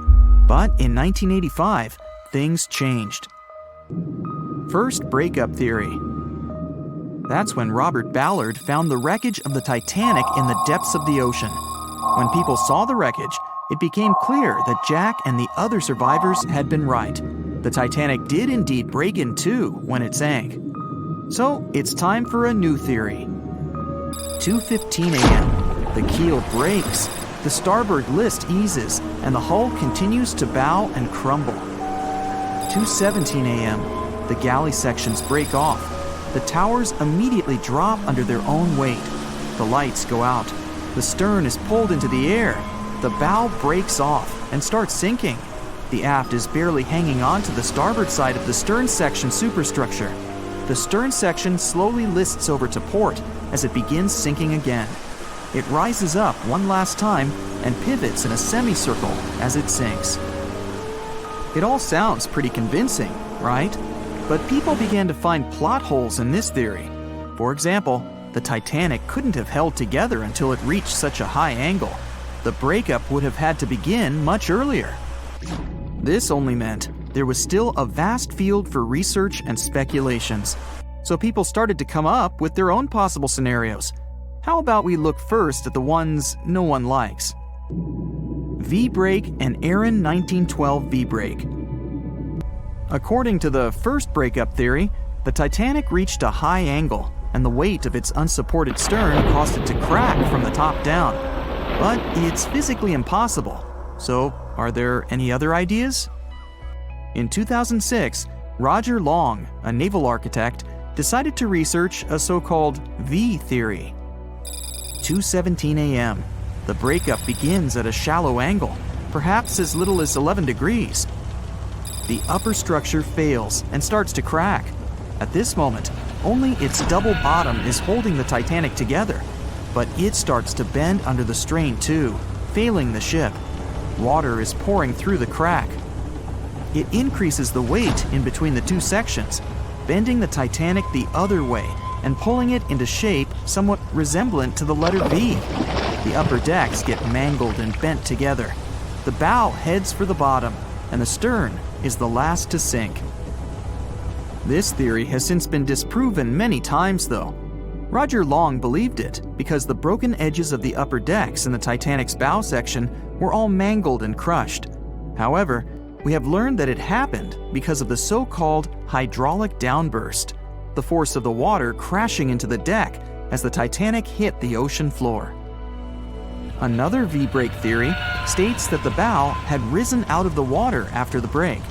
But in 1985, things changed. First, breakup theory. That's when Robert Ballard found the wreckage of the Titanic in the depths of the ocean. When people saw the wreckage, it became clear that Jack and the other survivors had been right. The Titanic did indeed break in two when it sank. So it's time for a new theory. 2:15 a.m. The keel breaks, the starboard list eases, and the hull continues to bow and crumble. 2:17 a.m. The galley sections break off. The towers immediately drop under their own weight. The lights go out. The stern is pulled into the air. The bow breaks off and starts sinking. The aft is barely hanging on to the starboard side of the stern section superstructure. The stern section slowly lists over to port as it begins sinking again. It rises up one last time and pivots in a semicircle as it sinks. It all sounds pretty convincing, right? But people began to find plot holes in this theory. For example, the Titanic couldn't have held together until it reached such a high angle. The breakup would have had to begin much earlier. This only meant there was still a vast field for research and speculations. So people started to come up with their own possible scenarios. How about we look first at the ones no one likes? V-break and Aaron 1912 V-break. According to the first breakup theory, the Titanic reached a high angle, and the weight of its unsupported stern caused it to crack from the top down. But it's physically impossible. So, are there any other ideas? In 2006, Roger Long, a naval architect, decided to research a so-called V theory. 2:17 a.m. The breakup begins at a shallow angle, perhaps as little as 11 degrees. The upper structure fails and starts to crack. At this moment, only its double bottom is holding the Titanic together, but it starts to bend under the strain too, failing the ship. Water is pouring through the crack. It increases the weight in between the two sections, bending the Titanic the other way and pulling it into shape somewhat resemblant to the letter V. The upper decks get mangled and bent together. The bow heads for the bottom, and the stern is the last to sink. This theory has since been disproven many times, though. Roger Long believed it because the broken edges of the upper decks in the Titanic's bow section were all mangled and crushed. However, we have learned that it happened because of the so-called hydraulic downburst, the force of the water crashing into the deck as the Titanic hit the ocean floor. Another V-break theory states that the bow had risen out of the water after the break.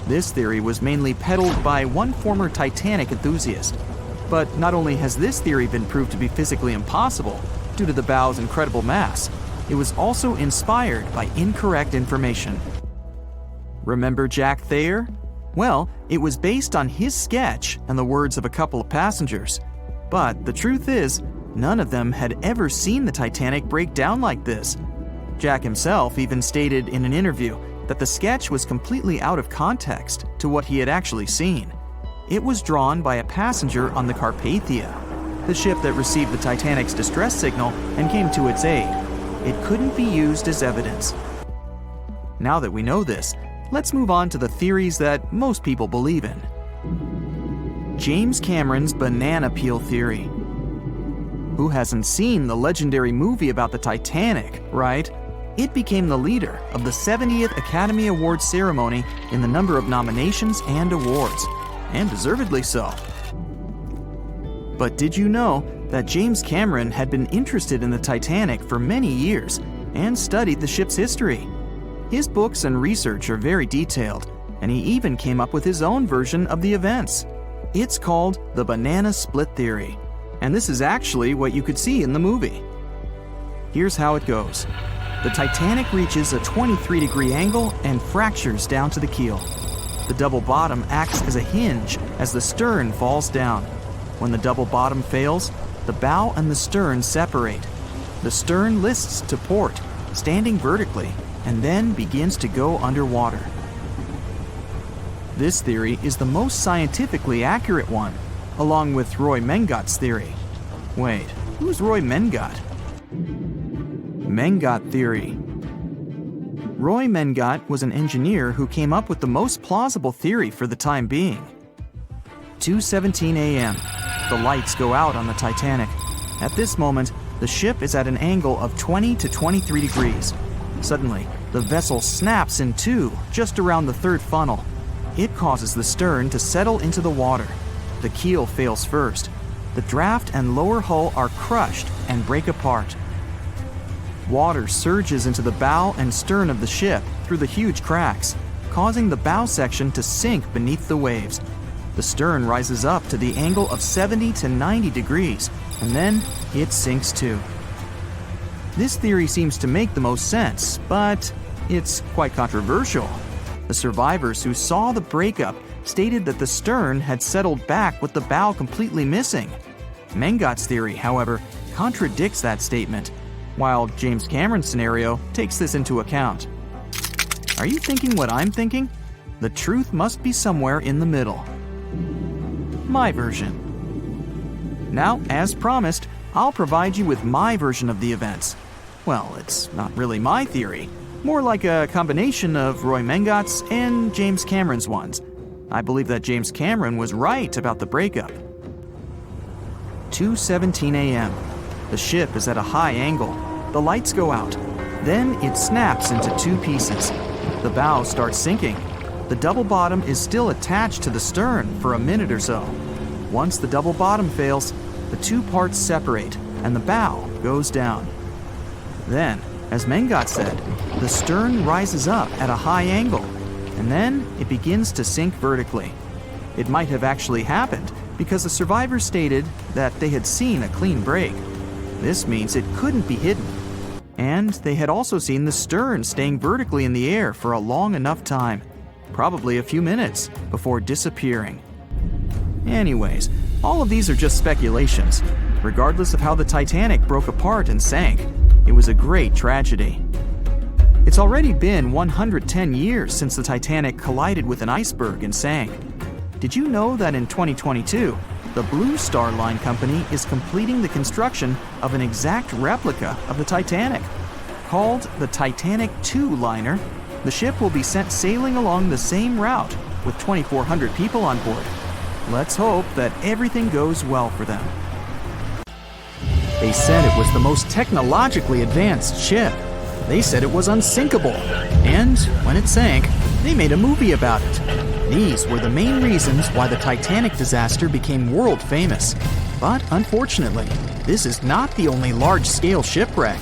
This theory was mainly peddled by one former Titanic enthusiast. But not only has this theory been proved to be physically impossible due to the bow's incredible mass, it was also inspired by incorrect information. Remember Jack Thayer? Well, it was based on his sketch and the words of a couple of passengers. But the truth is, none of them had ever seen the Titanic break down like this. Jack himself even stated in an interview that the sketch was completely out of context to what he had actually seen. It was drawn by a passenger on the Carpathia, the ship that received the Titanic's distress signal and came to its aid. It couldn't be used as evidence. Now that we know this, let's move on to the theories that most people believe in. James Cameron's banana peel theory. Who hasn't seen the legendary movie about the Titanic, right? It became the leader of the 70th Academy Awards ceremony in the number of nominations and awards, and deservedly so. But did you know that James Cameron had been interested in the Titanic for many years and studied the ship's history? His books and research are very detailed, and he even came up with his own version of the events. It's called the banana split theory, and this is actually what you could see in the movie. Here's how it goes. The Titanic reaches a 23-degree angle and fractures down to the keel. The double bottom acts as a hinge as the stern falls down. When the double bottom fails, the bow and the stern separate. The stern lists to port, standing vertically, and then begins to go underwater. This theory is the most scientifically accurate one, along with Roy Mengat's theory. Wait, who's Roy Mengat? Mengat theory. Roy Mengat was an engineer who came up with the most plausible theory for the time being. 2:17 a.m. The lights go out on the Titanic. At this moment, the ship is at an angle of 20 to 23 degrees. Suddenly, the vessel snaps in two just around the third funnel. It causes the stern to settle into the water. The keel fails first. The draft and lower hull are crushed and break apart. Water surges into the bow and stern of the ship through the huge cracks, causing the bow section to sink beneath the waves. The stern rises up to the angle of 70 to 90 degrees, and then it sinks too. This theory seems to make the most sense, but it's quite controversial. The survivors who saw the breakup stated that the stern had settled back with the bow completely missing. Mengat's theory, however, contradicts that statement, while James Cameron's scenario takes this into account. Are you thinking what I'm thinking? The truth must be somewhere in the middle. My version. Now, as promised, I'll provide you with my version of the events. Well, it's not really my theory, more like a combination of Roy Mengat's and James Cameron's ones. I believe that James Cameron was right about the breakup. 2:17 a.m. The ship is at a high angle. The lights go out. Then it snaps into two pieces. The bow starts sinking. The double bottom is still attached to the stern for a minute or so. Once the double bottom fails, the two parts separate and the bow goes down. Then, as Mengat said, the stern rises up at a high angle, and then it begins to sink vertically. It might have actually happened because the survivors stated that they had seen a clean break. This means it couldn't be hidden. And they had also seen the stern staying vertically in the air for a long enough time, probably a few minutes, before disappearing. Anyways, all of these are just speculations. Regardless of how the Titanic broke apart and sank, it was a great tragedy. It's already been 110 years since the Titanic collided with an iceberg and sank. Did you know that in 2022, the Blue Star Line Company is completing the construction of an exact replica of the Titanic? Called the Titanic II liner, the ship will be sent sailing along the same route with 2,400 people on board. Let's hope that everything goes well for them. They said it was the most technologically advanced ship. They said it was unsinkable. And when it sank, they made a movie about it. These were the main reasons why the Titanic disaster became world famous. But unfortunately, this is not the only large-scale shipwreck.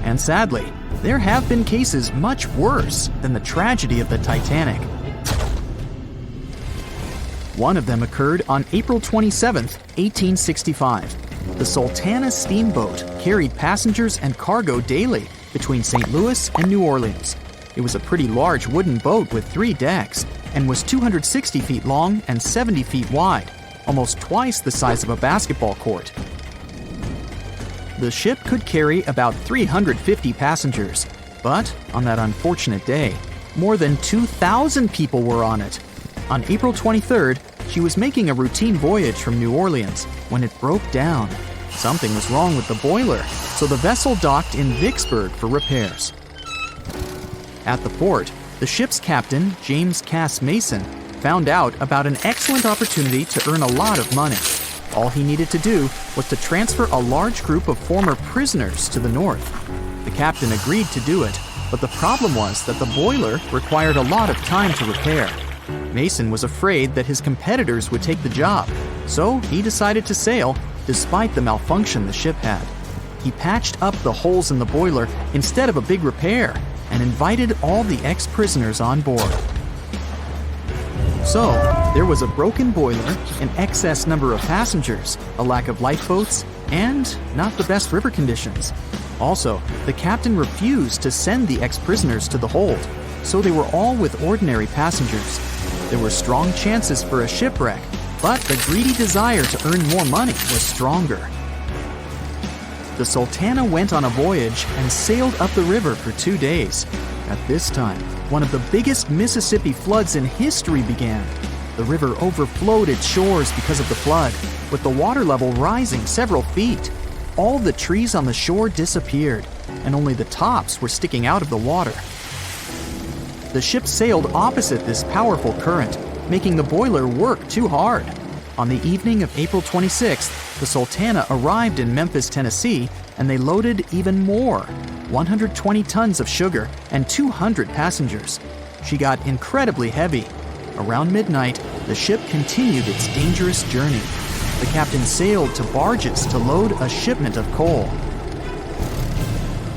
And sadly, there have been cases much worse than the tragedy of the Titanic. One of them occurred on April 27, 1865. The Sultana steamboat carried passengers and cargo daily between St. Louis and New Orleans. It was a pretty large wooden boat with 3 decks and was 260 feet long and 70 feet wide, almost twice the size of a basketball court. The ship could carry about 350 passengers, but on that unfortunate day, more than 2,000 people were on it. On April 23rd, she was making a routine voyage from New Orleans when it broke down. Something was wrong with the boiler, so the vessel docked in Vicksburg for repairs. At the port, the ship's captain, James Cass Mason, found out about an excellent opportunity to earn a lot of money. All he needed to do was to transfer a large group of former prisoners to the north. The captain agreed to do it, but the problem was that the boiler required a lot of time to repair. Mason was afraid that his competitors would take the job, so he decided to sail despite the malfunction the ship had. He patched up the holes in the boiler instead of a big repair and invited all the ex-prisoners on board. So, there was a broken boiler, an excess number of passengers, a lack of lifeboats, and not the best river conditions. Also, the captain refused to send the ex-prisoners to the hold, so they were all with ordinary passengers. There were strong chances for a shipwreck, but the greedy desire to earn more money was stronger. The Sultana went on a voyage and sailed up the river for 2 days. At this time, one of the biggest Mississippi floods in history began. The river overflowed its shores because of the flood, with the water level rising several feet. All the trees on the shore disappeared, and only the tops were sticking out of the water. The ship sailed opposite this powerful current, making the boiler work too hard. On the evening of April 26th, the Sultana arrived in Memphis, Tennessee, and they loaded even more, 120 tons of sugar and 200 passengers. She got incredibly heavy. Around midnight, the ship continued its dangerous journey. The captain sailed to barges to load a shipment of coal.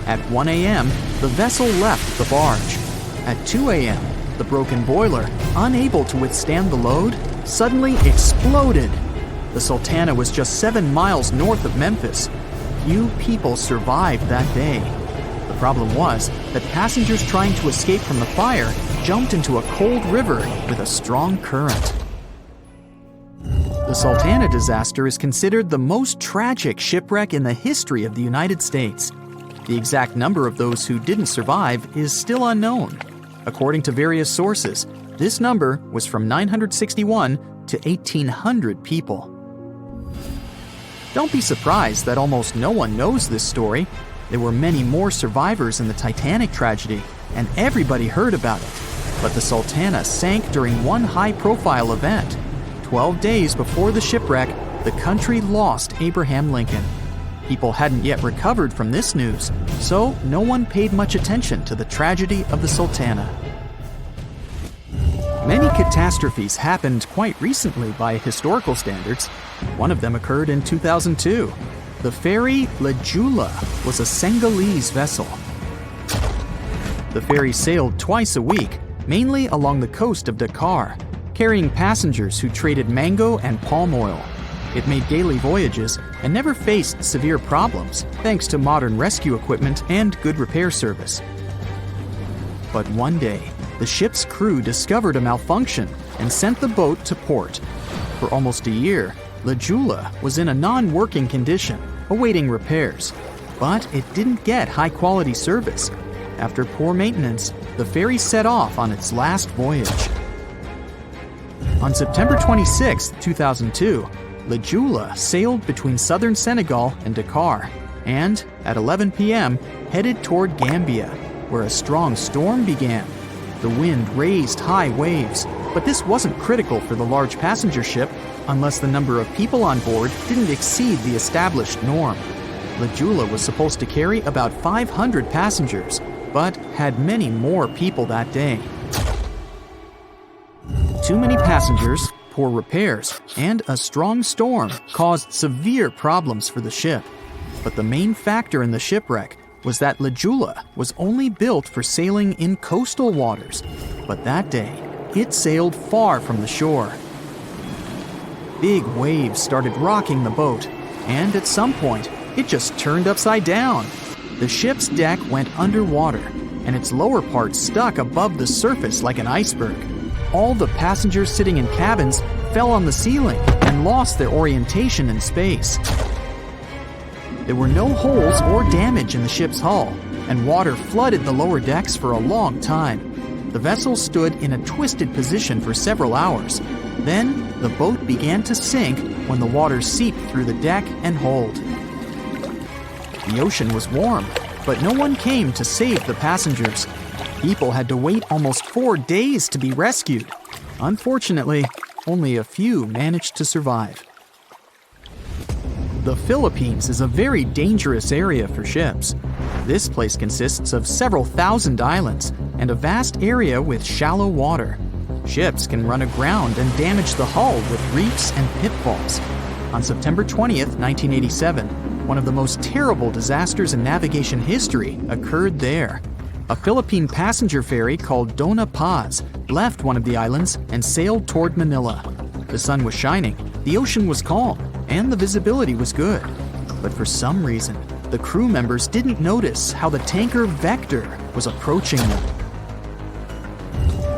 At 1 a.m., the vessel left the barge. At 2 a.m., the broken boiler, unable to withstand the load, suddenly exploded. The Sultana was just 7 miles north of Memphis. Few people survived that day. The problem was that passengers trying to escape from the fire jumped into a cold river with a strong current. The Sultana disaster is considered the most tragic shipwreck in the history of the United States. The exact number of those who didn't survive is still unknown. According to various sources, this number was from 961 to 1,800 people. Don't be surprised that almost no one knows this story. There were many more survivors in the Titanic tragedy, and everybody heard about it. But the Sultana sank during one high-profile event. 12 days before the shipwreck, the country lost Abraham Lincoln. People hadn't yet recovered from this news, so no one paid much attention to the tragedy of the Sultana. Many catastrophes happened quite recently by historical standards. One of them occurred in 2002. The ferry La Jula was a Senegalese vessel. The ferry sailed twice a week, mainly along the coast of Dakar, carrying passengers who traded mango and palm oil. It made daily voyages and never faced severe problems thanks to modern rescue equipment and good repair service. But one day, the ship's crew discovered a malfunction and sent the boat to port. For almost a year, La Jula was in a non-working condition, awaiting repairs. But it didn't get high-quality service. After poor maintenance, the ferry set off on its last voyage. On September 26, 2002, La Jula sailed between southern Senegal and Dakar, and at 11 p.m. headed toward Gambia, where a strong storm began. The wind raised high waves, but this wasn't critical for the large passenger ship unless the number of people on board didn't exceed the established norm. La Jula was supposed to carry about 500 passengers, but had many more people that day. Too many passengers, poor repairs, and a strong storm caused severe problems for the ship. But the main factor in the shipwreck was that La Jula was only built for sailing in coastal waters, but that day, it sailed far from the shore. Big waves started rocking the boat, and at some point, it just turned upside down. The ship's deck went underwater, and its lower part stuck above the surface like an iceberg. All the passengers sitting in cabins fell on the ceiling and lost their orientation in space. There were no holes or damage in the ship's hull, and water flooded the lower decks for a long time. The vessel stood in a twisted position for several hours. Then, the boat began to sink when the water seeped through the deck and hold. The ocean was warm, but no one came to save the passengers. People had to wait almost 4 days to be rescued. Unfortunately, only a few managed to survive. The Philippines is a very dangerous area for ships. This place consists of several thousand islands and a vast area with shallow water. Ships can run aground and damage the hull with reefs and pitfalls. On September 20th, 1987, one of the most terrible disasters in navigation history occurred there. A Philippine passenger ferry called Dona Paz left one of the islands and sailed toward Manila. The sun was shining, the ocean was calm, and the visibility was good. But for some reason, the crew members didn't notice how the tanker Vector was approaching them.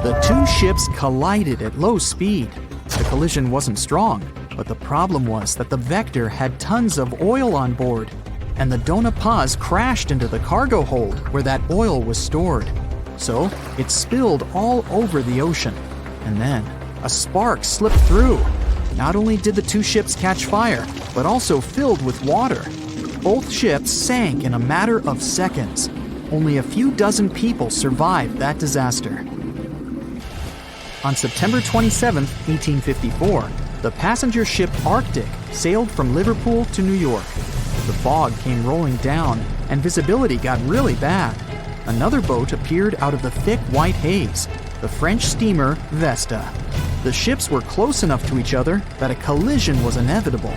The two ships collided at low speed. The collision wasn't strong, but the problem was that the Vector had tons of oil on board, and the Dona Paz crashed into the cargo hold where that oil was stored. So it spilled all over the ocean, and then a spark slipped through. Not only did the two ships catch fire, but also filled with water. Both ships sank in a matter of seconds. Only a few dozen people survived that disaster. On September 27, 1854, the passenger ship Arctic sailed from Liverpool to New York. The fog came rolling down, and visibility got really bad. Another boat appeared out of the thick white haze, the French steamer Vesta. The ships were close enough to each other that a collision was inevitable.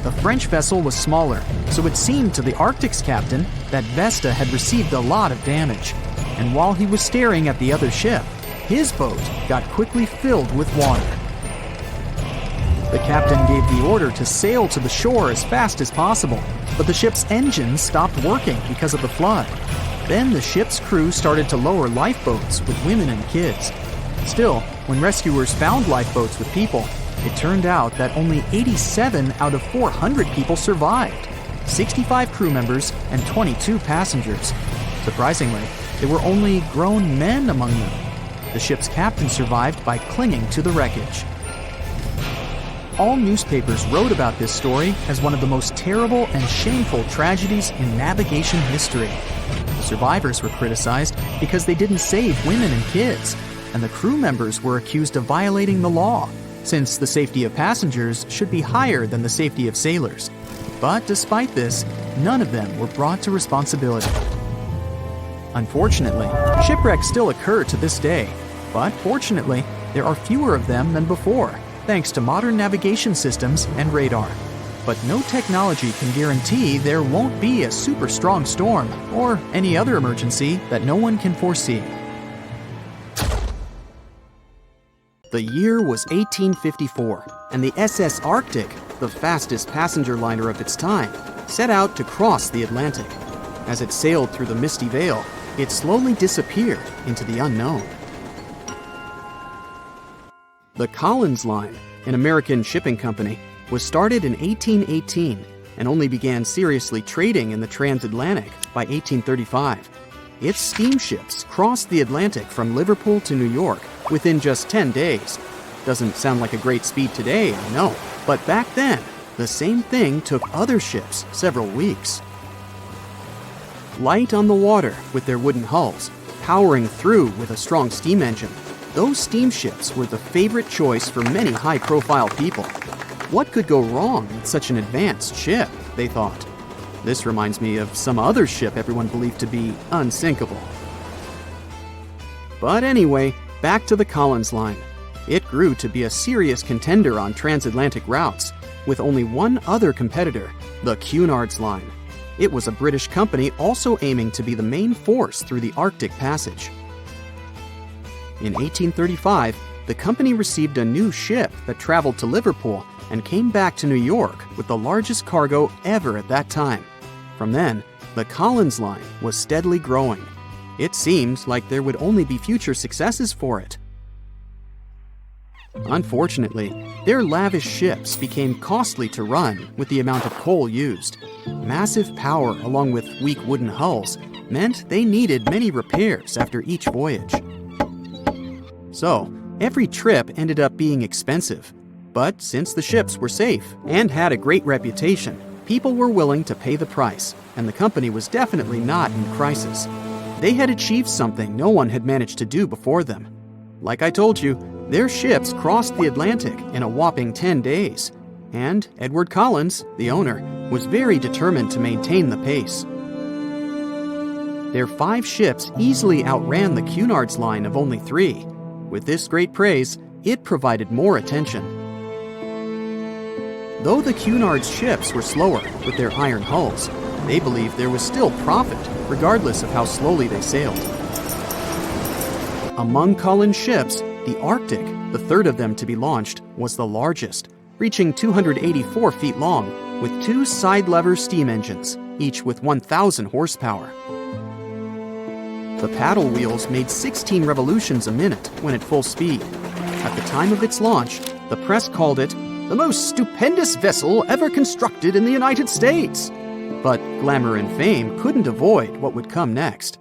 The French vessel was smaller, so it seemed to the Arctic's captain that Vesta had received a lot of damage. And while he was staring at the other ship, his boat got quickly filled with water. The captain gave the order to sail to the shore as fast as possible, but the ship's engines stopped working because of the flood. Then the ship's crew started to lower lifeboats with women and kids. Still, when rescuers found lifeboats with people, it turned out that only 87 out of 400 people survived, 65 crew members and 22 passengers. Surprisingly, there were only grown men among them. The ship's captain survived by clinging to the wreckage. All newspapers wrote about this story as one of the most terrible and shameful tragedies in navigation history. The survivors were criticized because they didn't save women and kids, and the crew members were accused of violating the law, since the safety of passengers should be higher than the safety of sailors. But despite this, none of them were brought to responsibility. Unfortunately, shipwrecks still occur to this day, but fortunately, there are fewer of them than before, thanks to modern navigation systems and radar. But no technology can guarantee there won't be a super strong storm or any other emergency that no one can foresee. The year was 1854, and the SS Arctic, the fastest passenger liner of its time, set out to cross the Atlantic. As it sailed through the misty veil, it slowly disappeared into the unknown. The Collins Line, an American shipping company, was started in 1818 and only began seriously trading in the transatlantic by 1835. Its steamships crossed the Atlantic from Liverpool to New York within just 10 days. Doesn't sound like a great speed today, I know, but back then, the same thing took other ships several weeks. Light on the water with their wooden hulls, powering through with a strong steam engine, those steamships were the favorite choice for many high-profile people. What could go wrong with such an advanced ship, they thought. This reminds me of some other ship everyone believed to be unsinkable. But anyway, back to the Collins Line. It grew to be a serious contender on transatlantic routes, with only one other competitor, the Cunard's Line. It was a British company also aiming to be the main force through the Arctic Passage. In 1835, the company received a new ship that traveled to Liverpool and came back to New York with the largest cargo ever at that time. From then, the Collins Line was steadily growing. It seemed like there would only be future successes for it. Unfortunately, their lavish ships became costly to run with the amount of coal used. Massive power along with weak wooden hulls meant they needed many repairs after each voyage. So, every trip ended up being expensive. But since the ships were safe and had a great reputation, people were willing to pay the price, and the company was definitely not in crisis. They had achieved something no one had managed to do before them. Like I told you, Their ships crossed the Atlantic in a whopping 10 days, and Edward Collins, the owner, was very determined to maintain the pace. Their 5 ships easily outran the Cunard's line of only 3. With this great praise, it provided more attention. Though the Cunard's ships were slower with their iron hulls, they believed there was still profit, regardless of how slowly they sailed. Among Collins' ships, the Arctic, the third of them to be launched, was the largest, reaching 284 feet long, with 2 side-lever steam engines, each with 1,000 horsepower. The paddle wheels made 16 revolutions a minute when at full speed. At the time of its launch, the press called it the most stupendous vessel ever constructed in the United States. But glamour and fame couldn't avoid what would come next.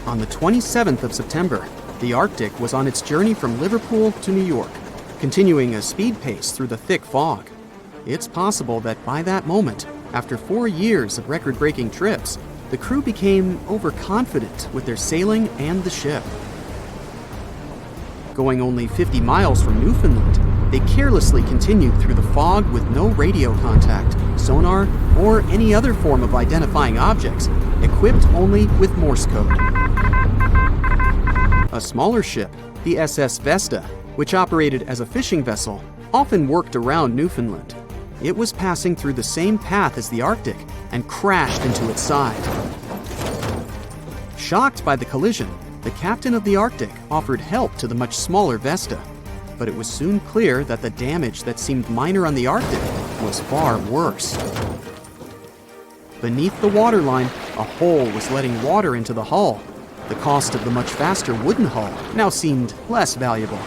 On the 27th of September, the Arctic was on its journey from Liverpool to New York, continuing a speed pace through the thick fog. It's possible that by that moment, after 4 years of record-breaking trips, the crew became overconfident with their sailing and the ship. Going only 50 miles from Newfoundland, they carelessly continued through the fog with no radio contact, sonar, or any other form of identifying objects, equipped only with Morse code. A smaller ship, the SS Vesta, which operated as a fishing vessel, often worked around Newfoundland. It was passing through the same path as the Arctic and crashed into its side. Shocked by the collision, the captain of the Arctic offered help to the much smaller Vesta, but it was soon clear that the damage that seemed minor on the Arctic was far worse. Beneath the waterline, a hole was letting water into the hull. The cost of the much faster wooden hull now seemed less valuable.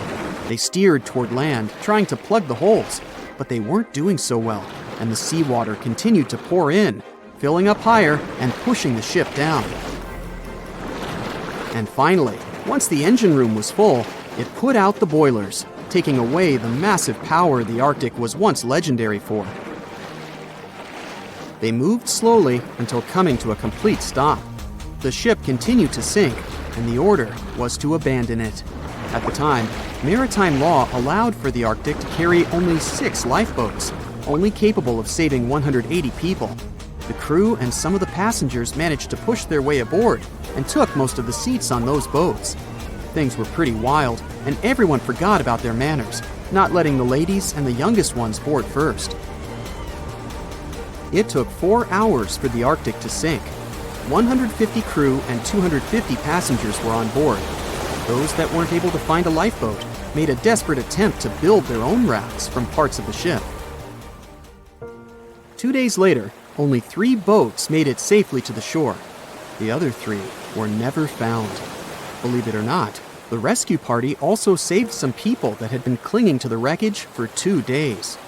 They steered toward land, trying to plug the holes, but they weren't doing so well, and the seawater continued to pour in, filling up higher and pushing the ship down. And finally, once the engine room was full, it put out the boilers, taking away the massive power the Arctic was once legendary for. They moved slowly until coming to a complete stop. The ship continued to sink, and the order was to abandon it. At the time, maritime law allowed for the Arctic to carry only 6 lifeboats, only capable of saving 180 people. The crew and some of the passengers managed to push their way aboard and took most of the seats on those boats. Things were pretty wild, and everyone forgot about their manners, not letting the ladies and the youngest ones board first. It took 4 hours for the Arctic to sink. 150 crew and 250 passengers were on board. Those that weren't able to find a lifeboat made a desperate attempt to build their own rafts from parts of the ship. 2 days later, only 3 boats made it safely to the shore. The other 3 were never found. Believe it or not, the rescue party also saved some people that had been clinging to the wreckage for 2 days.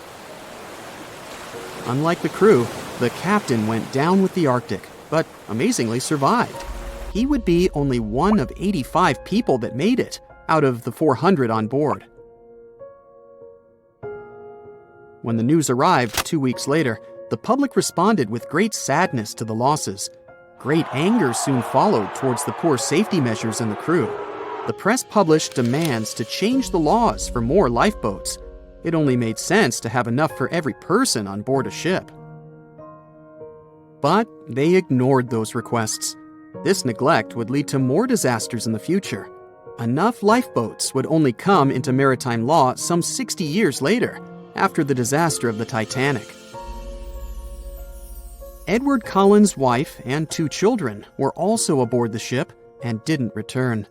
Unlike the crew, the captain went down with the Arctic, but amazingly survived. He would be only one of 85 people that made it, out of the 400 on board. When the news arrived 2 weeks later, the public responded with great sadness to the losses. Great anger soon followed towards the poor safety measures in the crew. The press published demands to change the laws for more lifeboats. It only made sense to have enough for every person on board a ship. But they ignored those requests. This neglect would lead to more disasters in the future. Enough lifeboats would only come into maritime law some 60 years later, after the disaster of the Titanic. Edward Collins' wife and 2 children were also aboard the ship and didn't return.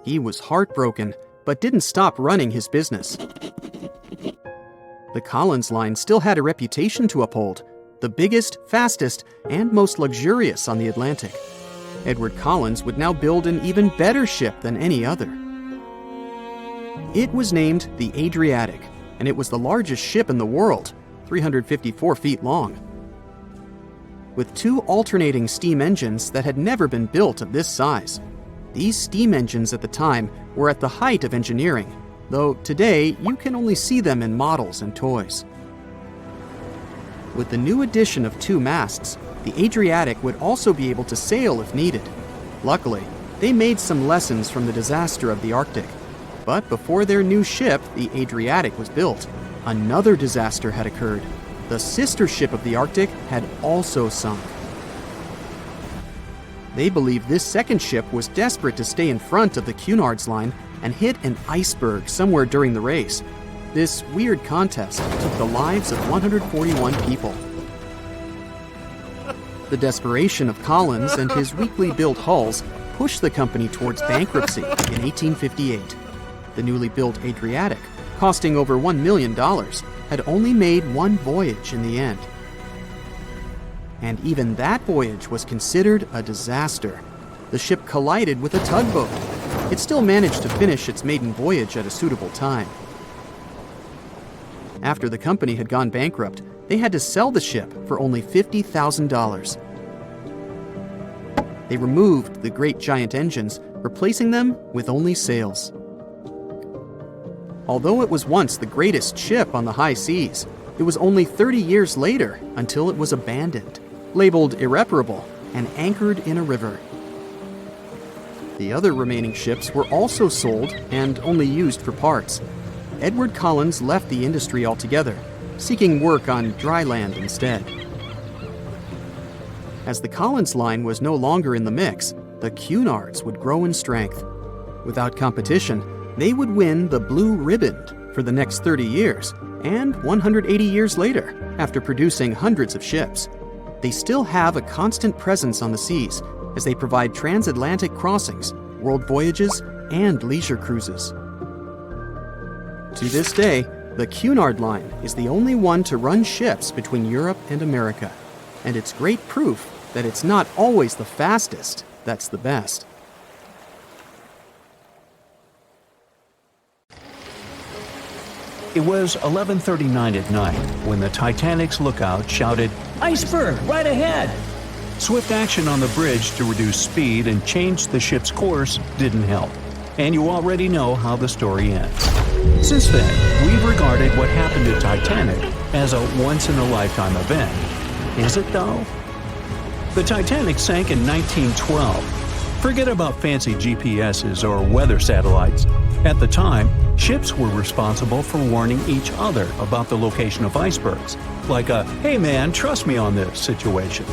He was heartbroken, but didn't stop running his business. The Collins line still had a reputation to uphold, the biggest, fastest, and most luxurious on the Atlantic. Edward Collins would now build an even better ship than any other. It was named the Adriatic, and it was the largest ship in the world, 354 feet long. With 2 alternating steam engines that had never been built of this size. These steam engines at the time were at the height of engineering, though today you can only see them in models and toys. With the new addition of 2 masts, the Adriatic would also be able to sail if needed. Luckily, they made some lessons from the disaster of the Arctic. But before their new ship, the Adriatic, was built, another disaster had occurred. The sister ship of the Arctic had also sunk. They believed this second ship was desperate to stay in front of the Cunard's line and hit an iceberg somewhere during the race. This weird contest took the lives of 141 people. The desperation of Collins and his weakly built hulls pushed the company towards bankruptcy in 1858. The newly built Adriatic, costing over $1 million, had only made one voyage in the end. And even that voyage was considered a disaster. The ship collided with a tugboat. It still managed to finish its maiden voyage at a suitable time. After the company had gone bankrupt, they had to sell the ship for only $50,000. They removed the great giant engines, replacing them with only sails. Although it was once the greatest ship on the high seas, it was only 30 years later until it was abandoned, labeled irreparable, and anchored in a river. The other remaining ships were also sold and only used for parts. Edward Collins left the industry altogether, seeking work on dry land instead. As the Collins line was no longer in the mix, the Cunards would grow in strength. Without competition, they would win the Blue Riband for the next 30 years, and 180 years later, after producing hundreds of ships. They still have a constant presence on the seas as they provide transatlantic crossings, world voyages, and leisure cruises. To this day, the Cunard line is the only one to run ships between Europe and America, and it's great proof that it's not always the fastest that's the best. It was 11:39 at night when the Titanic's lookout shouted, "Iceberg, right ahead!" Swift action on the bridge to reduce speed and change the ship's course didn't help, and you already know how the story ends. Since then, we've regarded what happened to Titanic as a once-in-a-lifetime event. Is it, though? The Titanic sank in 1912. Forget about fancy GPSs or weather satellites. At the time, ships were responsible for warning each other about the location of icebergs, like a "hey man, trust me on this" situation.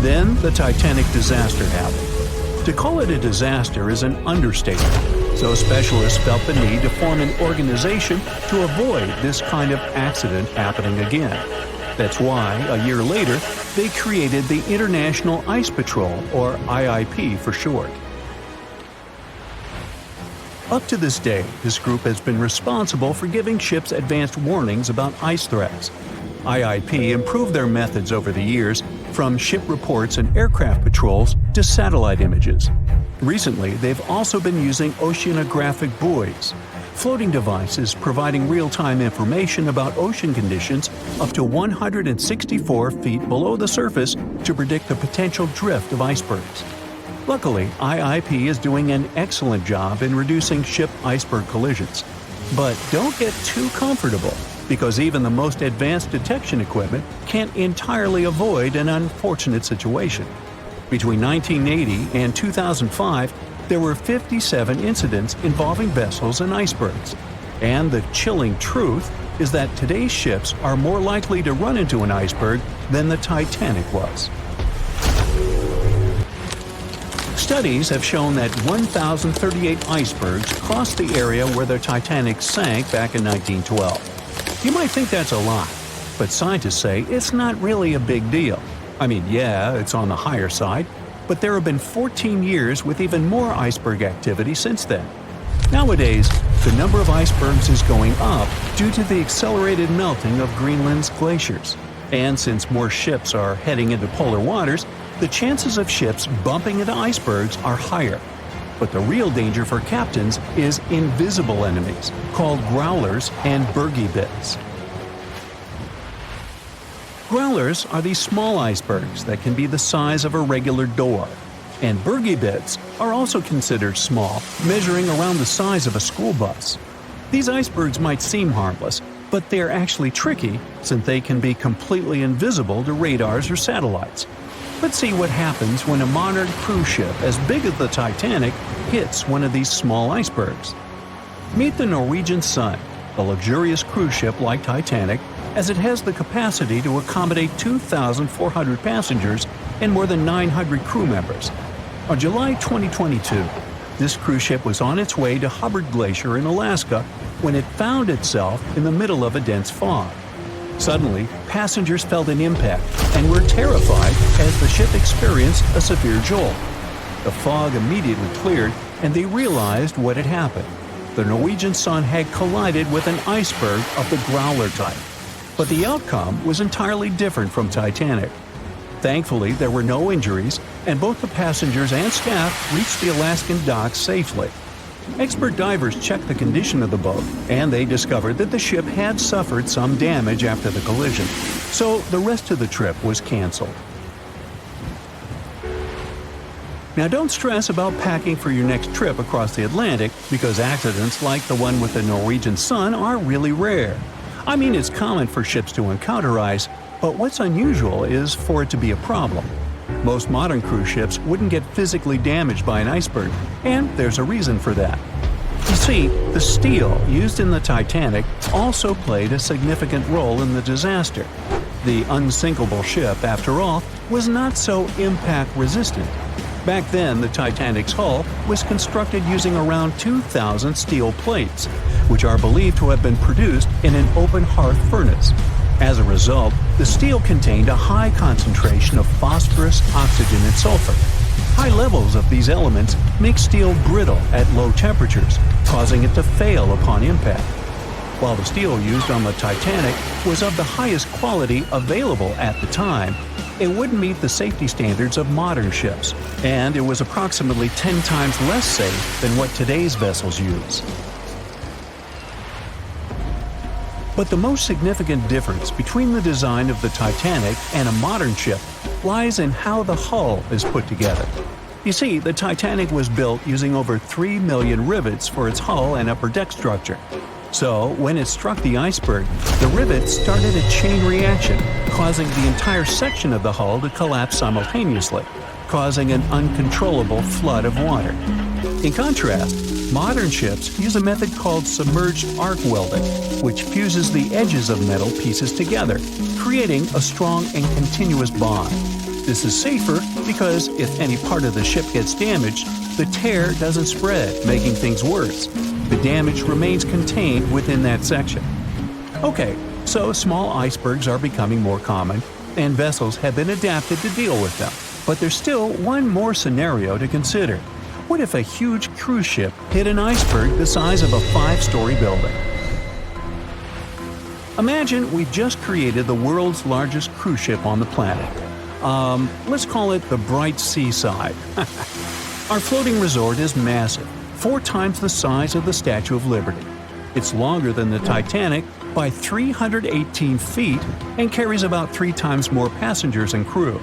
Then the Titanic disaster happened. To call it a disaster is an understatement, so specialists felt the need to form an organization to avoid this kind of accident happening again. That's why, a year later, they created the International Ice Patrol, or IIP for short. Up to this day, this group has been responsible for giving ships advanced warnings about ice threats. IIP improved their methods over the years, from ship reports and aircraft patrols to satellite images. Recently, they've also been using oceanographic buoys, floating devices providing real-time information about ocean conditions up to 164 feet below the surface to predict the potential drift of icebergs. Luckily, IIP is doing an excellent job in reducing ship iceberg collisions. But don't get too comfortable, because even the most advanced detection equipment can't entirely avoid an unfortunate situation. Between 1980 and 2005, there were 57 incidents involving vessels and icebergs. And the chilling truth is that today's ships are more likely to run into an iceberg than the Titanic was. Studies have shown that 1,038 icebergs crossed the area where the Titanic sank back in 1912. You might think that's a lot, but scientists say it's not really a big deal. I mean, yeah, it's on the higher side, but there have been 14 years with even more iceberg activity since then. Nowadays, the number of icebergs is going up due to the accelerated melting of Greenland's glaciers. And since more ships are heading into polar waters, the chances of ships bumping into icebergs are higher. But the real danger for captains is invisible enemies, called growlers and bergy bits. Growlers are these small icebergs that can be the size of a regular door. And bergy bits are also considered small, measuring around the size of a school bus. These icebergs might seem harmless, but they're actually tricky since they can be completely invisible to radars or satellites. Let's see what happens when a modern cruise ship as big as the Titanic hits one of these small icebergs. Meet the Norwegian Sun, a luxurious cruise ship like Titanic, as it has the capacity to accommodate 2,400 passengers and more than 900 crew members. On July 2022, this cruise ship was on its way to Hubbard Glacier in Alaska when it found itself in the middle of a dense fog. Suddenly, passengers felt an impact and were terrified as the ship experienced a severe jolt. The fog immediately cleared and they realized what had happened. The Norwegian Sun had collided with an iceberg of the growler type. But the outcome was entirely different from Titanic. Thankfully, there were no injuries, and both the passengers and staff reached the Alaskan docks safely. Expert divers checked the condition of the boat, and they discovered that the ship had suffered some damage after the collision, so the rest of the trip was canceled. Now don't stress about packing for your next trip across the Atlantic, because accidents like the one with the Norwegian Sun are really rare. I mean, it's common for ships to encounter ice, but what's unusual is for it to be a problem. Most modern cruise ships wouldn't get physically damaged by an iceberg, and there's a reason for that. You see, the steel used in the Titanic also played a significant role in the disaster. The unsinkable ship, after all, was not so impact-resistant. Back then, the Titanic's hull was constructed using around 2,000 steel plates, which are believed to have been produced in an open hearth furnace. As a result, the steel contained a high concentration of phosphorus, oxygen, and sulfur. High levels of these elements make steel brittle at low temperatures, causing it to fail upon impact. While the steel used on the Titanic was of the highest quality available at the time, it wouldn't meet the safety standards of modern ships, and it was approximately 10 times less safe than what today's vessels use. But the most significant difference between the design of the Titanic and a modern ship lies in how the hull is put together. You see, the Titanic was built using over 3 million rivets for its hull and upper deck structure. So, when it struck the iceberg, the rivets started a chain reaction, causing the entire section of the hull to collapse simultaneously, causing an uncontrollable flood of water. In contrast, modern ships use a method called submerged arc welding, which fuses the edges of metal pieces together, creating a strong and continuous bond. This is safer because if any part of the ship gets damaged, the tear doesn't spread, making things worse. The damage remains contained within that section. Okay, so small icebergs are becoming more common, and vessels have been adapted to deal with them. But there's still one more scenario to consider. What if a huge cruise ship hit an iceberg the size of a 5-story building? Imagine we've just created the world's largest cruise ship on the planet. Let's call it the Bright Seaside. Our floating resort is massive, 4 times the size of the Statue of Liberty. It's longer than the Titanic by 318 feet and carries about 3 times more passengers and crew.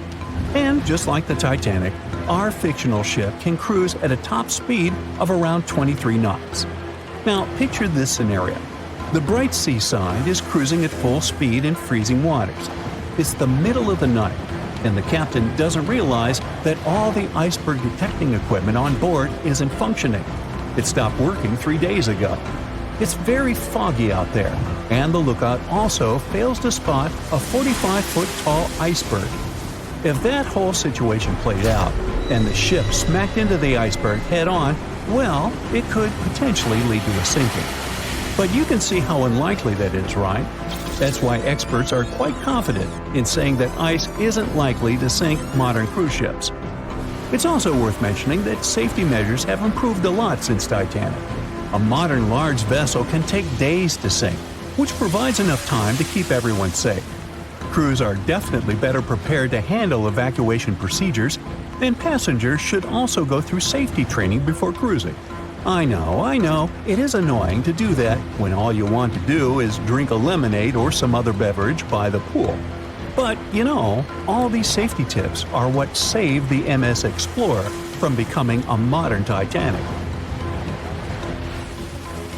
And just like the Titanic, our fictional ship can cruise at a top speed of around 23 knots. Now, picture this scenario. The Bright Seaside is cruising at full speed in freezing waters. It's the middle of the night, and the captain doesn't realize that all the iceberg detecting equipment on board isn't functioning. It stopped working 3 days ago. It's very foggy out there, and the lookout also fails to spot a 45-foot tall iceberg. If that whole situation played out, and the ship smacked into the iceberg head-on, well, it could potentially lead to a sinking. But you can see how unlikely that is, right? That's why experts are quite confident in saying that ice isn't likely to sink modern cruise ships. It's also worth mentioning that safety measures have improved a lot since Titanic. A modern large vessel can take days to sink, which provides enough time to keep everyone safe. Crews are definitely better prepared to handle evacuation procedures, and passengers should also go through safety training before cruising. I know, it is annoying to do that when all you want to do is drink a lemonade or some other beverage by the pool. But, all these safety tips are what saved the MS Explorer from becoming a modern Titanic.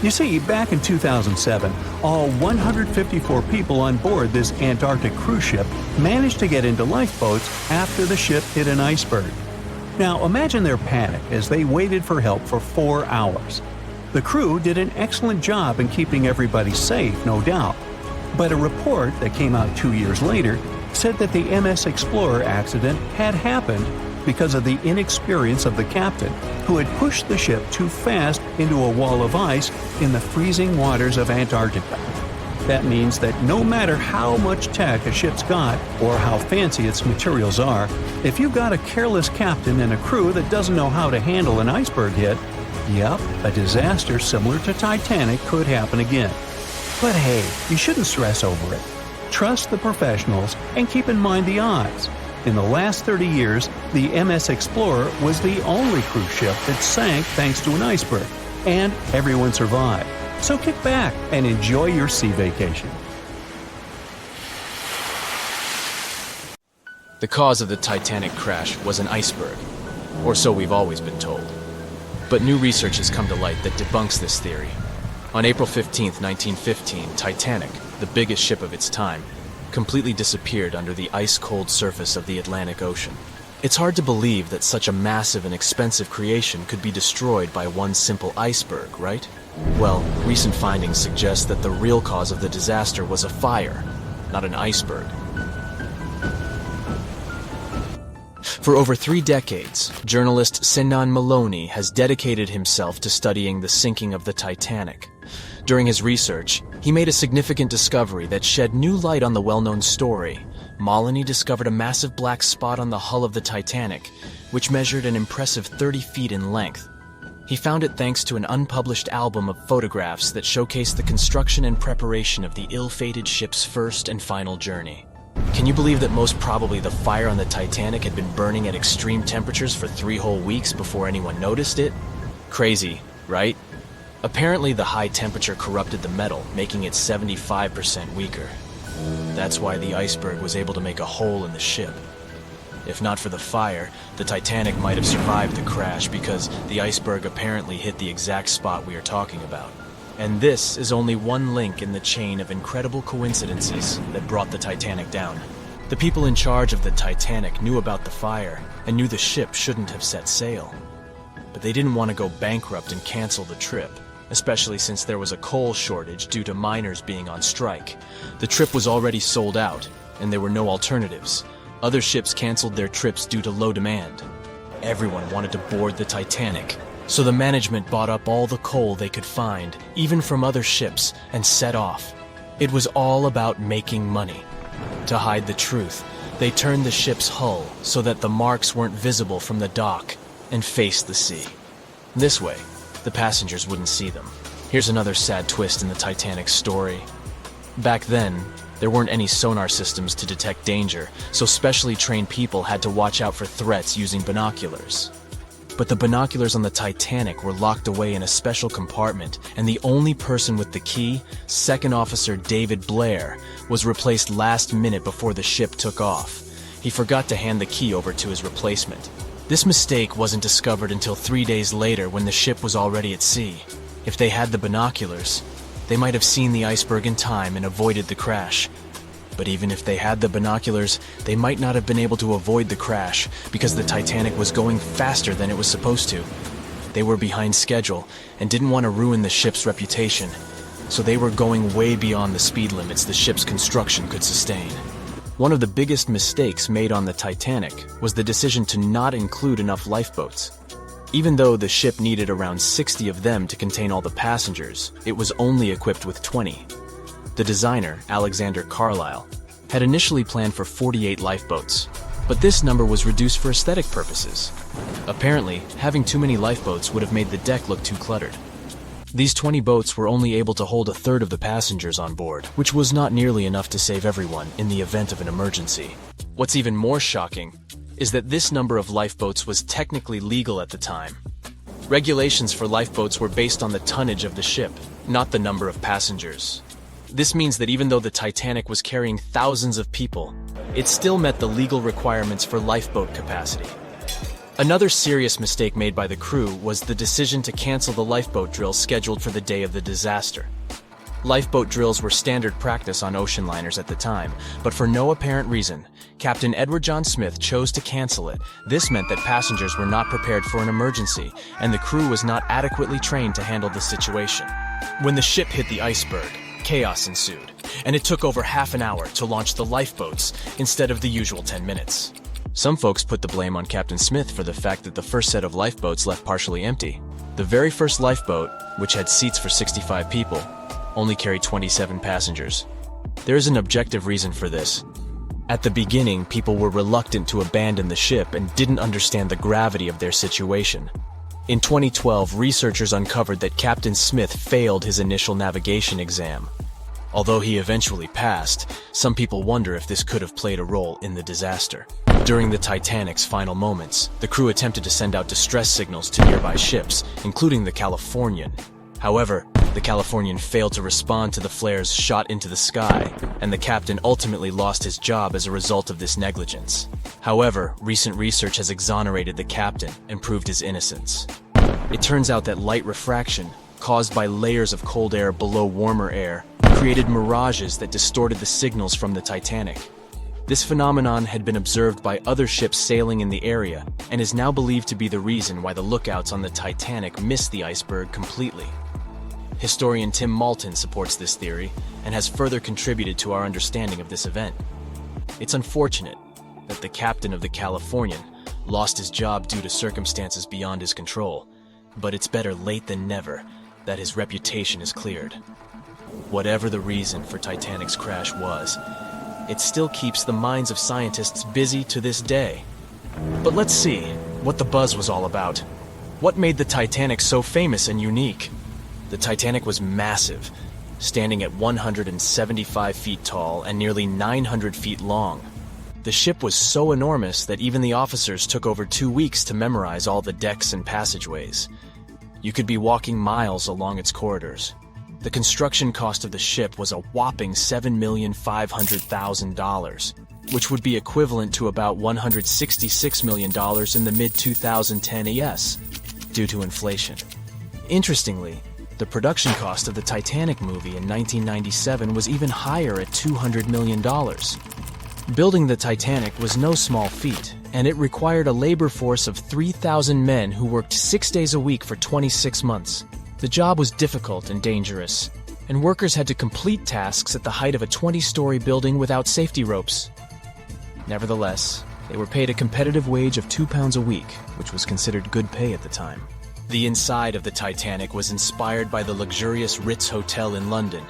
You see, back in 2007, all 154 people on board this Antarctic cruise ship managed to get into lifeboats after the ship hit an iceberg. Now, imagine their panic as they waited for help for 4 hours. The crew did an excellent job in keeping everybody safe, no doubt. But a report that came out 2 years later said that the MS Explorer accident had happened because of the inexperience of the captain, who had pushed the ship too fast into a wall of ice in the freezing waters of Antarctica. That means that no matter how much tech a ship's got or how fancy its materials are, if you've got a careless captain and a crew that doesn't know how to handle an iceberg hit, yep, a disaster similar to Titanic could happen again. But hey, you shouldn't stress over it. Trust the professionals and keep in mind the odds. In the last 30 years, the MS Explorer was the only cruise ship that sank thanks to an iceberg, and everyone survived. So kick back and enjoy your sea vacation. The cause of the Titanic crash was an iceberg, or so we've always been told. But new research has come to light that debunks this theory. On April 15, 1915, Titanic, the biggest ship of its time, completely disappeared under the ice-cold surface of the Atlantic Ocean. It's hard to believe that such a massive and expensive creation could be destroyed by one simple iceberg, right? Well, recent findings suggest that the real cause of the disaster was a fire, not an iceberg. For over 3 decades, journalist Sinan Maloney has dedicated himself to studying the sinking of the Titanic. During his research, he made a significant discovery that shed new light on the well-known story. Maloney discovered a massive black spot on the hull of the Titanic, which measured an impressive 30 feet in length. He found it thanks to an unpublished album of photographs that showcased the construction and preparation of the ill-fated ship's first and final journey. Can you believe that most probably the fire on the Titanic had been burning at extreme temperatures for 3 whole weeks before anyone noticed it? Crazy, right? Apparently the high temperature corrupted the metal, making it 75% weaker. That's why the iceberg was able to make a hole in the ship. If not for the fire, the Titanic might have survived the crash because the iceberg apparently hit the exact spot we are talking about. And this is only one link in the chain of incredible coincidences that brought the Titanic down. The people in charge of the Titanic knew about the fire and knew the ship shouldn't have set sail. But they didn't want to go bankrupt and cancel the trip, especially since there was a coal shortage due to miners being on strike. The trip was already sold out, and there were no alternatives. Other ships canceled their trips due to low demand. Everyone wanted to board the Titanic, so the management bought up all the coal they could find, even from other ships, and set off. It was all about making money. To hide the truth, they turned the ship's hull so that the marks weren't visible from the dock and faced the sea. This way, the passengers wouldn't see them. Here's another sad twist in the Titanic's story. Back then, there weren't any sonar systems to detect danger, so specially trained people had to watch out for threats using binoculars. But the binoculars on the Titanic were locked away in a special compartment, and the only person with the key, Second Officer David Blair, was replaced last minute before the ship took off. He forgot to hand the key over to his replacement. This mistake wasn't discovered until 3 days later when the ship was already at sea. If they had the binoculars, they might have seen the iceberg in time and avoided the crash. But even if they had the binoculars, they might not have been able to avoid the crash because the Titanic was going faster than it was supposed to. They were behind schedule and didn't want to ruin the ship's reputation, so they were going way beyond the speed limits the ship's construction could sustain. One of the biggest mistakes made on the Titanic was the decision to not include enough lifeboats. Even though the ship needed around 60 of them to contain all the passengers, it was only equipped with 20. The designer, Alexander Carlisle, had initially planned for 48 lifeboats, but this number was reduced for aesthetic purposes. Apparently, having too many lifeboats would have made the deck look too cluttered. These 20 boats were only able to hold a third of the passengers on board, which was not nearly enough to save everyone in the event of an emergency. What's even more shocking is that this number of lifeboats was technically legal at the time. Regulations for lifeboats were based on the tonnage of the ship, not the number of passengers. This means that even though the Titanic was carrying thousands of people, it still met the legal requirements for lifeboat capacity. Another serious mistake made by the crew was the decision to cancel the lifeboat drill scheduled for the day of the disaster. Lifeboat drills were standard practice on ocean liners at the time, but for no apparent reason, Captain Edward John Smith chose to cancel it. This meant that passengers were not prepared for an emergency, and the crew was not adequately trained to handle the situation. When the ship hit the iceberg, chaos ensued, and it took over half an hour to launch the lifeboats instead of the usual 10 minutes. Some folks put the blame on Captain Smith for the fact that the first set of lifeboats left partially empty. The very first lifeboat, which had seats for 65 people, only carried 27 passengers. There is an objective reason for this. At the beginning, people were reluctant to abandon the ship and didn't understand the gravity of their situation. In 2012, researchers uncovered that Captain Smith failed his initial navigation exam. Although he eventually passed, some people wonder if this could have played a role in the disaster. During the Titanic's final moments, the crew attempted to send out distress signals to nearby ships, including the Californian. However, the Californian failed to respond to the flares shot into the sky, and the captain ultimately lost his job as a result of this negligence. However, recent research has exonerated the captain and proved his innocence. It turns out that light refraction, caused by layers of cold air below warmer air, created mirages that distorted the signals from the Titanic. This phenomenon had been observed by other ships sailing in the area and is now believed to be the reason why the lookouts on the Titanic missed the iceberg completely. Historian Tim Malton supports this theory and has further contributed to our understanding of this event. It's unfortunate that the captain of the Californian lost his job due to circumstances beyond his control, but it's better late than never that his reputation is cleared. Whatever the reason for Titanic's crash was, it still keeps the minds of scientists busy to this day. But let's see what the buzz was all about. What made the Titanic so famous and unique? The Titanic was massive, standing at 175 feet tall and nearly 900 feet long. The ship was so enormous that even the officers took over 2 weeks to memorize all the decks and passageways. You could be walking miles along its corridors. The construction cost of the ship was a whopping $7,500,000, which would be equivalent to about $166 million in the mid-2010 ES, due to inflation. Interestingly, the production cost of the Titanic movie in 1997 was even higher at $200 million. Building the Titanic was no small feat, and it required a labor force of 3,000 men who worked 6 days a week for 26 months. The job was difficult and dangerous, and workers had to complete tasks at the height of a 20-story building without safety ropes. Nevertheless, they were paid a competitive wage of £2 a week, which was considered good pay at the time. The inside of the Titanic was inspired by the luxurious Ritz Hotel in London.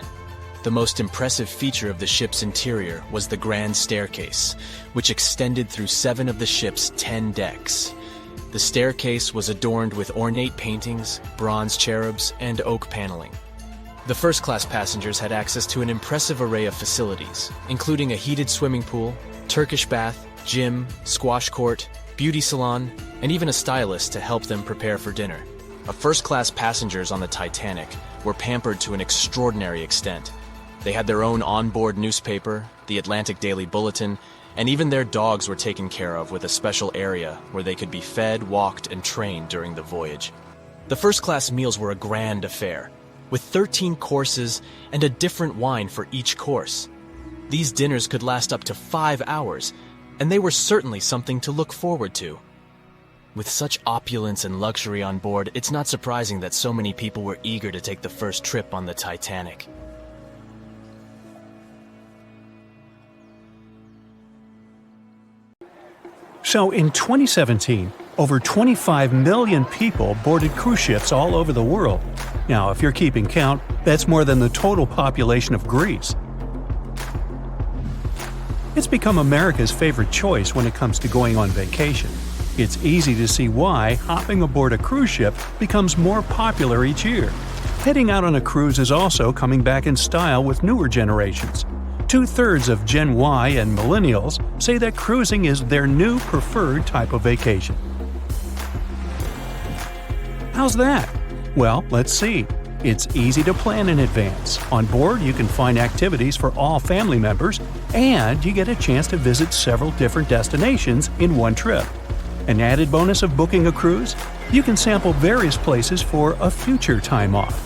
The most impressive feature of the ship's interior was the grand staircase, which extended through 7 of the ship's 10 decks. The staircase was adorned with ornate paintings, bronze cherubs, and oak paneling. The first-class passengers had access to an impressive array of facilities, including a heated swimming pool, Turkish bath, gym, squash court, beauty salon, and even a stylist to help them prepare for dinner. First-class passengers on the Titanic were pampered to an extraordinary extent. They had their own onboard newspaper, the Atlantic Daily Bulletin, and even their dogs were taken care of with a special area where they could be fed, walked, and trained during the voyage. The first-class meals were a grand affair, with 13 courses and a different wine for each course. These dinners could last up to 5 hours, and they were certainly something to look forward to. With such opulence and luxury on board, it's not surprising that so many people were eager to take the first trip on the Titanic. So in 2017, over 25 million people boarded cruise ships all over the world. Now, if you're keeping count, that's more than the total population of Greece. It's become America's favorite choice when it comes to going on vacation. It's easy to see why hopping aboard a cruise ship becomes more popular each year. Heading out on a cruise is also coming back in style with newer generations. 2/3 of Gen Y and millennials say that cruising is their new preferred type of vacation. How's that? Well, let's see. It's easy to plan in advance. On board, you can find activities for all family members, and you get a chance to visit several different destinations in one trip. An added bonus of booking a cruise? You can sample various places for a future time off.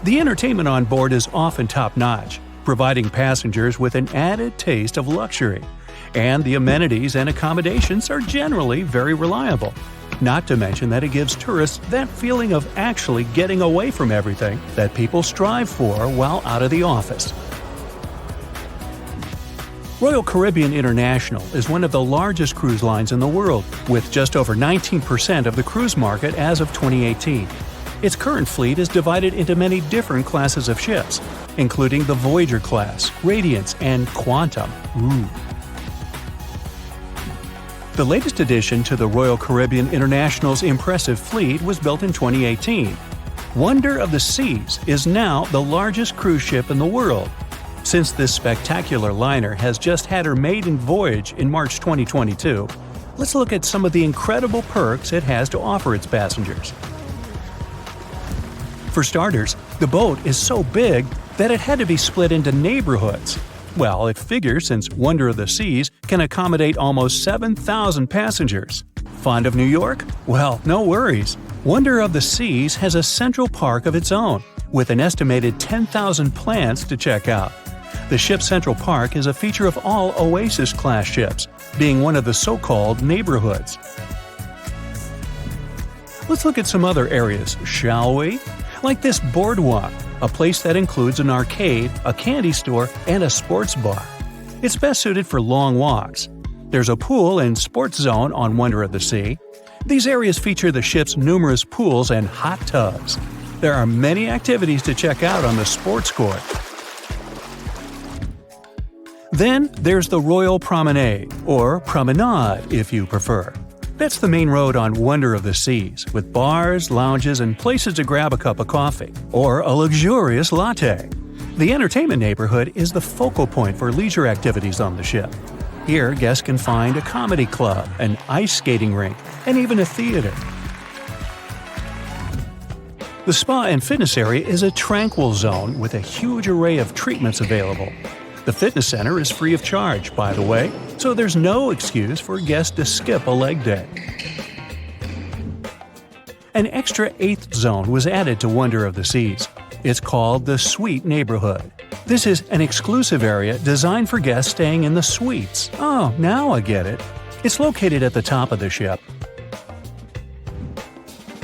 The entertainment on board is often top-notch, providing passengers with an added taste of luxury. And the amenities and accommodations are generally very reliable. Not to mention that it gives tourists that feeling of actually getting away from everything that people strive for while out of the office. Royal Caribbean International is one of the largest cruise lines in the world, with just over 19% of the cruise market as of 2018. Its current fleet is divided into many different classes of ships, including the Voyager class, Radiance, and Quantum. The latest addition to the Royal Caribbean International's impressive fleet was built in 2018. Wonder of the Seas is now the largest cruise ship in the world. Since this spectacular liner has just had her maiden voyage in March 2022, let's look at some of the incredible perks it has to offer its passengers. For starters, the boat is so big that it had to be split into neighborhoods. Well, it figures since Wonder of the Seas can accommodate almost 7,000 passengers. Fond of New York? Well, no worries. Wonder of the Seas has a central park of its own, with an estimated 10,000 plants to check out. The ship's central park is a feature of all Oasis-class ships, being one of the so-called neighborhoods. Let's look at some other areas, shall we? Like this boardwalk, a place that includes an arcade, a candy store, and a sports bar. It's best suited for long walks. There's a pool and sports zone on Wonder of the Sea. These areas feature the ship's numerous pools and hot tubs. There are many activities to check out on the sports court. Then there's the Royal Promenade, or Promenade if you prefer. That's the main road on Wonder of the Seas, with bars, lounges, and places to grab a cup of coffee, or a luxurious latte. The entertainment neighborhood is the focal point for leisure activities on the ship. Here, guests can find a comedy club, an ice skating rink, and even a theater. The spa and fitness area is a tranquil zone with a huge array of treatments available. The fitness center is free of charge, by the way, so there's no excuse for guests to skip a leg day. An extra 8th zone was added to Wonder of the Seas. It's called the Suite Neighborhood. This is an exclusive area designed for guests staying in the suites. Oh, now I get it. It's located at the top of the ship.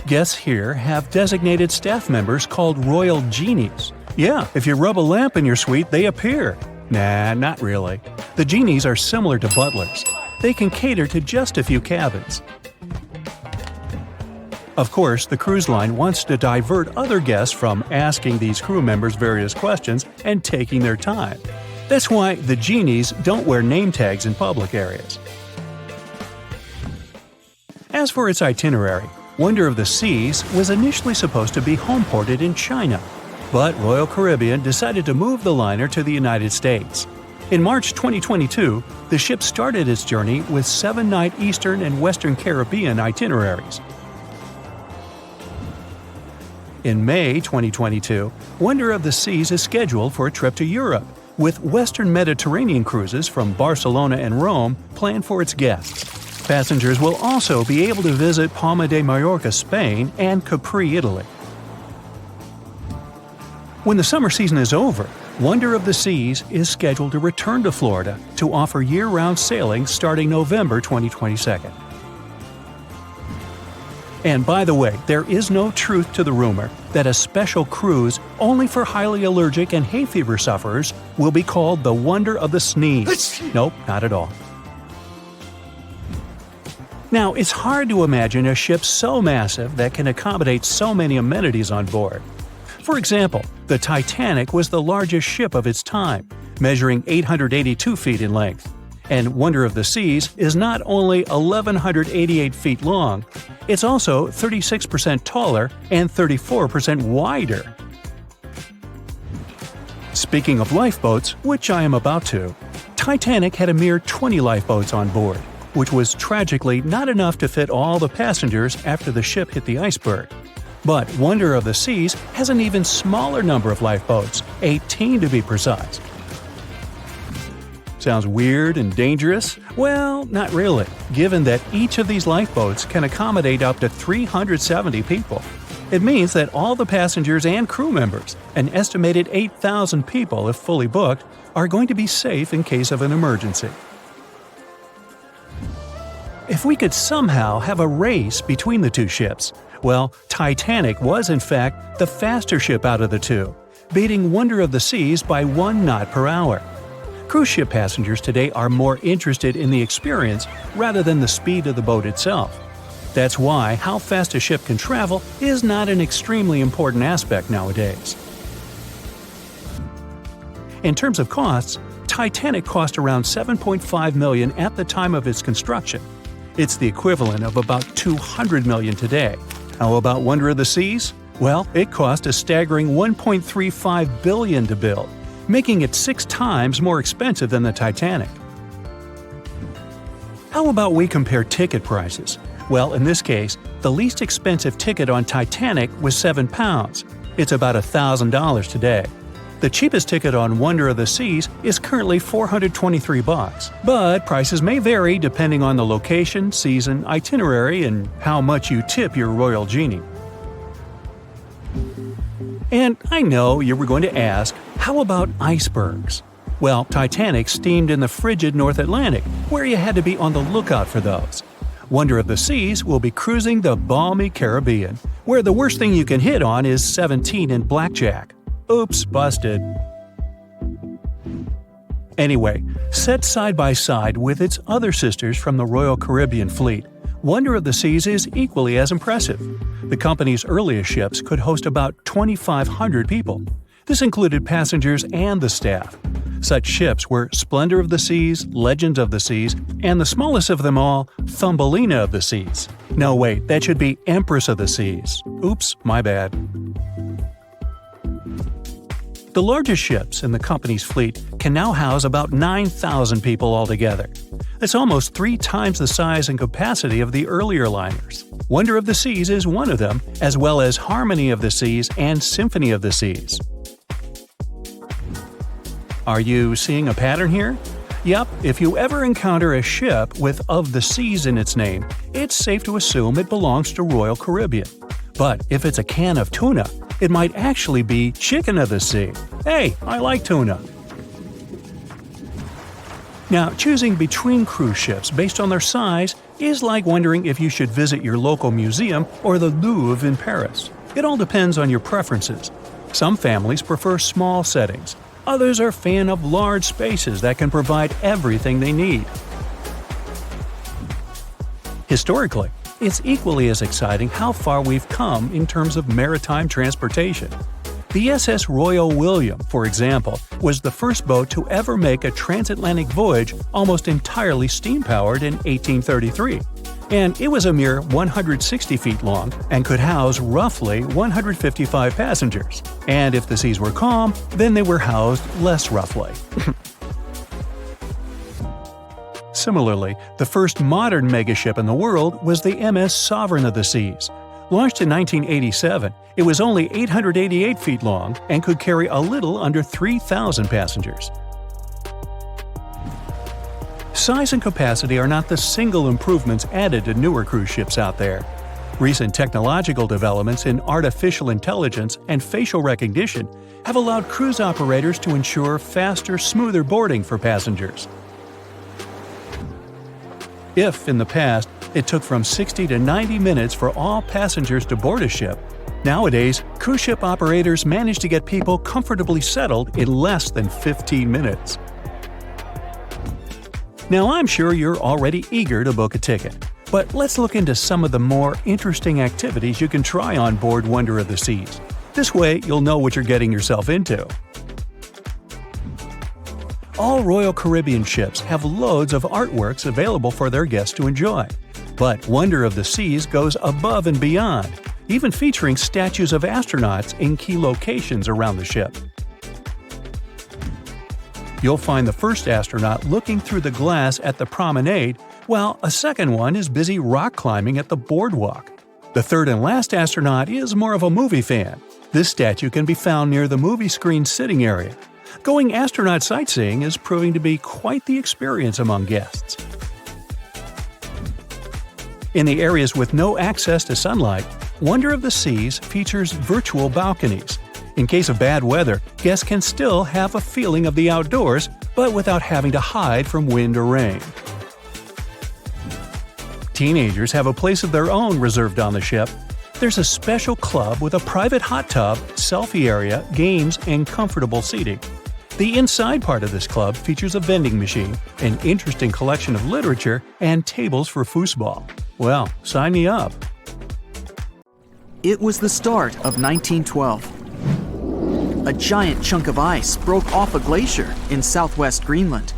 Guests here have designated staff members called Royal Genies. Yeah, if you rub a lamp in your suite, they appear. Nah, not really. The genies are similar to butlers. They can cater to just a few cabins. Of course, the cruise line wants to divert other guests from asking these crew members various questions and taking their time. That's why the genies don't wear name tags in public areas. As for its itinerary, Wonder of the Seas was initially supposed to be homeported in China. But Royal Caribbean decided to move the liner to the United States. In March 2022, the ship started its journey with 7-night Eastern and Western Caribbean itineraries. In May 2022, Wonder of the Seas is scheduled for a trip to Europe, with Western Mediterranean cruises from Barcelona and Rome planned for its guests. Passengers will also be able to visit Palma de Mallorca, Spain, and Capri, Italy. When the summer season is over, Wonder of the Seas is scheduled to return to Florida to offer year-round sailing starting November 2022. And by the way, there is no truth to the rumor that a special cruise only for highly allergic and hay fever sufferers will be called the Wonder of the Sneeze. Nope, not at all. Now, it's hard to imagine a ship so massive that can accommodate so many amenities on board. For example, the Titanic was the largest ship of its time, measuring 882 feet in length. And Wonder of the Seas is not only 1,188 feet long, it's also 36% taller and 34% wider. Speaking of lifeboats, which I am about to, Titanic had a mere 20 lifeboats on board, which was tragically not enough to fit all the passengers after the ship hit the iceberg. But Wonder of the Seas has an even smaller number of lifeboats, 18 to be precise. Sounds weird and dangerous? Well, not really, given that each of these lifeboats can accommodate up to 370 people. It means that all the passengers and crew members, an estimated 8,000 people if fully booked, are going to be safe in case of an emergency. If we could somehow have a race between the two ships, well, Titanic was in fact the faster ship out of the two, beating Wonder of the Seas by 1 knot per hour. Cruise ship passengers today are more interested in the experience rather than the speed of the boat itself. That's why how fast a ship can travel is not an extremely important aspect nowadays. In terms of costs, Titanic cost around $7.5 million at the time of its construction. It's the equivalent of about $200 million today. How about Wonder of the Seas? Well, it cost a staggering $1.35 billion to build, making it 6 times more expensive than the Titanic. How about we compare ticket prices? Well, in this case, the least expensive ticket on Titanic was £7. It's about $1,000 today. The cheapest ticket on Wonder of the Seas is currently $423, but prices may vary depending on the location, season, itinerary, and how much you tip your royal genie. And I know you were going to ask, how about icebergs? Well, Titanic steamed in the frigid North Atlantic, where you had to be on the lookout for those. Wonder of the Seas will be cruising the balmy Caribbean, where the worst thing you can hit on is 17 and blackjack. Oops, busted. Anyway, set side by side with its other sisters from the Royal Caribbean Fleet, Wonder of the Seas is equally as impressive. The company's earliest ships could host about 2,500 people. This included passengers and the staff. Such ships were Splendor of the Seas, Legend of the Seas, and the smallest of them all, Thumbelina of the Seas. No, wait, that should be Empress of the Seas. Oops, my bad. The largest ships in the company's fleet can now house about 9,000 people altogether. That's almost 3 times the size and capacity of the earlier liners. Wonder of the Seas is one of them, as well as Harmony of the Seas and Symphony of the Seas. Are you seeing a pattern here? Yep, if you ever encounter a ship with "of the Seas" in its name, it's safe to assume it belongs to Royal Caribbean. But if it's a can of tuna, it might actually be Chicken of the Sea. Hey, I like tuna. Now, choosing between cruise ships based on their size is like wondering if you should visit your local museum or the Louvre in Paris. It all depends on your preferences. Some families prefer small settings. Others are a fan of large spaces that can provide everything they need. Historically, it's equally as exciting how far we've come in terms of maritime transportation. The SS Royal William, for example, was the first boat to ever make a transatlantic voyage almost entirely steam-powered in 1833. And it was a mere 160 feet long and could house roughly 155 passengers. And if the seas were calm, then they were housed less roughly. Similarly, the first modern megaship in the world was the MS Sovereign of the Seas. Launched in 1987, it was only 888 feet long and could carry a little under 3,000 passengers. Size and capacity are not the single improvements added to newer cruise ships out there. Recent technological developments in artificial intelligence and facial recognition have allowed cruise operators to ensure faster, smoother boarding for passengers. If, in the past, it took from 60 to 90 minutes for all passengers to board a ship, nowadays, cruise ship operators manage to get people comfortably settled in less than 15 minutes. Now, I'm sure you're already eager to book a ticket, but let's look into some of the more interesting activities you can try on board Wonder of the Seas. This way, you'll know what you're getting yourself into. All Royal Caribbean ships have loads of artworks available for their guests to enjoy. But Wonder of the Seas goes above and beyond, even featuring statues of astronauts in key locations around the ship. You'll find the first astronaut looking through the glass at the promenade, while a second one is busy rock climbing at the boardwalk. The third and last astronaut is more of a movie fan. This statue can be found near the movie screen sitting area. Going astronaut sightseeing is proving to be quite the experience among guests. In the areas with no access to sunlight, Wonder of the Seas features virtual balconies. In case of bad weather, guests can still have a feeling of the outdoors, but without having to hide from wind or rain. Teenagers have a place of their own reserved on the ship. There's a special club with a private hot tub, selfie area, games, and comfortable seating. The inside part of this club features a vending machine, an interesting collection of literature, and tables for foosball. Well, sign me up. It was the start of 1912. A giant chunk of ice broke off a glacier in southwest Greenland.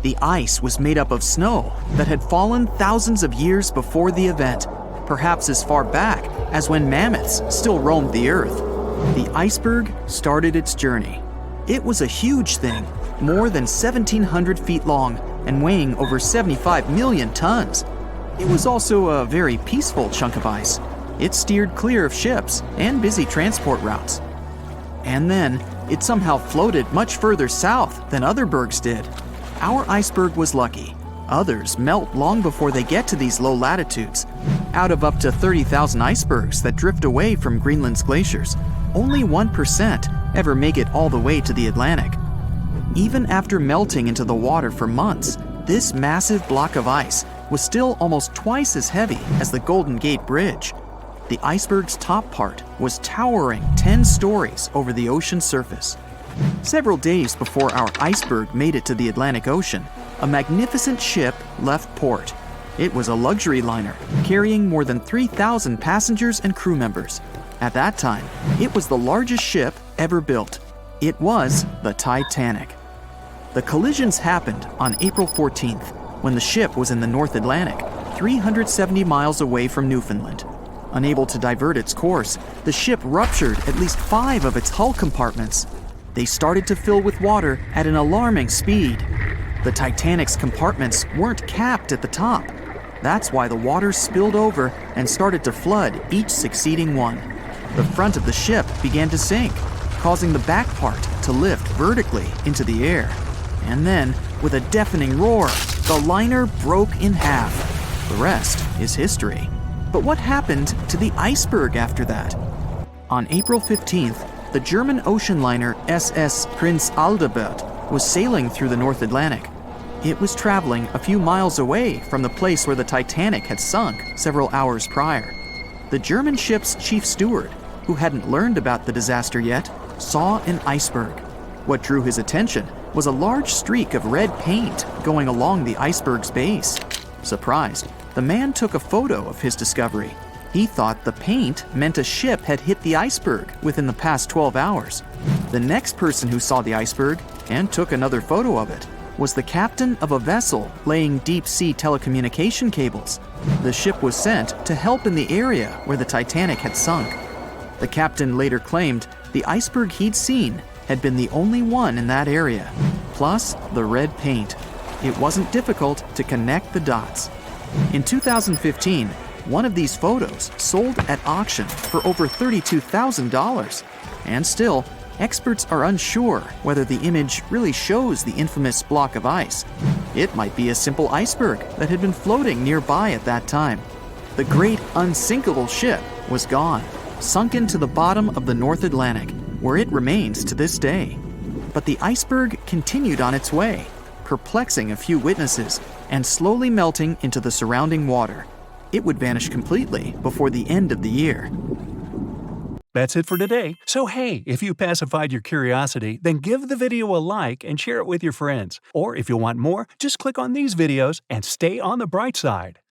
The ice was made up of snow that had fallen thousands of years before the event, perhaps as far back as when mammoths still roamed the earth. The iceberg started its journey. It was a huge thing, more than 1,700 feet long and weighing over 75 million tons. It was also a very peaceful chunk of ice. It steered clear of ships and busy transport routes. And then, it somehow floated much further south than other bergs did. Our iceberg was lucky. Others melt long before they get to these low latitudes. Out of up to 30,000 icebergs that drift away from Greenland's glaciers, only 1% ever make it all the way to the Atlantic. Even after melting into the water for months, this massive block of ice was still almost twice as heavy as the Golden Gate Bridge. The iceberg's top part was towering 10 stories over the ocean surface. Several days before our iceberg made it to the Atlantic Ocean, a magnificent ship left port. It was a luxury liner carrying more than 3,000 passengers and crew members. At that time, it was the largest ship ever built. It was the Titanic. The collisions happened on April 14th, when the ship was in the North Atlantic, 370 miles away from Newfoundland. Unable to divert its course, the ship ruptured at least 5 of its hull compartments. They started to fill with water at an alarming speed. The Titanic's compartments weren't capped at the top. That's why the water spilled over and started to flood each succeeding one. The front of the ship began to sink, causing the back part to lift vertically into the air. And then, with a deafening roar, the liner broke in half. The rest is history. But what happened to the iceberg after that? On April 15th, the German ocean liner SS Prinz Adalbert was sailing through the North Atlantic. It was traveling a few miles away from the place where the Titanic had sunk several hours prior. The German ship's chief steward, who hadn't learned about the disaster yet, saw an iceberg. What drew his attention was a large streak of red paint going along the iceberg's base. Surprised, the man took a photo of his discovery. He thought the paint meant a ship had hit the iceberg within the past 12 hours. The next person who saw the iceberg and took another photo of it was the captain of a vessel laying deep-sea telecommunication cables. The ship was sent to help in the area where the Titanic had sunk. The captain later claimed the iceberg he'd seen had been the only one in that area, plus the red paint. It wasn't difficult to connect the dots. In 2015, one of these photos sold at auction for over $32,000. And still, experts are unsure whether the image really shows the infamous block of ice. It might be a simple iceberg that had been floating nearby at that time. The great unsinkable ship was gone, sunken to the bottom of the North Atlantic, where it remains to this day. But the iceberg continued on its way, perplexing a few witnesses and slowly melting into the surrounding water. It would vanish completely before the end of the year. That's it for today. So hey, if you pacified your curiosity, then give the video a like and share it with your friends. Or if you want more, just click on these videos and stay on the bright side.